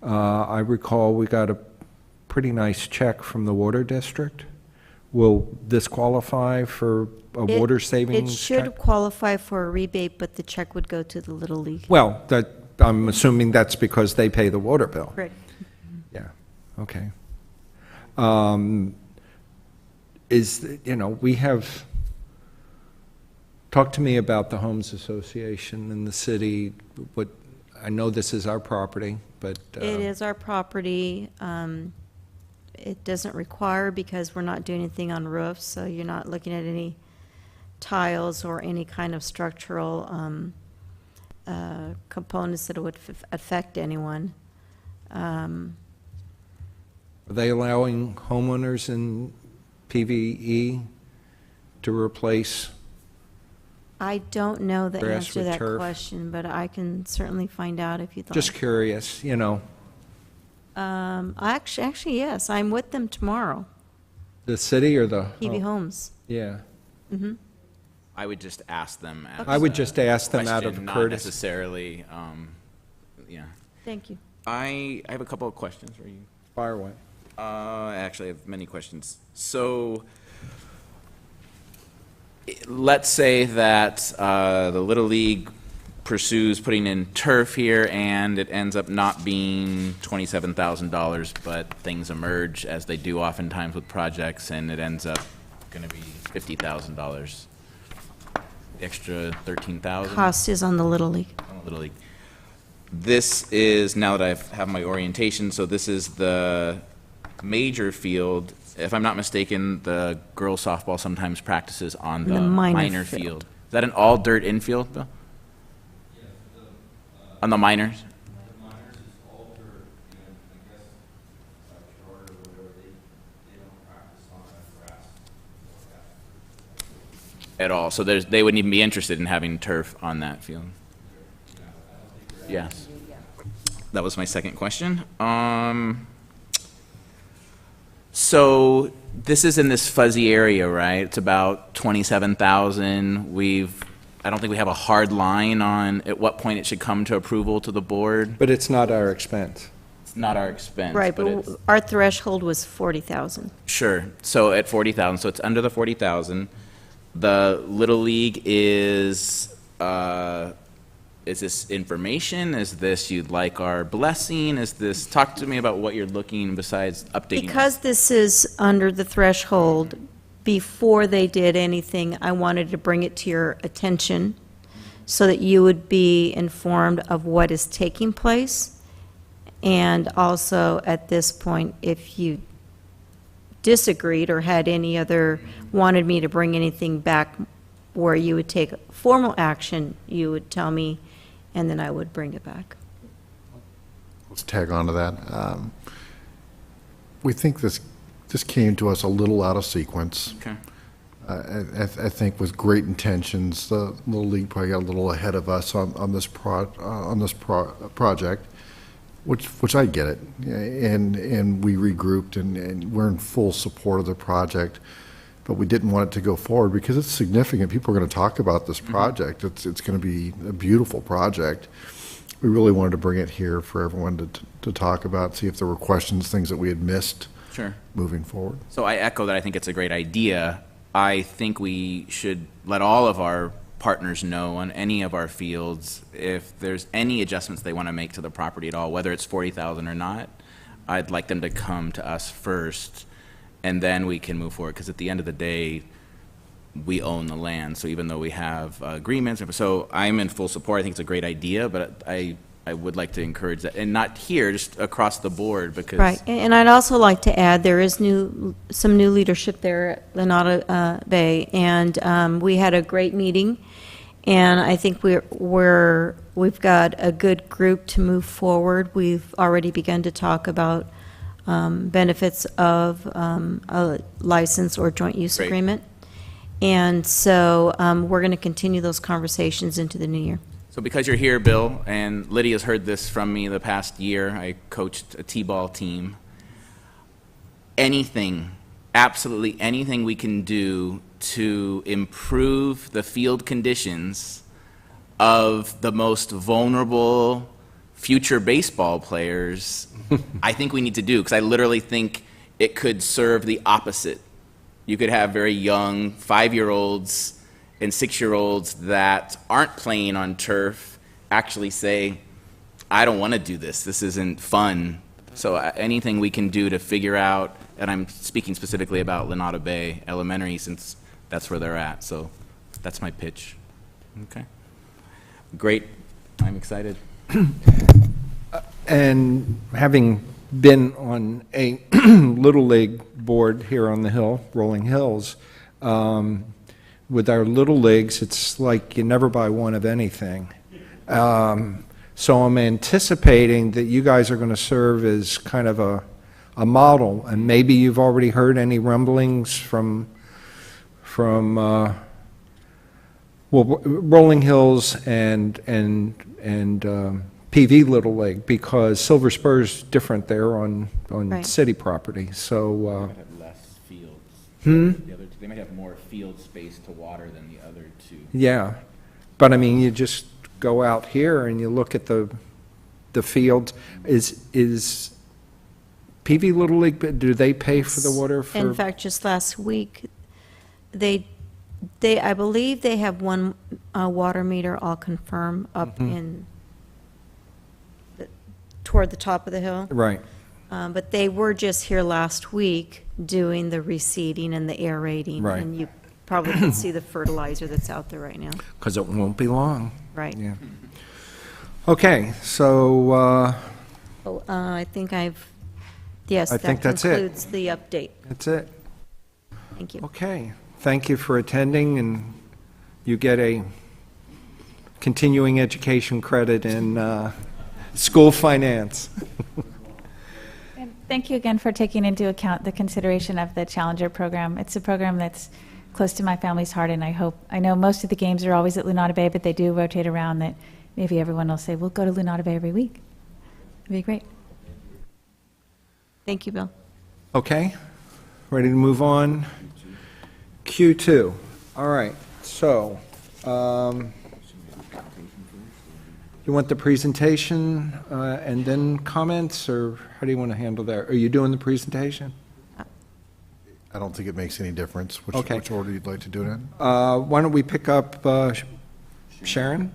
Speaker 1: I recall we got a pretty nice check from the water district. Will this qualify for a water savings
Speaker 16: It should
Speaker 1: check?
Speaker 16: qualify for a rebate, but the check would go to the Little League.
Speaker 1: Well, I'm assuming that's because they pay the water bill.
Speaker 16: Right.
Speaker 1: Yeah, okay. We have, talk to me about the Homes Association in the city. I know this is our property, but.
Speaker 16: It is our property. It doesn't require because we're not doing anything on roofs, so you're not looking at any tiles or any kind of structural components that would affect anyone.
Speaker 1: Are they allowing homeowners in PVE to replace?
Speaker 16: I don't know the
Speaker 1: Grass
Speaker 16: answer to
Speaker 1: with
Speaker 16: that
Speaker 1: turf?
Speaker 16: question, but I can certainly find out if you'd like.
Speaker 1: Just curious,
Speaker 16: Actually, yes, I'm with them tomorrow,
Speaker 1: the city or the?
Speaker 16: PV Homes.
Speaker 1: Yeah.
Speaker 16: Mm-hmm.
Speaker 4: I would just ask them. As
Speaker 1: I would
Speaker 4: a
Speaker 1: just ask them out of
Speaker 4: question, not
Speaker 1: courtesy.
Speaker 4: necessarily, yeah.
Speaker 16: Thank you.
Speaker 4: I have a couple of questions for you.
Speaker 1: Fire away.
Speaker 4: Actually, I have many questions. So, let's say that the Little League pursues putting in turf here, and it ends up not being $27,000, but things emerge, as they do oftentimes with projects, and it ends up going to be $50,000. The extra $13,000.
Speaker 16: Cost is on the Little League.
Speaker 4: Little League. This is, now that I have my orientation, so this is the major field. If I'm not mistaken, the girls softball sometimes practices on the minor field. Is that an all-dirt infield, Bill? On the minors?
Speaker 19: The minors is all dirt, and I guess charter or whatever, they don't practice on that grass or that.
Speaker 4: At all, so they wouldn't even be interested in having turf on that field? Yes. That was my second question. So this is in this fuzzy area, right? It's about 27,000. I don't think we have a hard line on at what point it should come to approval to the board.
Speaker 1: But it's not our expense.
Speaker 4: It's not our expense.
Speaker 16: Right,
Speaker 4: but
Speaker 16: but
Speaker 4: it's,
Speaker 16: our threshold was 40,000.
Speaker 4: sure. So at 40,000, so it's under the 40,000. The Little League is this information? Is this you'd like our blessing? Is this, talk to me about what you're looking besides updating.
Speaker 16: Because this is under the threshold, before they did anything, I wanted to bring it to your attention so that you would be informed of what is taking place. And also, at this point, if you disagreed or had any other, wanted me to bring anything back where you would take formal action, you would tell me, and then I would bring it back.
Speaker 2: Let's tag on to that. We think this came to us a little out of sequence.
Speaker 4: Okay.
Speaker 2: I think with great intentions, the Little League probably got a little ahead of us on this project, which I get it, and we regrouped and we're in full support of the project, but we didn't want it to go forward because it's significant. People are going to talk about this project. It's going to be a beautiful project. We really wanted to bring it here for everyone to talk about, see if there were questions, things that we had missed.
Speaker 4: Sure.
Speaker 2: Moving forward.
Speaker 4: So I echo that. I think it's a great idea. I think we should let all of our partners know on any of our fields if there's any adjustments they want to make to the property at all, whether it's 40,000 or not. I'd like them to come to us first, and then we can move forward. Because at the end of the day, we own the land. So even though we have agreements, so I'm in full support. I think it's a great idea, but I would like to encourage that, and not here, just across the board, because.
Speaker 16: Right, and I'd also like to add, there is some new leadership there at Lenata Bay, and we had a great meeting, and I think we've got a good group to move forward. We've already begun to talk about benefits of a license or joint use
Speaker 4: Great.
Speaker 16: agreement, and so we're going to continue those conversations into the new year.
Speaker 4: So because you're here, Bill, and Lydia's heard this from me the past year, I coached a T-ball team. Anything, absolutely anything we can do to improve the field conditions of the most vulnerable future baseball players, I think we need to do, because I literally think it could serve the opposite. You could have very young 5-year-olds and 6-year-olds that aren't playing on turf actually say, I don't want to do this. This isn't fun. So anything we can do to figure out, and I'm speaking specifically about Lenata Bay Elementary since that's where they're at. So that's my pitch. Okay. Great. I'm excited.
Speaker 1: And having been on a Little League board here on the Hill, Rolling Hills, with our Little Leagues, it's like you never buy one of anything. So I'm anticipating that you guys are going to serve as kind of a model, and maybe you've already heard any rumblings from Rolling Hills and PV Little League, because Silver Spur's different there on
Speaker 16: Right.
Speaker 1: city property. So
Speaker 4: They might have less fields. The other two, they might have more field space to water than the other two.
Speaker 1: yeah, but I mean, you just go out here and you look at the fields. Is PV Little League, do they pay for the water for?
Speaker 16: In fact, just last week, I believe they have one water meter, all confirmed, up toward the top of the hill.
Speaker 1: Right.
Speaker 16: But they were just here last week doing the reseeding and the aerating.
Speaker 1: Right.
Speaker 16: And you probably can see the fertilizer that's out there right now.
Speaker 1: Because it won't be long.
Speaker 16: Right.
Speaker 1: Yeah. Okay, so
Speaker 16: I think yes,
Speaker 1: I
Speaker 16: that
Speaker 1: think that's it.
Speaker 16: concludes the update.
Speaker 1: that's it.
Speaker 16: Thank you.
Speaker 1: Okay, thank you for attending, and you get a continuing education credit in school finance.
Speaker 5: And thank you again for taking into account the consideration of the Challenger program. It's a program that's close to my family's heart, and I know most of the games are always at Lunata Bay, but they do rotate around, that maybe everyone will say, we'll go to Lunata Bay every week. It'd be great.
Speaker 16: Thank you, Bill.
Speaker 1: Okay, Ready to move on? Q2. All right, so, you want the presentation and then comments, or how do you want to handle that? Are you doing the presentation?
Speaker 2: I don't think it makes any difference
Speaker 1: Okay.
Speaker 2: which order you'd like to do it in.
Speaker 1: Why don't we pick up Sharon?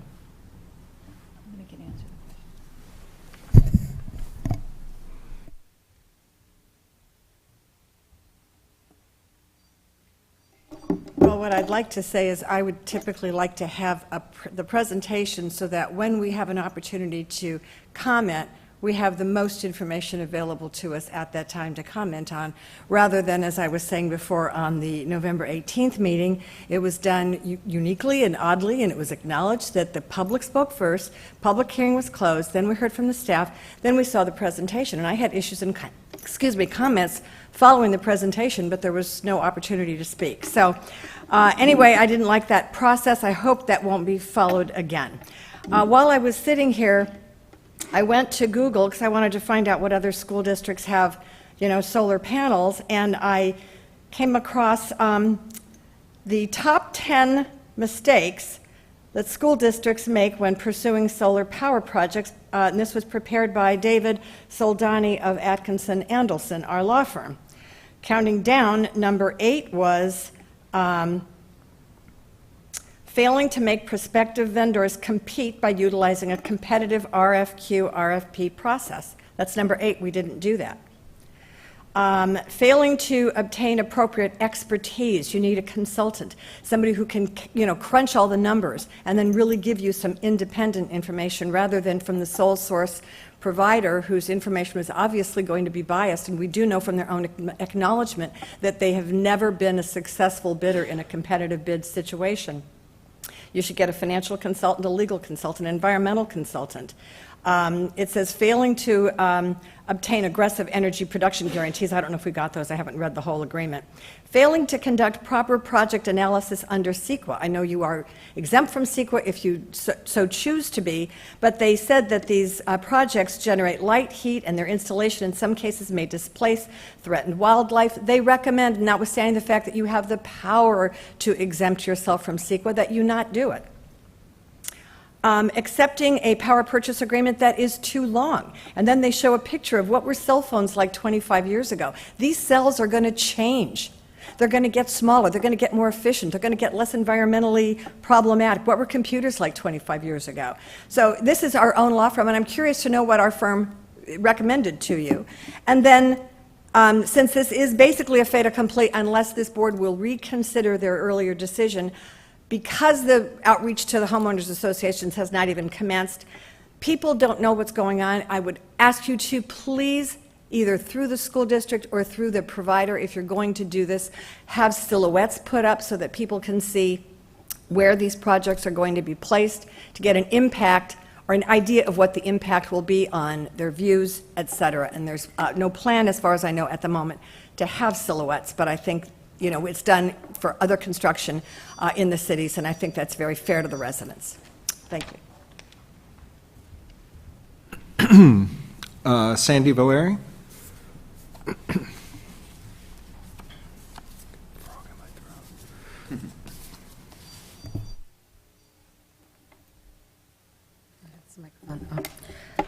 Speaker 6: Well, what I'd like to say is I would typically like to have the presentation so that when we have an opportunity to comment, we have the most information available to us at that time to comment on, rather than, as I was saying before, on the November 18th meeting, it was done uniquely and oddly, and it was acknowledged that the public spoke first, public hearing was closed, then we heard from the staff, then we saw the presentation, and I had issues and, comments following the presentation, but there was no opportunity to speak. So anyway, I didn't like that process. I hope that won't be followed again. While I was sitting here, I went to Google because I wanted to find out what other school districts have, solar panels, and I came across the top 10 mistakes that school districts make when pursuing solar power projects. And this was prepared by David Soldani of Atkinson Andelson, our law firm. Counting down, number 8 was failing to make prospective vendors compete by utilizing a competitive RFQ/RFP process. That's number 8. We didn't do that. Failing to obtain appropriate expertise. You need a consultant, somebody who can, crunch all the numbers and then really give you some independent information rather than from the sole source provider whose information was obviously going to be biased, and we do know from their own acknowledgement that they have never been a successful bidder in a competitive bid situation. You should get a financial consultant, a legal consultant, an environmental consultant. It says failing to obtain aggressive energy production guarantees. I don't know if we got those. I haven't read the whole agreement. Failing to conduct proper project analysis under CEQA. I know you are exempt from CEQA if you so choose to be, but they said that these projects generate light, heat, and their installation in some cases may displace threatened wildlife. They recommend, notwithstanding the fact that you have the power to exempt yourself from CEQA, that you not do it. Accepting a power purchase agreement that is too long. And then they show a picture of what were cell phones like 25 years ago. These cells are going to change. They're going to get smaller. They're going to get more efficient. They're going to get less environmentally problematic. What were computers like 25 years ago? So this is our own law firm, and I'm curious to know what our firm recommended to you. And then, since this is basically a fait accompli, unless this board will reconsider their earlier decision, because the outreach to the homeowners associations has not even commenced, people don't know what's going on. I would ask you to please, either through the school district or through the provider, if you're going to do this, have silhouettes put up so that people can see where these projects are going to be placed, to get an impact or an idea of what the impact will be on their views, et cetera. And there's no plan, as far as I know at the moment, to have silhouettes, but I think it's done for other construction in the cities, and I think that's very fair to the residents. Thank
Speaker 1: you. Sandy Valeri?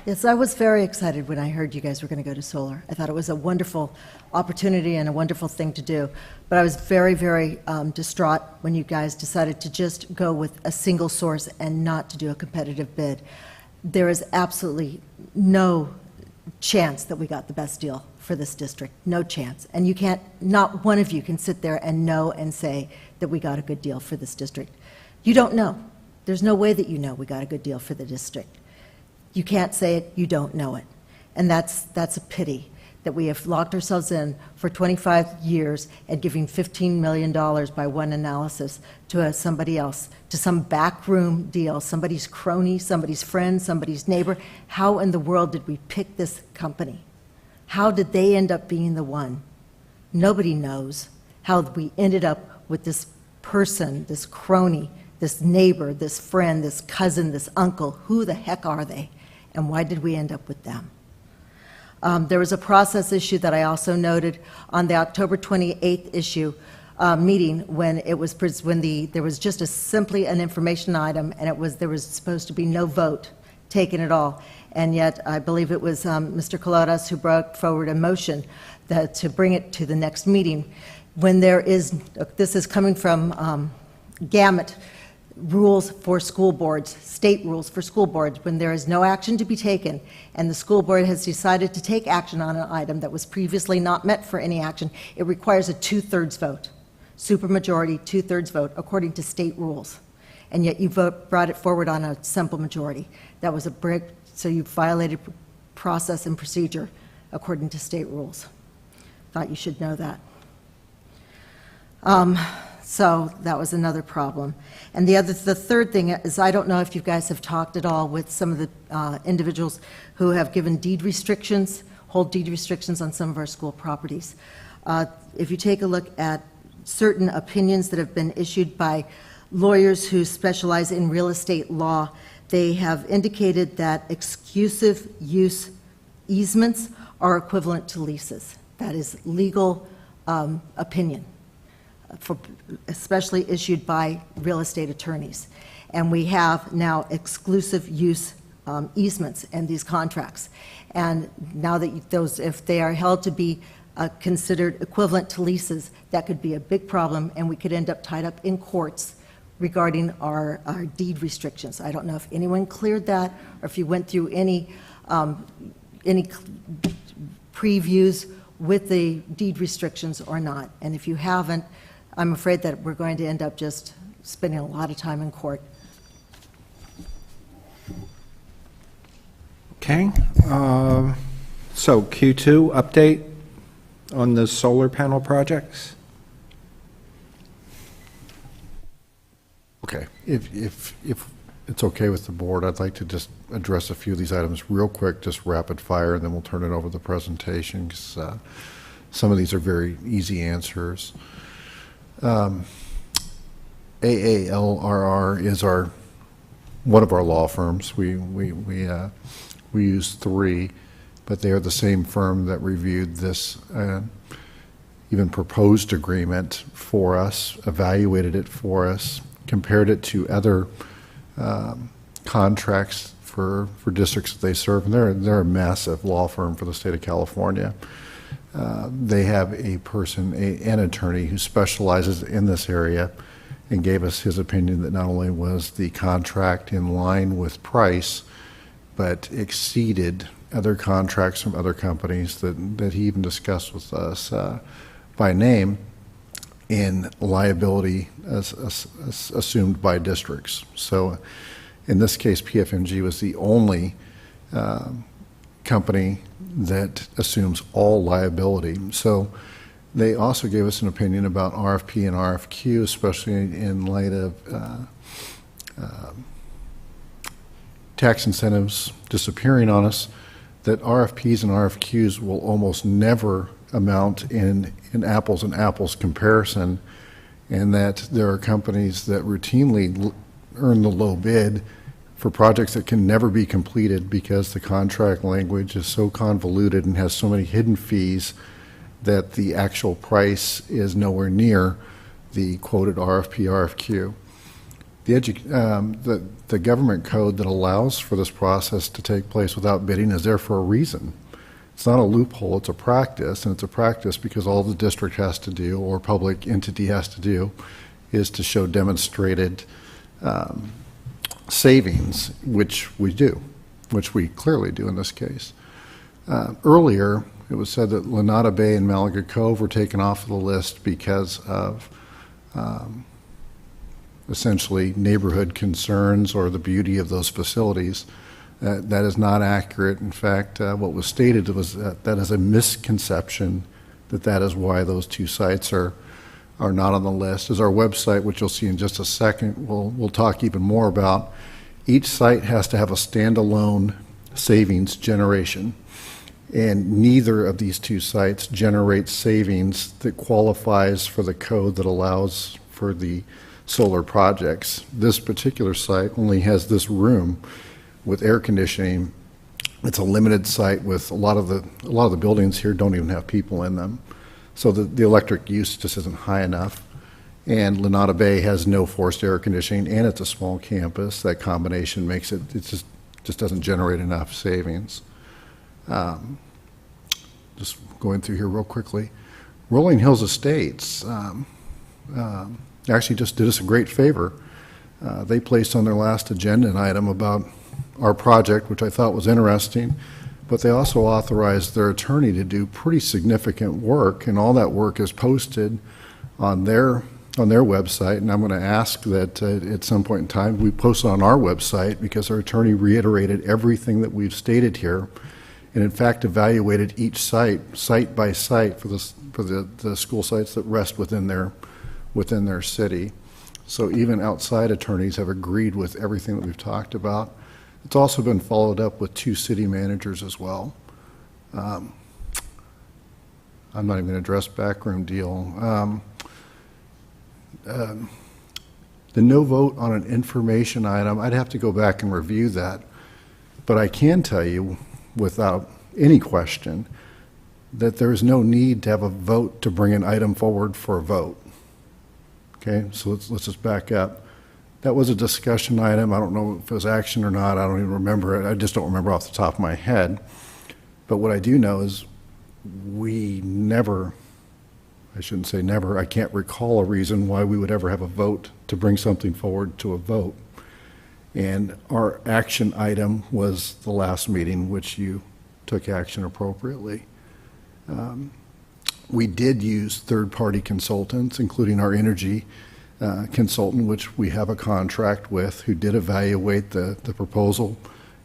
Speaker 20: Yes, I was very excited when I heard you guys were going to go to solar. I thought it was a wonderful opportunity and a wonderful thing to do. But I was very, very distraught when you guys decided to just go with a single source and not to do a competitive bid. There is absolutely no chance that we got the best deal for this district. No chance. And you can't, not one of you can sit there and know and say that we got a good deal for this district. You don't know. There's no way that you know we got a good deal for the district. You can't say it, you don't know it. And that's a pity that we have locked ourselves in for 25 years and giving $15 million by one analysis to somebody else, to some backroom deal, somebody's crony, somebody's friend, somebody's neighbor. How in the world did we pick this company? How did they end up being the one? Nobody knows how we ended up with this person, this crony, this neighbor, this friend, this cousin, this uncle. Who the heck are they? And why did we end up with them? There was a process issue that I also noted on the October 28th issue meeting when it was there was just simply an information item, and there was supposed to be no vote taken at all. And yet, I believe it was Mr. Colotas who brought forward a motion to bring it to the next meeting. When this is coming from gamut rules for school boards, state rules for school boards, when there is no action to be taken and the school board has decided to take action on an item that was previously not meant for any action, it requires a 2/3 vote, supermajority, 2/3 vote, according to state rules. And yet you brought it forward on a simple majority. That was a break, so you violated process and procedure according to state rules. Thought you should know that. So that was another problem. And the third thing is, I don't know if you guys have talked at all with some of the individuals who have given hold deed restrictions on some of our school properties. If you take a look at certain opinions that have been issued by lawyers who specialize in real estate law, they have indicated that exclusive use easements are equivalent to leases. That is legal opinion, especially issued by real estate attorneys. And we have now exclusive use easements in these contracts. And now that if they are held to be considered equivalent to leases, that could be a big problem, and we could end up tied up in courts regarding our deed restrictions. I don't know if anyone cleared that, or if you went through any previews with the deed restrictions or not. And if you haven't, I'm afraid that we're going to end up just spending a lot of time in court.
Speaker 1: Okay. So Q2 update on the solar panel projects.
Speaker 2: Okay. If it's okay with the board, I'd like to just address a few of these items real quick, just rapid fire, and then we'll turn it over to the presentation, because some of these are very easy answers. AALRR is one of our law firms. We use 3, but they are the same firm that reviewed this even proposed agreement for us, evaluated it for us, compared it to other contracts for districts that they serve, and they're a massive law firm for the state of California. They have an attorney who specializes in this area, and gave us his opinion that not only was the contract in line with price, but exceeded other contracts from other companies that he even discussed with us by name in liability as assumed by districts. So in this case, PFMG was the only company that assumes all liability. So they also gave us an opinion about RFP and RFQ, especially in light of tax incentives disappearing on us, that RFPs and RFQs will almost never amount in apples and apples comparison, and that there are companies that routinely earn the low bid for projects that can never be completed because the contract language is so convoluted and has so many hidden fees that the actual price is nowhere near the quoted RFP, RFQ. The government code that allows for this process to take place without bidding is there for a reason. It's not a loophole, it's a practice, and it's a practice because all the district has to do, or public entity has to do, is to show demonstrated savings, which we do, which we clearly do in this case. Earlier, it was said that Lanada Bay and Malaga Cove were taken off the list because of essentially neighborhood concerns or the beauty of those facilities. That is not accurate. In fact, what was stated was that is a misconception, that is why those 2 sites are not on the list. As our website, which you'll see in just a second, we'll talk even more about, each site has to have a standalone savings generation. And neither of these 2 sites generates savings that qualifies for the code that allows for the solar projects. This particular site only has this room with air conditioning It's a limited site with a lot of the buildings here don't even have people in them. So the electric use just isn't high enough. And Lenata Bay has no forced air conditioning, and it's a small campus. That combination makes it just doesn't generate enough savings. Just going through here real quickly. Rolling Hills Estates actually just did us a great favor. They placed on their last agenda an item about our project, which I thought was interesting, but they also authorized their attorney to do pretty significant work, and all that work is posted on their website, and I'm going to ask that at some point in time we post it on our website, because our attorney reiterated everything that we've stated here, and in fact evaluated each site by site for the school sites that rest within their city. So even outside attorneys have agreed with everything that we've talked about. It's also been followed up with 2 city managers as well. I'm not even going to address backroom deal. The no vote on an information item, I'd have to go back and review that. But I can tell you without any question that there is no need to have a vote to bring an item forward for a vote. Okay, so let's just back up. That was a discussion item. I don't know if it was action or not. I don't even remember it. I just don't remember off the top of my head. But what I do know is we never, I shouldn't say never, I can't recall a reason why we would ever have a vote to bring something forward to a vote. And our action item was the last meeting, which you took action appropriately. We did use third-party consultants, including our energy consultant, which we have a contract with, who did evaluate the proposal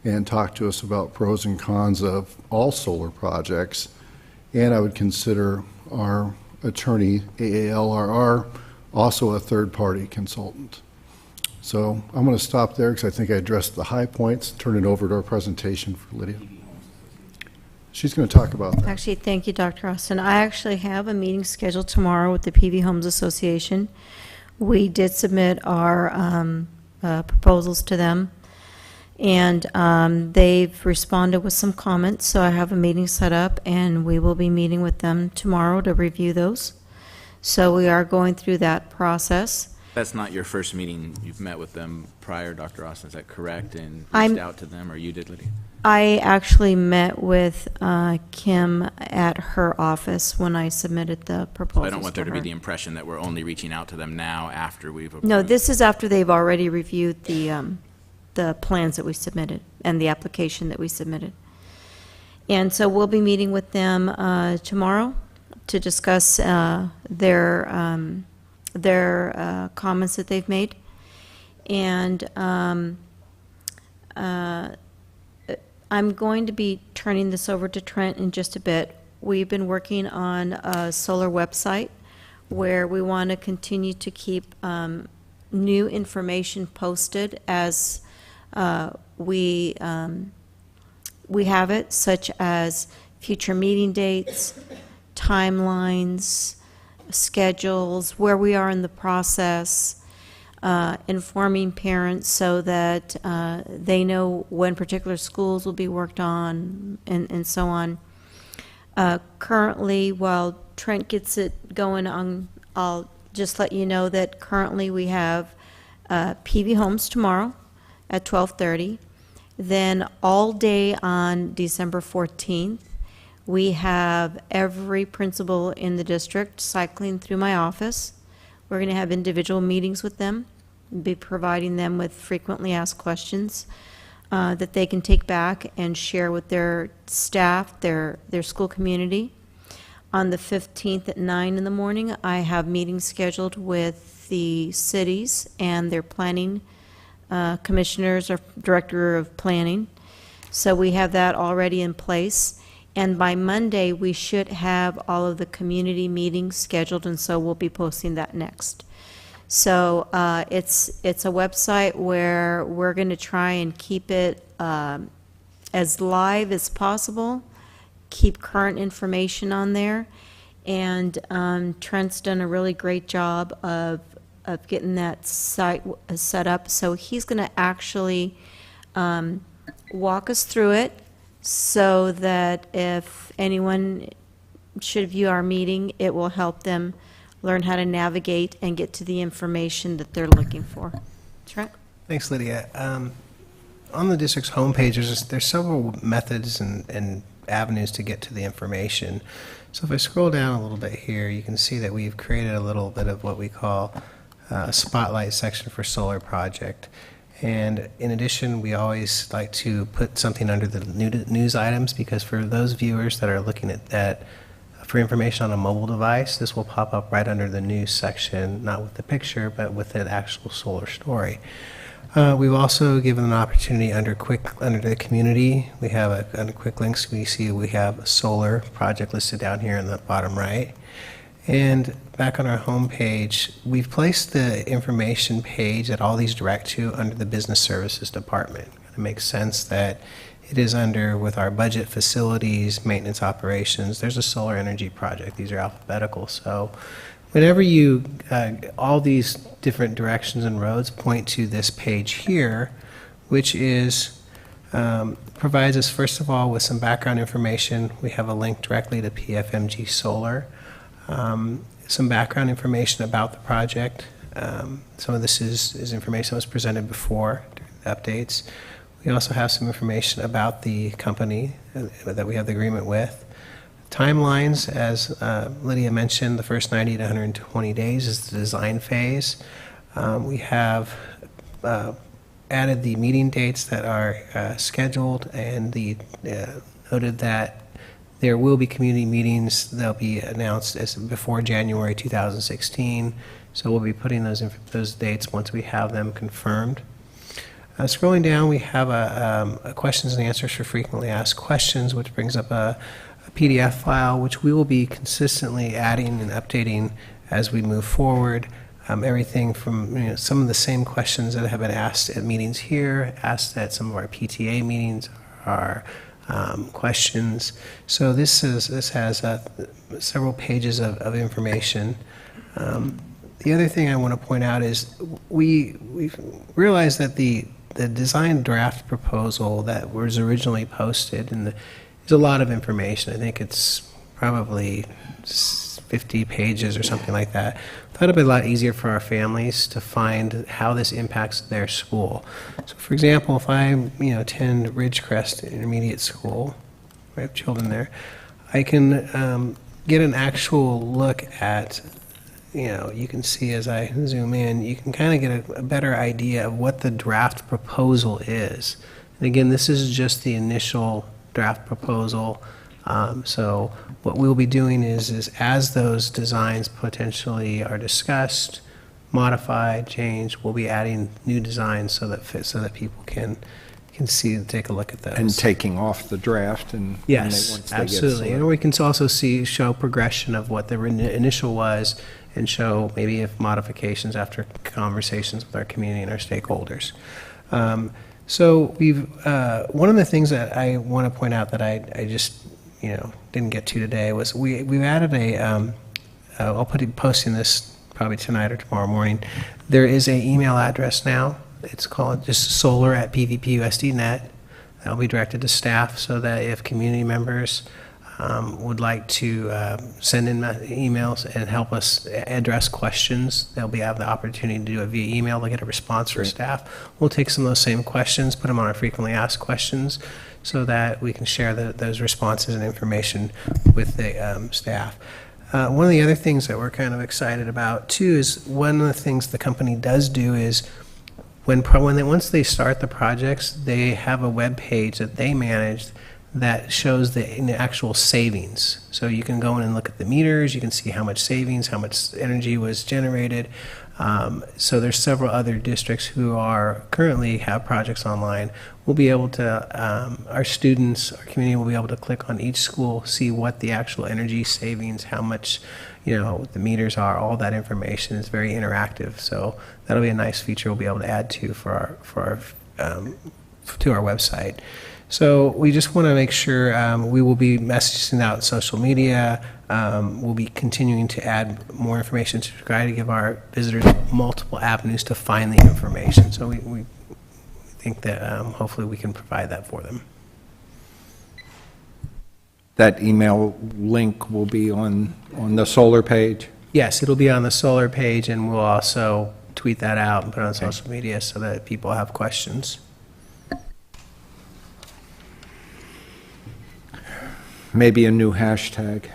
Speaker 2: and talk to us about pros and cons of all solar projects. And I would consider our attorney, AALRR, also a third-party consultant. So I'm going to stop there because I think I addressed the high points. Turn it over to our presentation for Lydia. She's going to talk about that.
Speaker 16: Actually, thank you, Dr. Austin. I actually have a meeting scheduled tomorrow with the PV Homes Association. We did submit our proposals to them, and they've responded with some comments, so I have a meeting set up, and we will be meeting with them tomorrow to review those. So we are going through that process.
Speaker 4: That's not your first meeting. You've met with them prior, Dr. Austin, is that correct? And
Speaker 16: I'm-
Speaker 4: reached out to them, or you did, Lydia?
Speaker 16: I actually met with Kim at her office when I submitted the proposals
Speaker 4: So I don't want there to be
Speaker 16: her.
Speaker 4: the impression that we're only reaching out to them now after we've approved.
Speaker 16: No, this is after they've already reviewed the plans that we submitted and the application that we submitted. And so we'll be meeting with them tomorrow to discuss their comments that they've made. And I'm going to be turning this over to Trent in just a bit. We've been working on a solar website where we want to continue to keep new information posted as we have it, such as future meeting dates, timelines, schedules, where we are in the process, informing parents so that they know when particular schools will be worked on, and so on. Currently, while Trent gets it going on, I'll just let you know that currently we have PV Homes tomorrow at 12:30. Then all day on December 14th, we have every principal in the district cycling through my office. We're going to have individual meetings with them, be providing them with frequently asked questions that they can take back and share with their staff, their school community. On the 15th at 9 in the morning, I have meetings scheduled with the cities and their planning commissioners or director of planning. So we have that already in place. And by Monday, we should have all of the community meetings scheduled, and so we'll be posting that next. So it's a website where we're going to try and keep it as live as possible, keep current information on there, and Trent's done a really great job of getting that site set up. So he's going to actually walk us through it, so that if anyone should view our meeting, it will help them learn how to navigate and get to the information that they're looking for. Trent?
Speaker 21: Thanks, Lydia. On the district's homepage, there's several methods and avenues to get to the information. So if I scroll down a little bit here, you can see that we've created a little bit of what we call a spotlight section for solar project. And in addition, we always like to put something under the news items, because for those viewers that are looking at that for information on a mobile device, this will pop up right under the news section, not with the picture, but with an actual solar story. We've also given an opportunity under the community. We have under quick links, we see we have a solar project listed down here in the bottom right. And back on our home page, we've placed the information page that all these direct to under the business services department. It makes sense that it is under, with our budget, facilities, maintenance, operations. There's a solar energy project. These are alphabetical. So whenever you, all these different directions and roads point to this page here, which is, provides us, first of all, with some background information. We have a link directly to PFMG Solar. Some background information about the project. Some of this is information that was presented before during the updates. We also have some information about the company that we have the agreement with. Timelines, as Lydia mentioned, the first 90 to 120 days is the design phase. We have added the meeting dates that are scheduled, and noted that there will be community meetings. They'll be announced as before January 2016. So we'll be putting those dates once we have them confirmed. Scrolling down, we have a questions and answers for frequently asked questions, which brings up a PDF file, which we will be consistently adding and updating as we move forward. Everything from some of the same questions that have been asked at meetings here, asked at some of our PTA meetings, are questions. So this has several pages of information. The other thing I want to point out is we've realized that the design draft proposal that was originally posted, and there's a lot of information. I think it's probably 50 pages or something like that. I thought it'd be a lot easier for our families to find how this impacts their school. So for example, if I attend Ridgecrest Intermediate School, I have children there, I can get an actual look at, you can see as I zoom in, you can kind of get a better idea of what the draft proposal is. And again, this is just the initial draft proposal. So what we'll be doing is as those designs potentially are discussed, modified, changed, we'll be adding new designs so that people can see and take a look at those.
Speaker 1: And taking off the draft and
Speaker 21: yes,
Speaker 1: once they
Speaker 21: absolutely.
Speaker 1: Get
Speaker 21: and we can also show progression of what the initial was, and show maybe if modifications after conversations with our community and our stakeholders. So we've one of the things that I want to point out that I just didn't get to today was we've added I'll posting this probably tonight or tomorrow morning. There is an email address now. It's called just solar@pvpusd.net. That'll be directed to staff, so that if community members would like to send in emails and help us address questions, they'll have the opportunity to do it via email. They'll get a response from staff. We'll take some of those same questions, put them on our frequently asked questions, so that we can share those responses and information with the staff. One of the other things that we're kind of excited about too is one of the things the company does do is once they start the projects, they have a web page that they manage that shows the actual savings. So you can go in and look at the meters, you can see how much savings, how much energy was generated. So there's several other districts who currently have projects online. We'll be able to, our students, our community will be able to click on each school, see what the actual energy savings, how much, the meters are, all that information is very interactive. So that'll be a nice feature we'll be able to add to to our website. So we just want to make sure we will be messaging out social media. We'll be continuing to add more information to try to give our visitors multiple avenues to find the information. So we think that hopefully we can provide that for them.
Speaker 1: that email link will be on the solar page?
Speaker 21: Yes, it'll be on the solar page, and we'll also tweet that out and put it on social media so that people have questions.
Speaker 1: Maybe a new hashtag.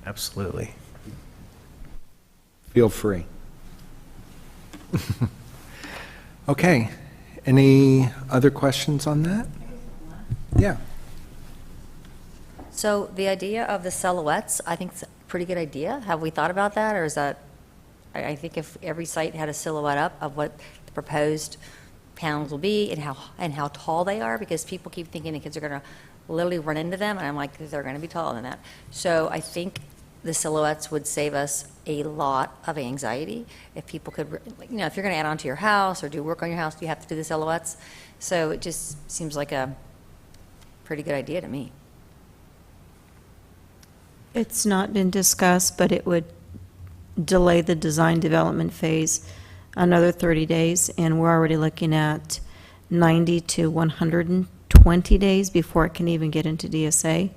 Speaker 21: Absolutely.
Speaker 1: Feel free. Okay. Any other questions on that? Yeah.
Speaker 8: So the idea of the silhouettes, I think it's a pretty good idea. Have we thought about that, or is that, I think if every site had a silhouette up of what the proposed panels will be and how tall they are, because people keep thinking the kids are going to literally run into them, and I'm like, they're going to be taller than that. So I think the silhouettes would save us a lot of anxiety if people could, you know, if you're going to add on to your house or do work on your house, you have to do the silhouettes. So it just seems like a pretty good idea to me.
Speaker 16: It's not been discussed, but it would delay the design development phase another 30 days, and we're already looking at 90 to 120 days before it can even get into DSA.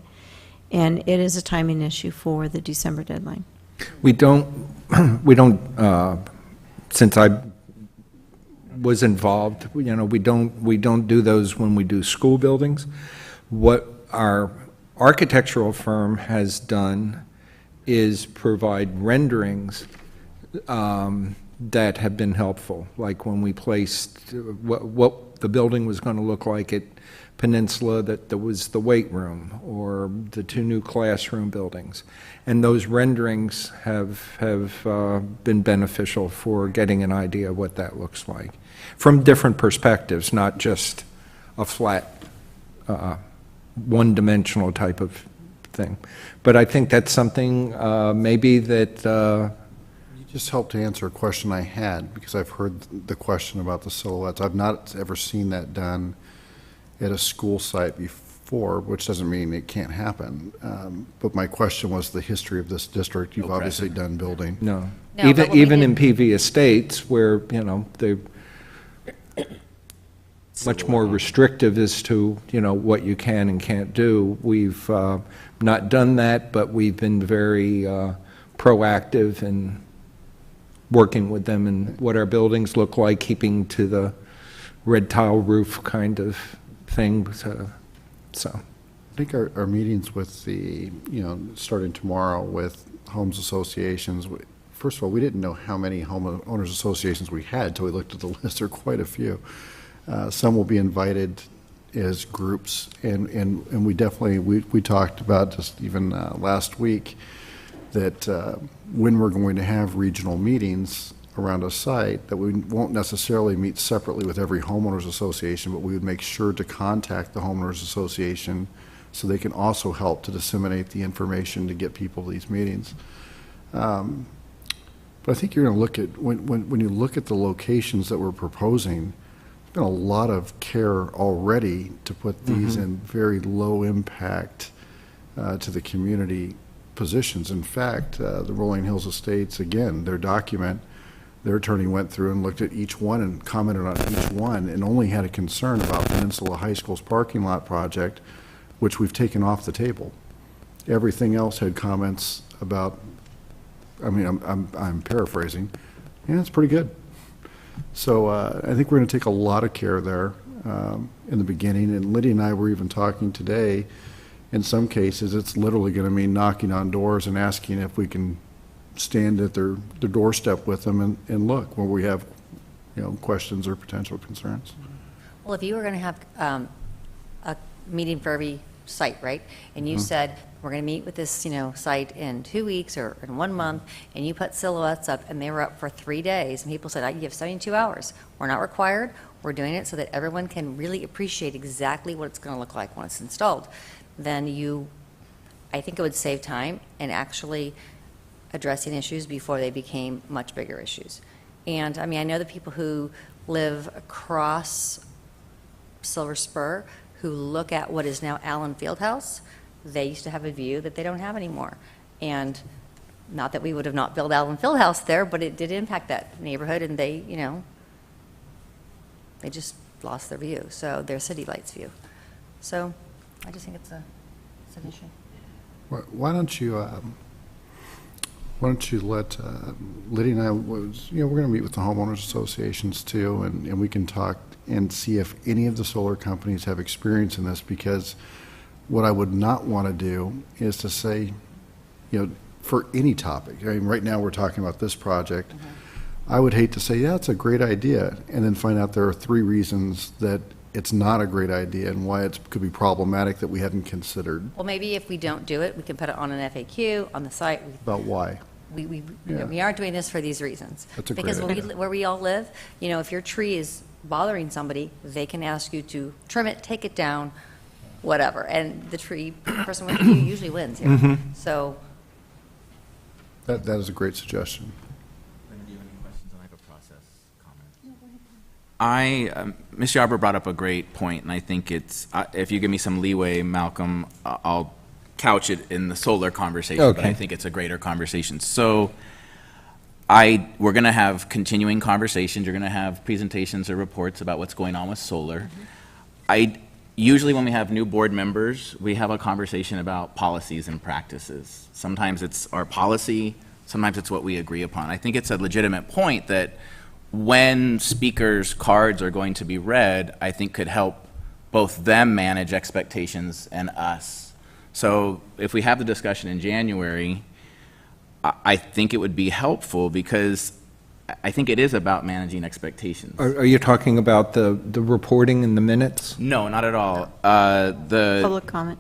Speaker 16: And it is a timing issue for the December deadline.
Speaker 1: We don't, since I was involved, you know, we don't do those when we do school buildings. What our architectural firm has done is provide renderings that have been helpful, like when we placed what the building was going to look like at Peninsula, that there was the weight room or the 2 new classroom buildings. And those renderings have been beneficial for getting an idea of what that looks like from different perspectives, not just a flat, one-dimensional type of thing. But I think that's something maybe that...
Speaker 2: You just helped to answer a question I had, because I've heard the question about the silhouettes. I've not ever seen that done at a school site before, which doesn't mean it can't happen. But my question was the history of this district. You've obviously done building.
Speaker 1: No.
Speaker 8: No,
Speaker 1: Even in PV estates where, you know, they're much more restrictive as to, you know, what you can and can't do. We've not done that, but we've been very proactive in working with them and what our buildings look like, keeping to the red tile roof kind of thing. So
Speaker 2: I think our meetings with the, you know, starting tomorrow with homes associations, first of all, we didn't know how many homeowners associations we had until we looked at the list. There are quite a few. Some will be invited as groups, and we definitely, we talked about just even last week that when we're going to have regional meetings around a site, that we won't necessarily meet separately with every homeowners association, but we would make sure to contact the homeowners association so they can also help to disseminate the information to get people to these meetings. But I think you're going to look at, when you look at the locations that we're proposing, there's been a lot of care already to put these in very low impact to the community positions. In fact, the Rolling Hills Estates, again, their document, their attorney went through and looked at each one and commented on each one and only had a concern about Peninsula High School's parking lot project, which we've taken off the table. Everything else had comments about, I mean, I'm paraphrasing, yeah, it's pretty good. So I think we're going to take a lot of care there in the beginning, and Lydia and I were even talking today, in some cases, it's literally going to mean knocking on doors and asking if we can stand at their doorstep with them and look where we have, you know, questions or potential concerns.
Speaker 8: Well, if you were going to have a meeting for every site, right? And you said, we're going to meet with this, you know, site in 2 weeks or in 1 month, and you put silhouettes up, and they were up for 3 days, and people said, I give 72 hours. We're not required. We're doing it so that everyone can really appreciate exactly what it's going to look like when it's installed. Then I think it would save time and actually addressing issues before they became much bigger issues. And I mean, I know the people who live across Silver Spur who look at what is now Allen Fieldhouse. They used to have a view that they don't have anymore. And not that we would have not built Allen Fieldhouse there, but it did impact that neighborhood, and they, you know, they just lost their view, so their city lights view. So I just think it's a definition.
Speaker 2: Why don't you let Lydia and I, we're going to meet with the homeowners associations too, and we can talk and see if any of the solar companies have experience in this, because what I would not want to do is to say, for any topic, I mean, right now we're talking about this project, I would hate to say, yeah, it's a great idea, and then find out there are 3 reasons that it's not a great idea and why it could be problematic that we hadn't considered.
Speaker 8: Well, maybe if we don't do it, we can put it on an FAQ on the site.
Speaker 2: About why?
Speaker 8: We aren't doing this for these reasons.
Speaker 2: That's a great
Speaker 8: Because
Speaker 2: idea.
Speaker 8: where we all live, if your tree is bothering somebody, they can ask you to trim it, take it down, whatever. And the person with you usually wins here.
Speaker 1: Mhm.
Speaker 8: So,
Speaker 2: That is a great suggestion.
Speaker 4: Do you have any questions on process comment? Ms. Yarber brought up a great point, and I think it's, if you give me some leeway, Malcolm, I'll couch it in the solar conversation, but
Speaker 1: Okay.
Speaker 4: I think it's a greater conversation. So we're going to have continuing conversations. You're going to have presentations or reports about what's going on with solar. Usually when we have new board members, we have a conversation about policies and practices. Sometimes it's our policy, sometimes it's what we agree upon. I think it's a legitimate point that when speakers' cards are going to be read, I think could help both them manage expectations and us. So if we have the discussion in January, I think it would be helpful, because I think it is about managing expectations.
Speaker 1: Are you talking about the reporting in the minutes?
Speaker 4: No, not at all. The
Speaker 16: Public comment.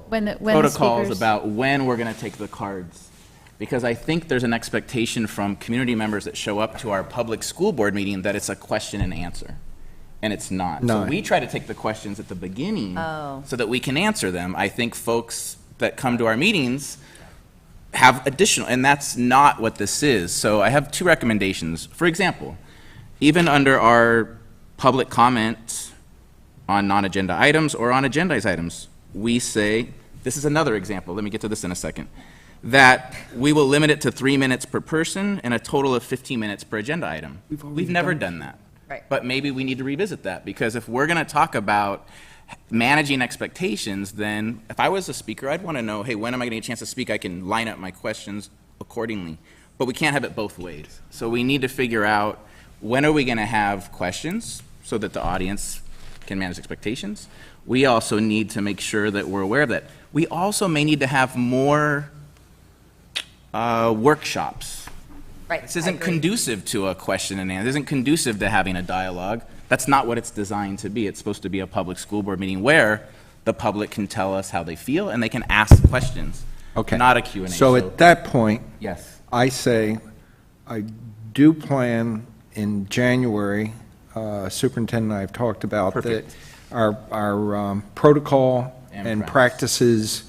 Speaker 5: When the
Speaker 4: protocols
Speaker 5: speakers-
Speaker 4: about when we're going to take the cards. Because I think there's an expectation from community members that show up to our public school board meeting that it's a question and answer. And it's not.
Speaker 1: No.
Speaker 4: So we try to take the questions at the beginning so that we can answer them. I think folks that come to our meetings have additional, and that's not what this is. So I have 2 recommendations. For example, even under our public comment on non-agenda items or on agendized items, we say, this is another example, let me get to this in a second, that we will limit it to 3 minutes per person and a total of 15 minutes per agenda item. We've never done that.
Speaker 8: Right.
Speaker 4: But maybe we need to revisit that, because if we're going to talk about managing expectations, then if I was a speaker, I'd want to know, hey, when am I going to get a chance to speak? I can line up my questions accordingly. But we can't have it both ways. So we need to figure out, when are we going to have questions so that the audience can manage expectations? We also need to make sure that we're aware of that. We also may need to have more workshops.
Speaker 8: right.
Speaker 4: This isn't conducive to a question and answer. This isn't conducive to having a dialogue. That's not what it's designed to be. It's supposed to be a public school board meeting where the public can tell us how they feel and they can ask questions.
Speaker 1: Okay.
Speaker 4: Not a Q&A.
Speaker 1: So at that point,
Speaker 4: Yes.
Speaker 1: I say, I do plan in January, Superintendent and I have talked about that
Speaker 4: Perfect.
Speaker 1: our protocol
Speaker 4: And
Speaker 1: and practices,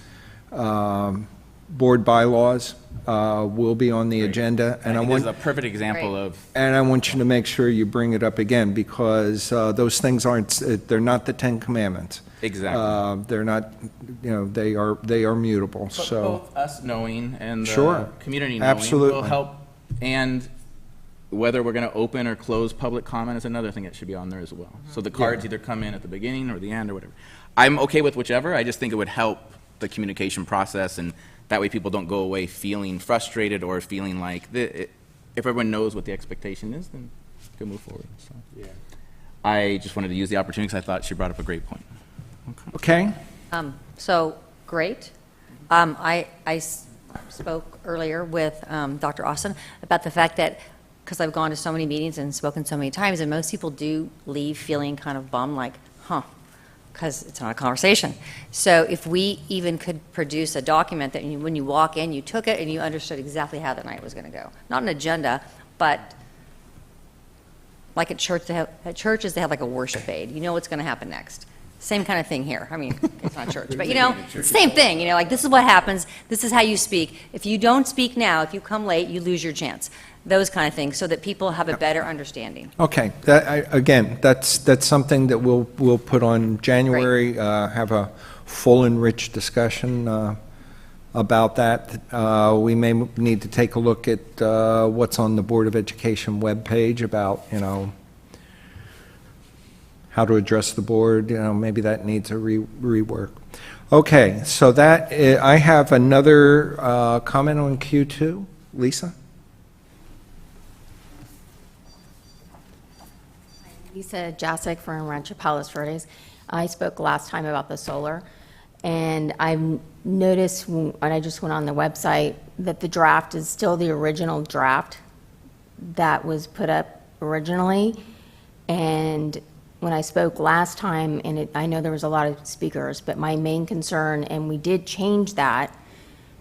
Speaker 1: board bylaws will be on the agenda.
Speaker 4: And
Speaker 1: And
Speaker 4: I
Speaker 1: I
Speaker 4: think this
Speaker 1: want,
Speaker 4: is a perfect example of,
Speaker 1: and I want you to make sure you bring it up again, because those things aren't, they're not the Ten Commandments.
Speaker 4: exactly.
Speaker 1: They're not, they are mutable,
Speaker 4: But
Speaker 1: so.
Speaker 4: both us knowing and the
Speaker 1: Sure.
Speaker 4: community knowing
Speaker 1: Absolutely.
Speaker 4: will help. And whether we're going to open or close public comment is another thing that should be on there as well. So the cards either come in at the beginning or the end or whatever. I'm okay with whichever. I just think it would help the communication process, and that way people don't go away feeling frustrated or feeling like, if everyone knows what the expectation is, then we can move forward. So I just wanted to use the opportunity because I thought she brought up a great point.
Speaker 1: Okay?
Speaker 8: So, great. Spoke earlier with Dr. Austin about the fact that, because I've gone to so many meetings and spoken so many times, and most people do leave feeling kind of bummed, like, because it's not a conversation. So if we even could produce a document that when you walk in, you took it and you understood exactly how the night was going to go. Not an agenda, but like at church, at churches, they have like a worship aid. You know what's going to happen next. Same kind of thing here. I mean, it's not church, but same thing. Like this is what happens. This is how you speak. If you don't speak now, if you come late, you lose your chance. Those kind of things, so that people have a better understanding.
Speaker 1: Okay, again, that's something that we'll put on January, have a full and rich discussion about that. We may need to take a look at what's on the Board of Education webpage about, how to address the board, maybe that needs a rework. Okay, so I have another comment on Q2. Lisa?
Speaker 8: Lisa Jasek from Rancho Palos Verdes. I spoke last time about the solar, and I've noticed, when I just went on the website, that the draft is still the original draft that was put up originally. And when I spoke last time, and I know there was a lot of speakers, but my main concern, and we did change that,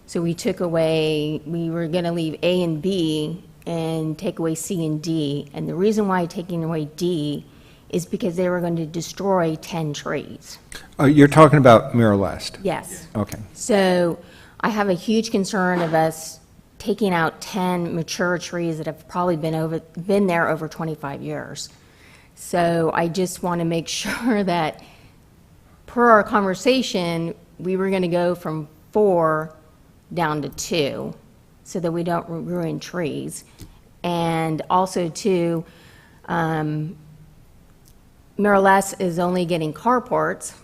Speaker 8: so we took away, we were going to leave A and B and take away C and D. And the reason why taking away D is because they were going to destroy 10 trees.
Speaker 1: You're talking about Miralest?
Speaker 8: Yes.
Speaker 1: Okay.
Speaker 8: So I have a huge concern of us taking out 10 mature trees that have probably been there over 25 years. So I just want to make sure that, per our conversation, we were going to go from 4 down to 2 so that we don't ruin trees. And also, too, Miralest is only getting carports,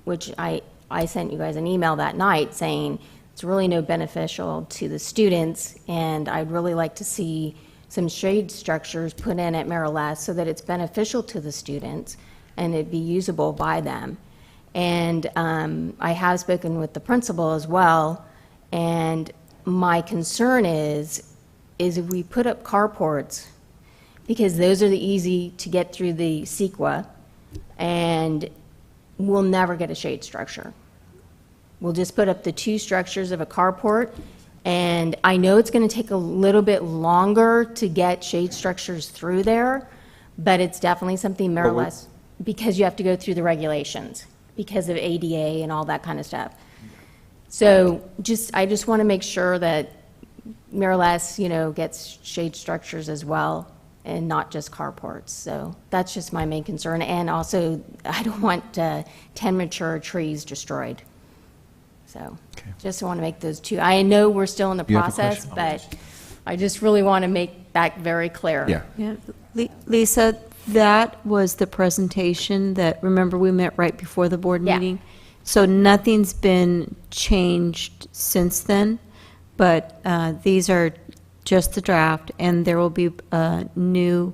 Speaker 8: which I sent you guys an email that night saying it's really no beneficial to the students, and I'd really like to see some shade structures put in at Miralest so that it's beneficial to the students and it'd be usable by them. And I have spoken with the principal as well, and my concern is if we put up carports, because those are the easy to get through the CEQA, and we'll never get a shade structure. We'll just put up the 2 structures of a carport, and I know it's going to take a little bit longer to get shade structures through there, but it's definitely something Miralest, because you have to go through the regulations because of ADA and all that kind of stuff. So I just want to make sure that Miralest, gets shade structures as well and not just carports. So that's just my main concern. And also, I don't want 10 mature trees destroyed. So just want to make those 2. I know we're still in the process, but I just really want to make that very clear.
Speaker 16: Yeah. Lisa, that was the presentation that, remember, we met right before the board meeting? So nothing's been changed since then, but these are just the draft, and there will be new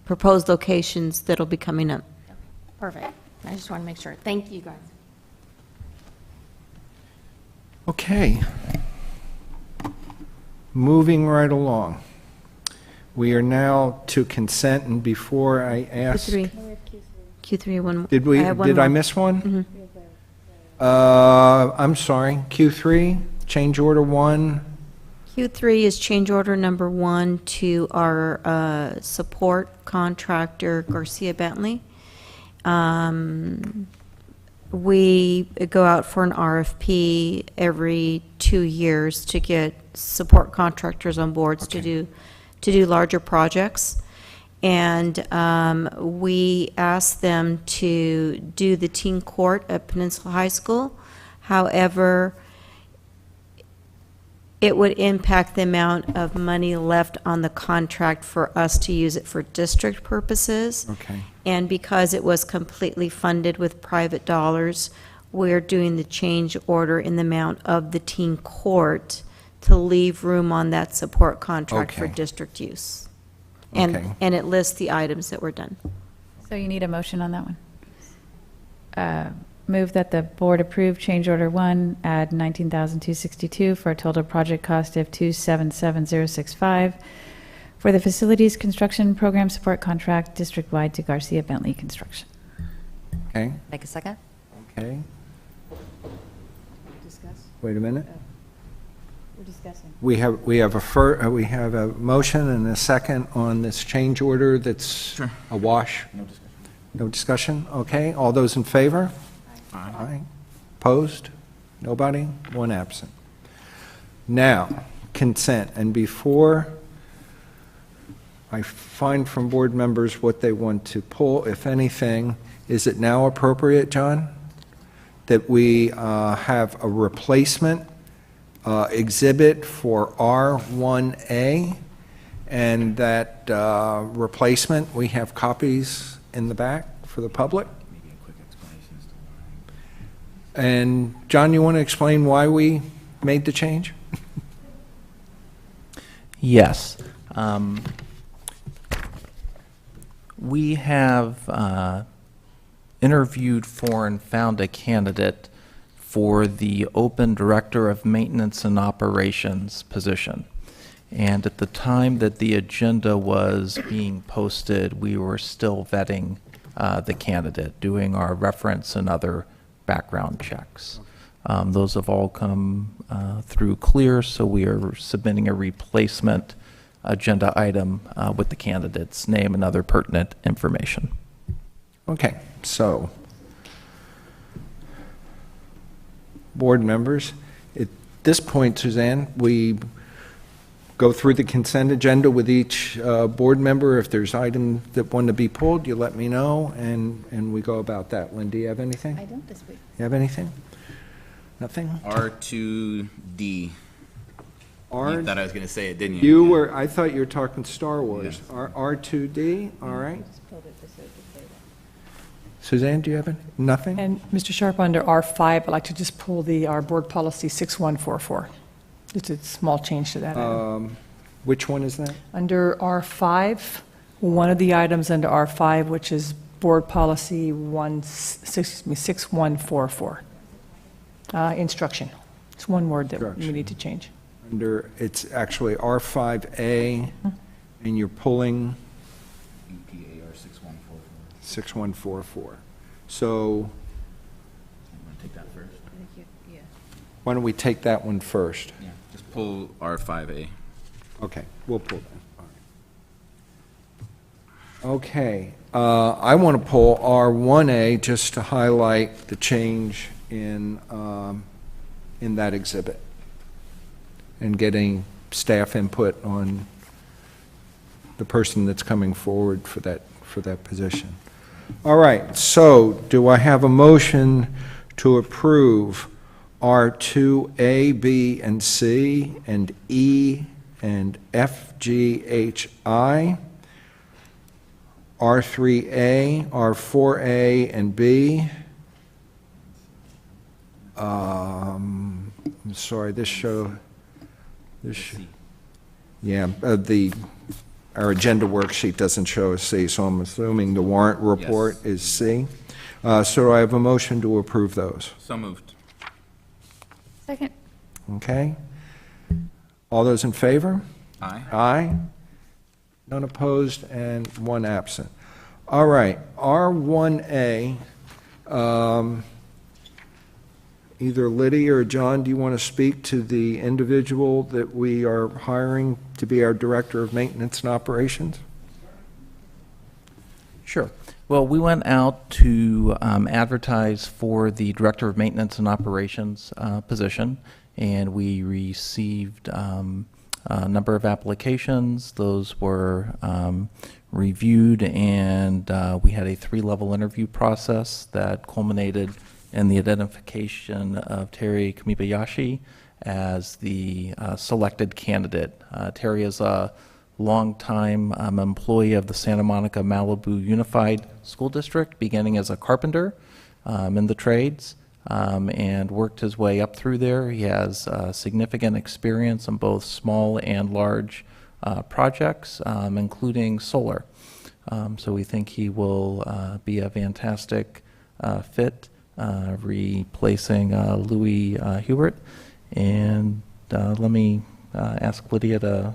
Speaker 16: proposed locations that'll be coming up.
Speaker 8: Perfect. I just want to make sure. Thank you, guys.
Speaker 1: Okay. Moving right along. We are now to consent, and before I ask...
Speaker 16: Q3, one.
Speaker 1: Did I miss one? I'm sorry. Q3, change order 1.
Speaker 16: Q3 is change order number 1 to our support contractor, Garcia Bentley. We go out for an RFP every 2 years to get support contractors on boards to do larger projects. And we asked them to do the teen court at Peninsula High School. However, it would impact the amount of money left on the contract for us to use it for district purposes.
Speaker 1: Okay.
Speaker 16: And because it was completely funded with private dollars, we're doing the change order in the amount of the teen court to leave room on that support contract for district use. And it lists the items that were done.
Speaker 5: So you need a motion on that one. Move that the board approve change order 1, add $19,262 for a total project cost of $277,065 for the facilities construction program support contract district-wide to Garcia Bentley Construction.
Speaker 1: Okay.
Speaker 8: Make a second.
Speaker 1: Okay. Wait a minute.
Speaker 5: We're discussing.
Speaker 1: We have a motion and a second on this change order that's a wash.
Speaker 4: No discussion.
Speaker 1: No discussion? Okay. All those in favor? Aye. Opposed? Nobody? 1 absent. Now, consent. And before I find from board members what they want to pull, if anything, is it now appropriate, John, that we have a replacement exhibit for R1A, and that replacement, we have copies in the back for the public?
Speaker 4: Maybe a quick explanation as to why.
Speaker 1: And John, you want to explain why we made the change?
Speaker 15: Yes. We have interviewed for and found a candidate for the open Director of Maintenance and Operations position. And at the time that the agenda was being posted, we were still vetting the candidate, doing our reference and other background checks. Those have all come through clear, so we are submitting a replacement agenda item with the candidate's name and other pertinent information.
Speaker 1: Okay, so, board members, at this point, Suzanne, we go through the consent agenda with each board member. If there's items that want to be pulled, you let me know, and we go about that. Lynn, do you have anything?
Speaker 5: I don't this week.
Speaker 1: You have anything? Nothing?
Speaker 4: R2D.
Speaker 1: R.
Speaker 4: You thought I was going to say it, didn't you?
Speaker 1: You were, I thought you were talking Star Wars. R2D, all right. Suzanne, do you have any? Nothing?
Speaker 9: And Mr. Sharp, under R5, I'd like to just pull our board policy 6144. It's a small change to that item.
Speaker 1: Which one is that?
Speaker 9: Under R5, one of the items under R5, which is board policy 6144. Instruction. It's one word that we need to change.
Speaker 1: Under, it's actually R5A, and you're pulling
Speaker 4: UPAR 6144.
Speaker 1: 6144. So
Speaker 4: You want to take that first?
Speaker 1: why don't we take that one first?
Speaker 4: Yeah. Just pull R5A.
Speaker 1: Okay, we'll pull that. All right. Okay, I want to pull R1A just to highlight the change in that exhibit and getting staff input on the person that's coming forward for that position. All right, so do I have a motion to approve R2A, B, and C, and E, and F, G, H, I, R3A, R4A, and B? I'm sorry, yeah, our agenda worksheet doesn't show a C, so I'm assuming the warrant report is C. So I have a motion to approve those.
Speaker 4: So moved.
Speaker 5: Second.
Speaker 1: Okay. All those in favor?
Speaker 4: Aye.
Speaker 1: Aye. None opposed and one absent. All right, R1A, either Lydia or John, do you want to speak to the individual that we are hiring to be our Director of Maintenance and Operations?
Speaker 15: Sure. Well, we went out to advertise for the Director of Maintenance and Operations position, and we received a number of applications. Those were reviewed, and we had a 3-level interview process that culminated in the identification of Terry Kamibayashi as the selected candidate. Terry is a longtime employee of the Santa Monica Malibu Unified School District, beginning as a carpenter in the trades, and worked his way up through there. He has significant experience in both small and large projects, including solar. So we think he will be a fantastic fit, replacing Louis Hubert. And let me ask Lydia to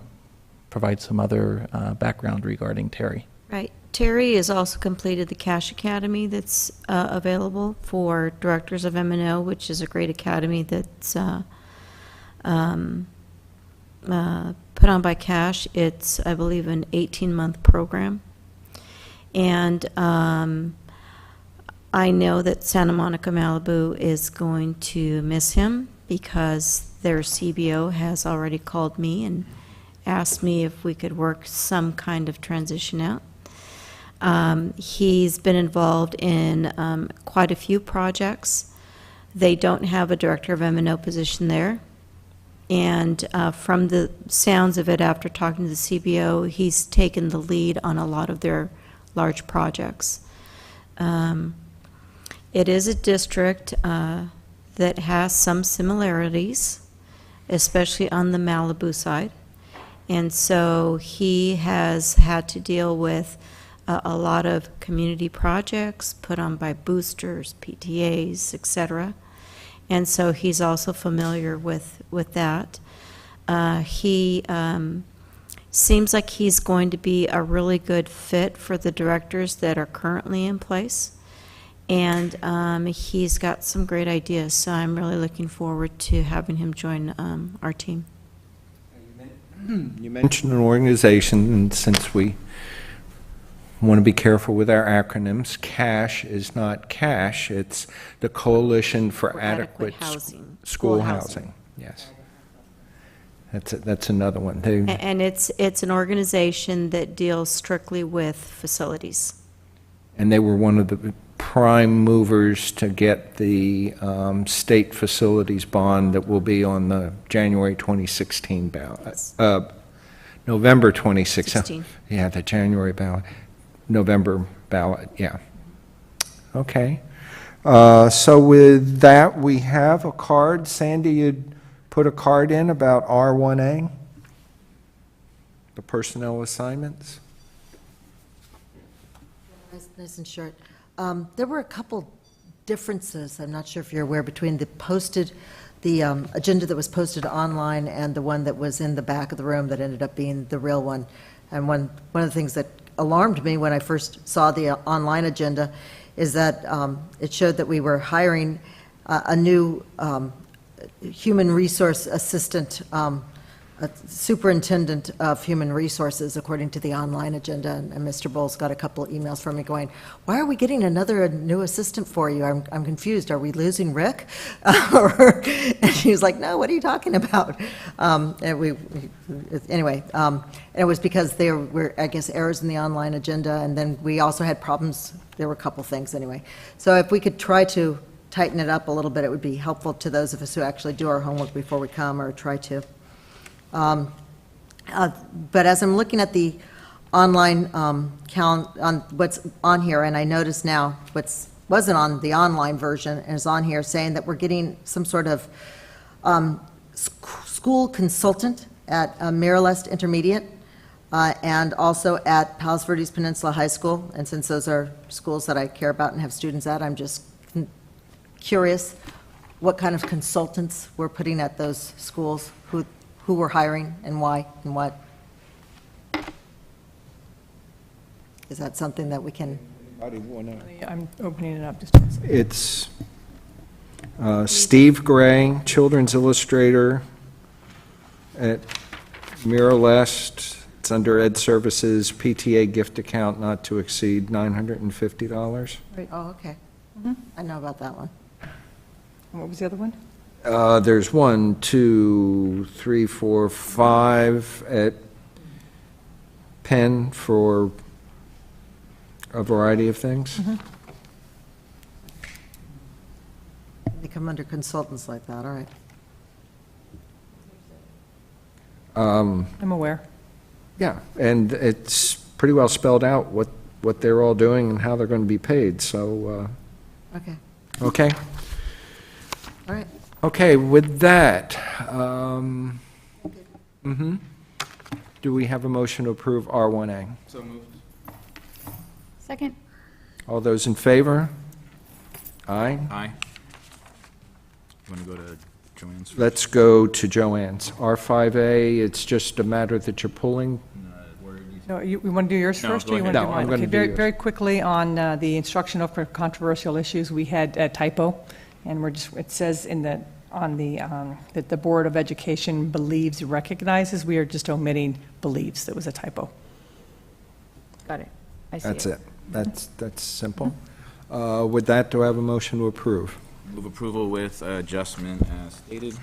Speaker 15: provide some other background regarding Terry.
Speaker 16: Right. Terry has also completed the Cash Academy that's available for directors of M&O, which is a great academy that's put on by Cash. It's, I believe, an 18-month program. And I know that Santa Monica Malibu is going to miss him because their CBO has already called me and asked me if we could work some kind of transition out. He's been involved in quite a few projects. They don't have a director of M&O position there. And from the sounds of it, after talking to the CBO, he's taken the lead on a lot of their large projects. It is a district that has some similarities, especially on the Malibu side. And so he has had to deal with a lot of community projects put on by boosters, PTAs, etc. And so he's also familiar with that. He seems like he's going to be a really good fit for the directors that are currently in place. And he's got some great ideas, so I'm really looking forward to having him join our team.
Speaker 1: You mentioned an organization, and since we want to be careful with our acronyms, CASH is not cash, it's the Coalition for Adequate
Speaker 16: Housing.
Speaker 1: School Housing. Yes. That's another one.
Speaker 16: And it's an organization that deals strictly with facilities.
Speaker 1: And they were one of the prime movers to get the state facilities bond that will be on the January 2016 ballot. November 2016. Yeah, the January ballot. November ballot, yeah. Okay. So with that, we have a card. Sandy, you'd put a card in about R1A, the personnel assignments.
Speaker 20: Nice and short. There were a couple differences, I'm not sure if you're aware, between the agenda that was posted online and the one that was in the back of the room that ended up being the real one. And one of the things that alarmed me when I first saw the online agenda is that it showed that we were hiring a new human resource assistant, a superintendent of human resources, according to the online agenda. And Mr. Bowles got a couple of emails from me going, why are we getting another new assistant for you? I'm confused. Are we losing Rick? And she was like, no, what are you talking about? Anyway, and it was because there were, I guess, errors in the online agenda. And then we also had problems. There were a couple things anyway. So if we could try to tighten it up a little bit, it would be helpful to those of us who actually do our homework before we come, or try to. But as I'm looking at the online count on what's on here, and I notice now wasn't on the online version and is on here, saying that we're getting some sort of school consultant at Miralest Intermediate and also at Palos Verdes Peninsula High School. And since those are schools that I care about and have students at, I'm just curious what kind of consultants we're putting at those schools, who we're hiring and why and what. Is that something that we can?
Speaker 9: I'm opening it up just a second.
Speaker 1: It's Steve Gray, children's illustrator at Miralest. It's under Ed Services, PTA gift account not to exceed $950.
Speaker 20: Right. Oh, okay. I know about that one.
Speaker 9: And what was the other one?
Speaker 1: There's 1, 2, 3, 4, 5 at Penn for a variety of things.
Speaker 20: They come under consultants like that, all right.
Speaker 9: I'm aware.
Speaker 1: Yeah, and it's pretty well spelled out what they're all doing and how they're going to be paid, so.
Speaker 20: Okay.
Speaker 1: Okay.
Speaker 20: All right.
Speaker 1: Okay, with that, do we have a motion to approve R1A?
Speaker 4: So moved.
Speaker 5: Second.
Speaker 1: All those in favor? Aye.
Speaker 4: Aye. You want to go to Joanne's?
Speaker 1: Let's go to Joanne's. R5A, it's just a matter that you're pulling.
Speaker 9: No, you want to do yours
Speaker 4: No,
Speaker 9: first?
Speaker 4: go
Speaker 9: Or you
Speaker 4: ahead.
Speaker 9: want to
Speaker 1: No,
Speaker 9: do
Speaker 1: I'm
Speaker 9: mine?
Speaker 1: gonna
Speaker 9: Okay,
Speaker 1: do yours.
Speaker 9: very quickly on the instruction for controversial issues, we had a typo, and it says that the Board of Education recognizes, we are just omitting believes. That was a typo.
Speaker 5: Got it. I see
Speaker 1: That's it. That's simple. With that, do I have a motion to approve?
Speaker 4: Move approval with adjustment as stated.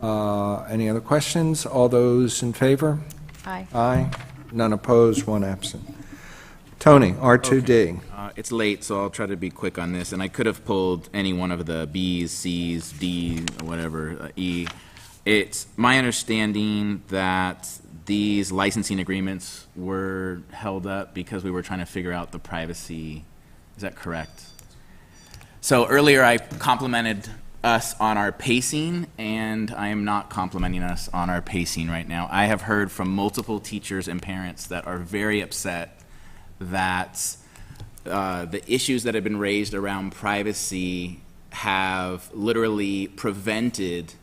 Speaker 1: Any other questions? All those in favor?
Speaker 5: Aye.
Speaker 1: Aye. None opposed, one absent. Tony, R2D.
Speaker 4: It's late, so I'll try to be quick on this, and I could have pulled any one of the B's, C's, D, whatever, E. It's my understanding that these licensing agreements were held up because we were trying to figure out the privacy. Is that correct? So earlier I complimented us on our pacing, and I am not complimenting us on our pacing right now. I have heard from multiple teachers and parents that are very upset that the issues that have been raised around privacy have literally prevented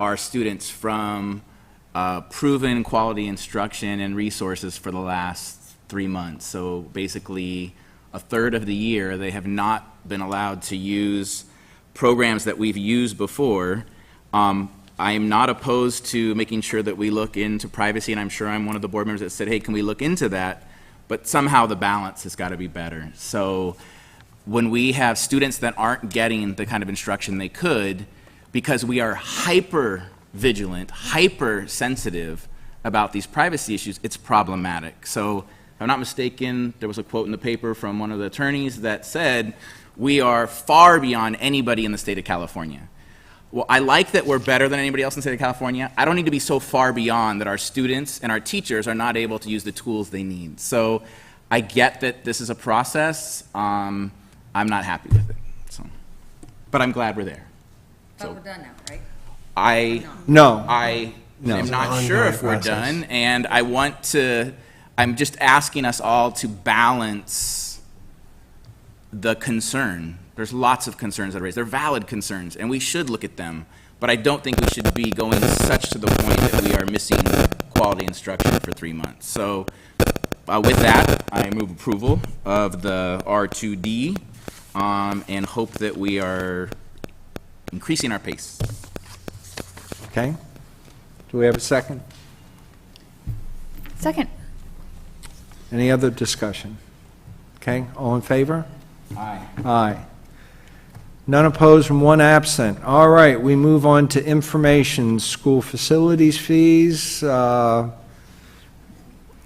Speaker 4: our students from proven quality instruction and resources for the last 3 months. So basically, a third of the year, they have not been allowed to use programs that we've used before. I am not opposed to making sure that we look into privacy, and I'm sure I'm one of the board members that said, hey, can we look into that? But somehow the balance has got to be better. So when we have students that aren't getting the kind of instruction they could, because we are hyper vigilant, hyper sensitive about these privacy issues, it's problematic. So if I'm not mistaken, there was a quote in the paper from one of the attorneys that said, we are far beyond anybody in the state of California. Well, I like that we're better than anybody else in the state of California. I don't need to be so far beyond that our students and our teachers are not able to use the tools they need. So I get that this is a process. I'm not happy with it. So, but I'm glad we're there.
Speaker 8: But we're done now, right?
Speaker 4: I am not sure if we're done, and I'm just asking us all to balance the concern. There's lots of concerns that are raised. They're valid concerns, and we should look at them. But I don't think we should be going such to the point that we are missing quality instruction for 3 months. So with that, I move approval of the R2D and hope that we are increasing our pace.
Speaker 1: Okay. Do we have a second?
Speaker 5: Second.
Speaker 1: Any other discussion? Okay, all in favor?
Speaker 4: Aye.
Speaker 1: Aye. None opposed and one absent. All right, we move on to information, school facilities fees.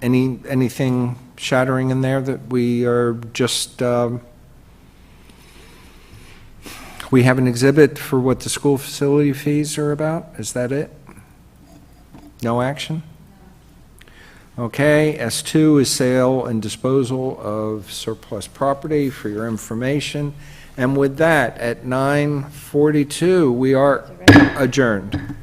Speaker 1: Anything shattering in there that we are just, we have an exhibit for what the school facility fees are about? Is that it? No action? Okay, S2 is sale and disposal of surplus property for your information. And with that, at 9:42, we are adjourned.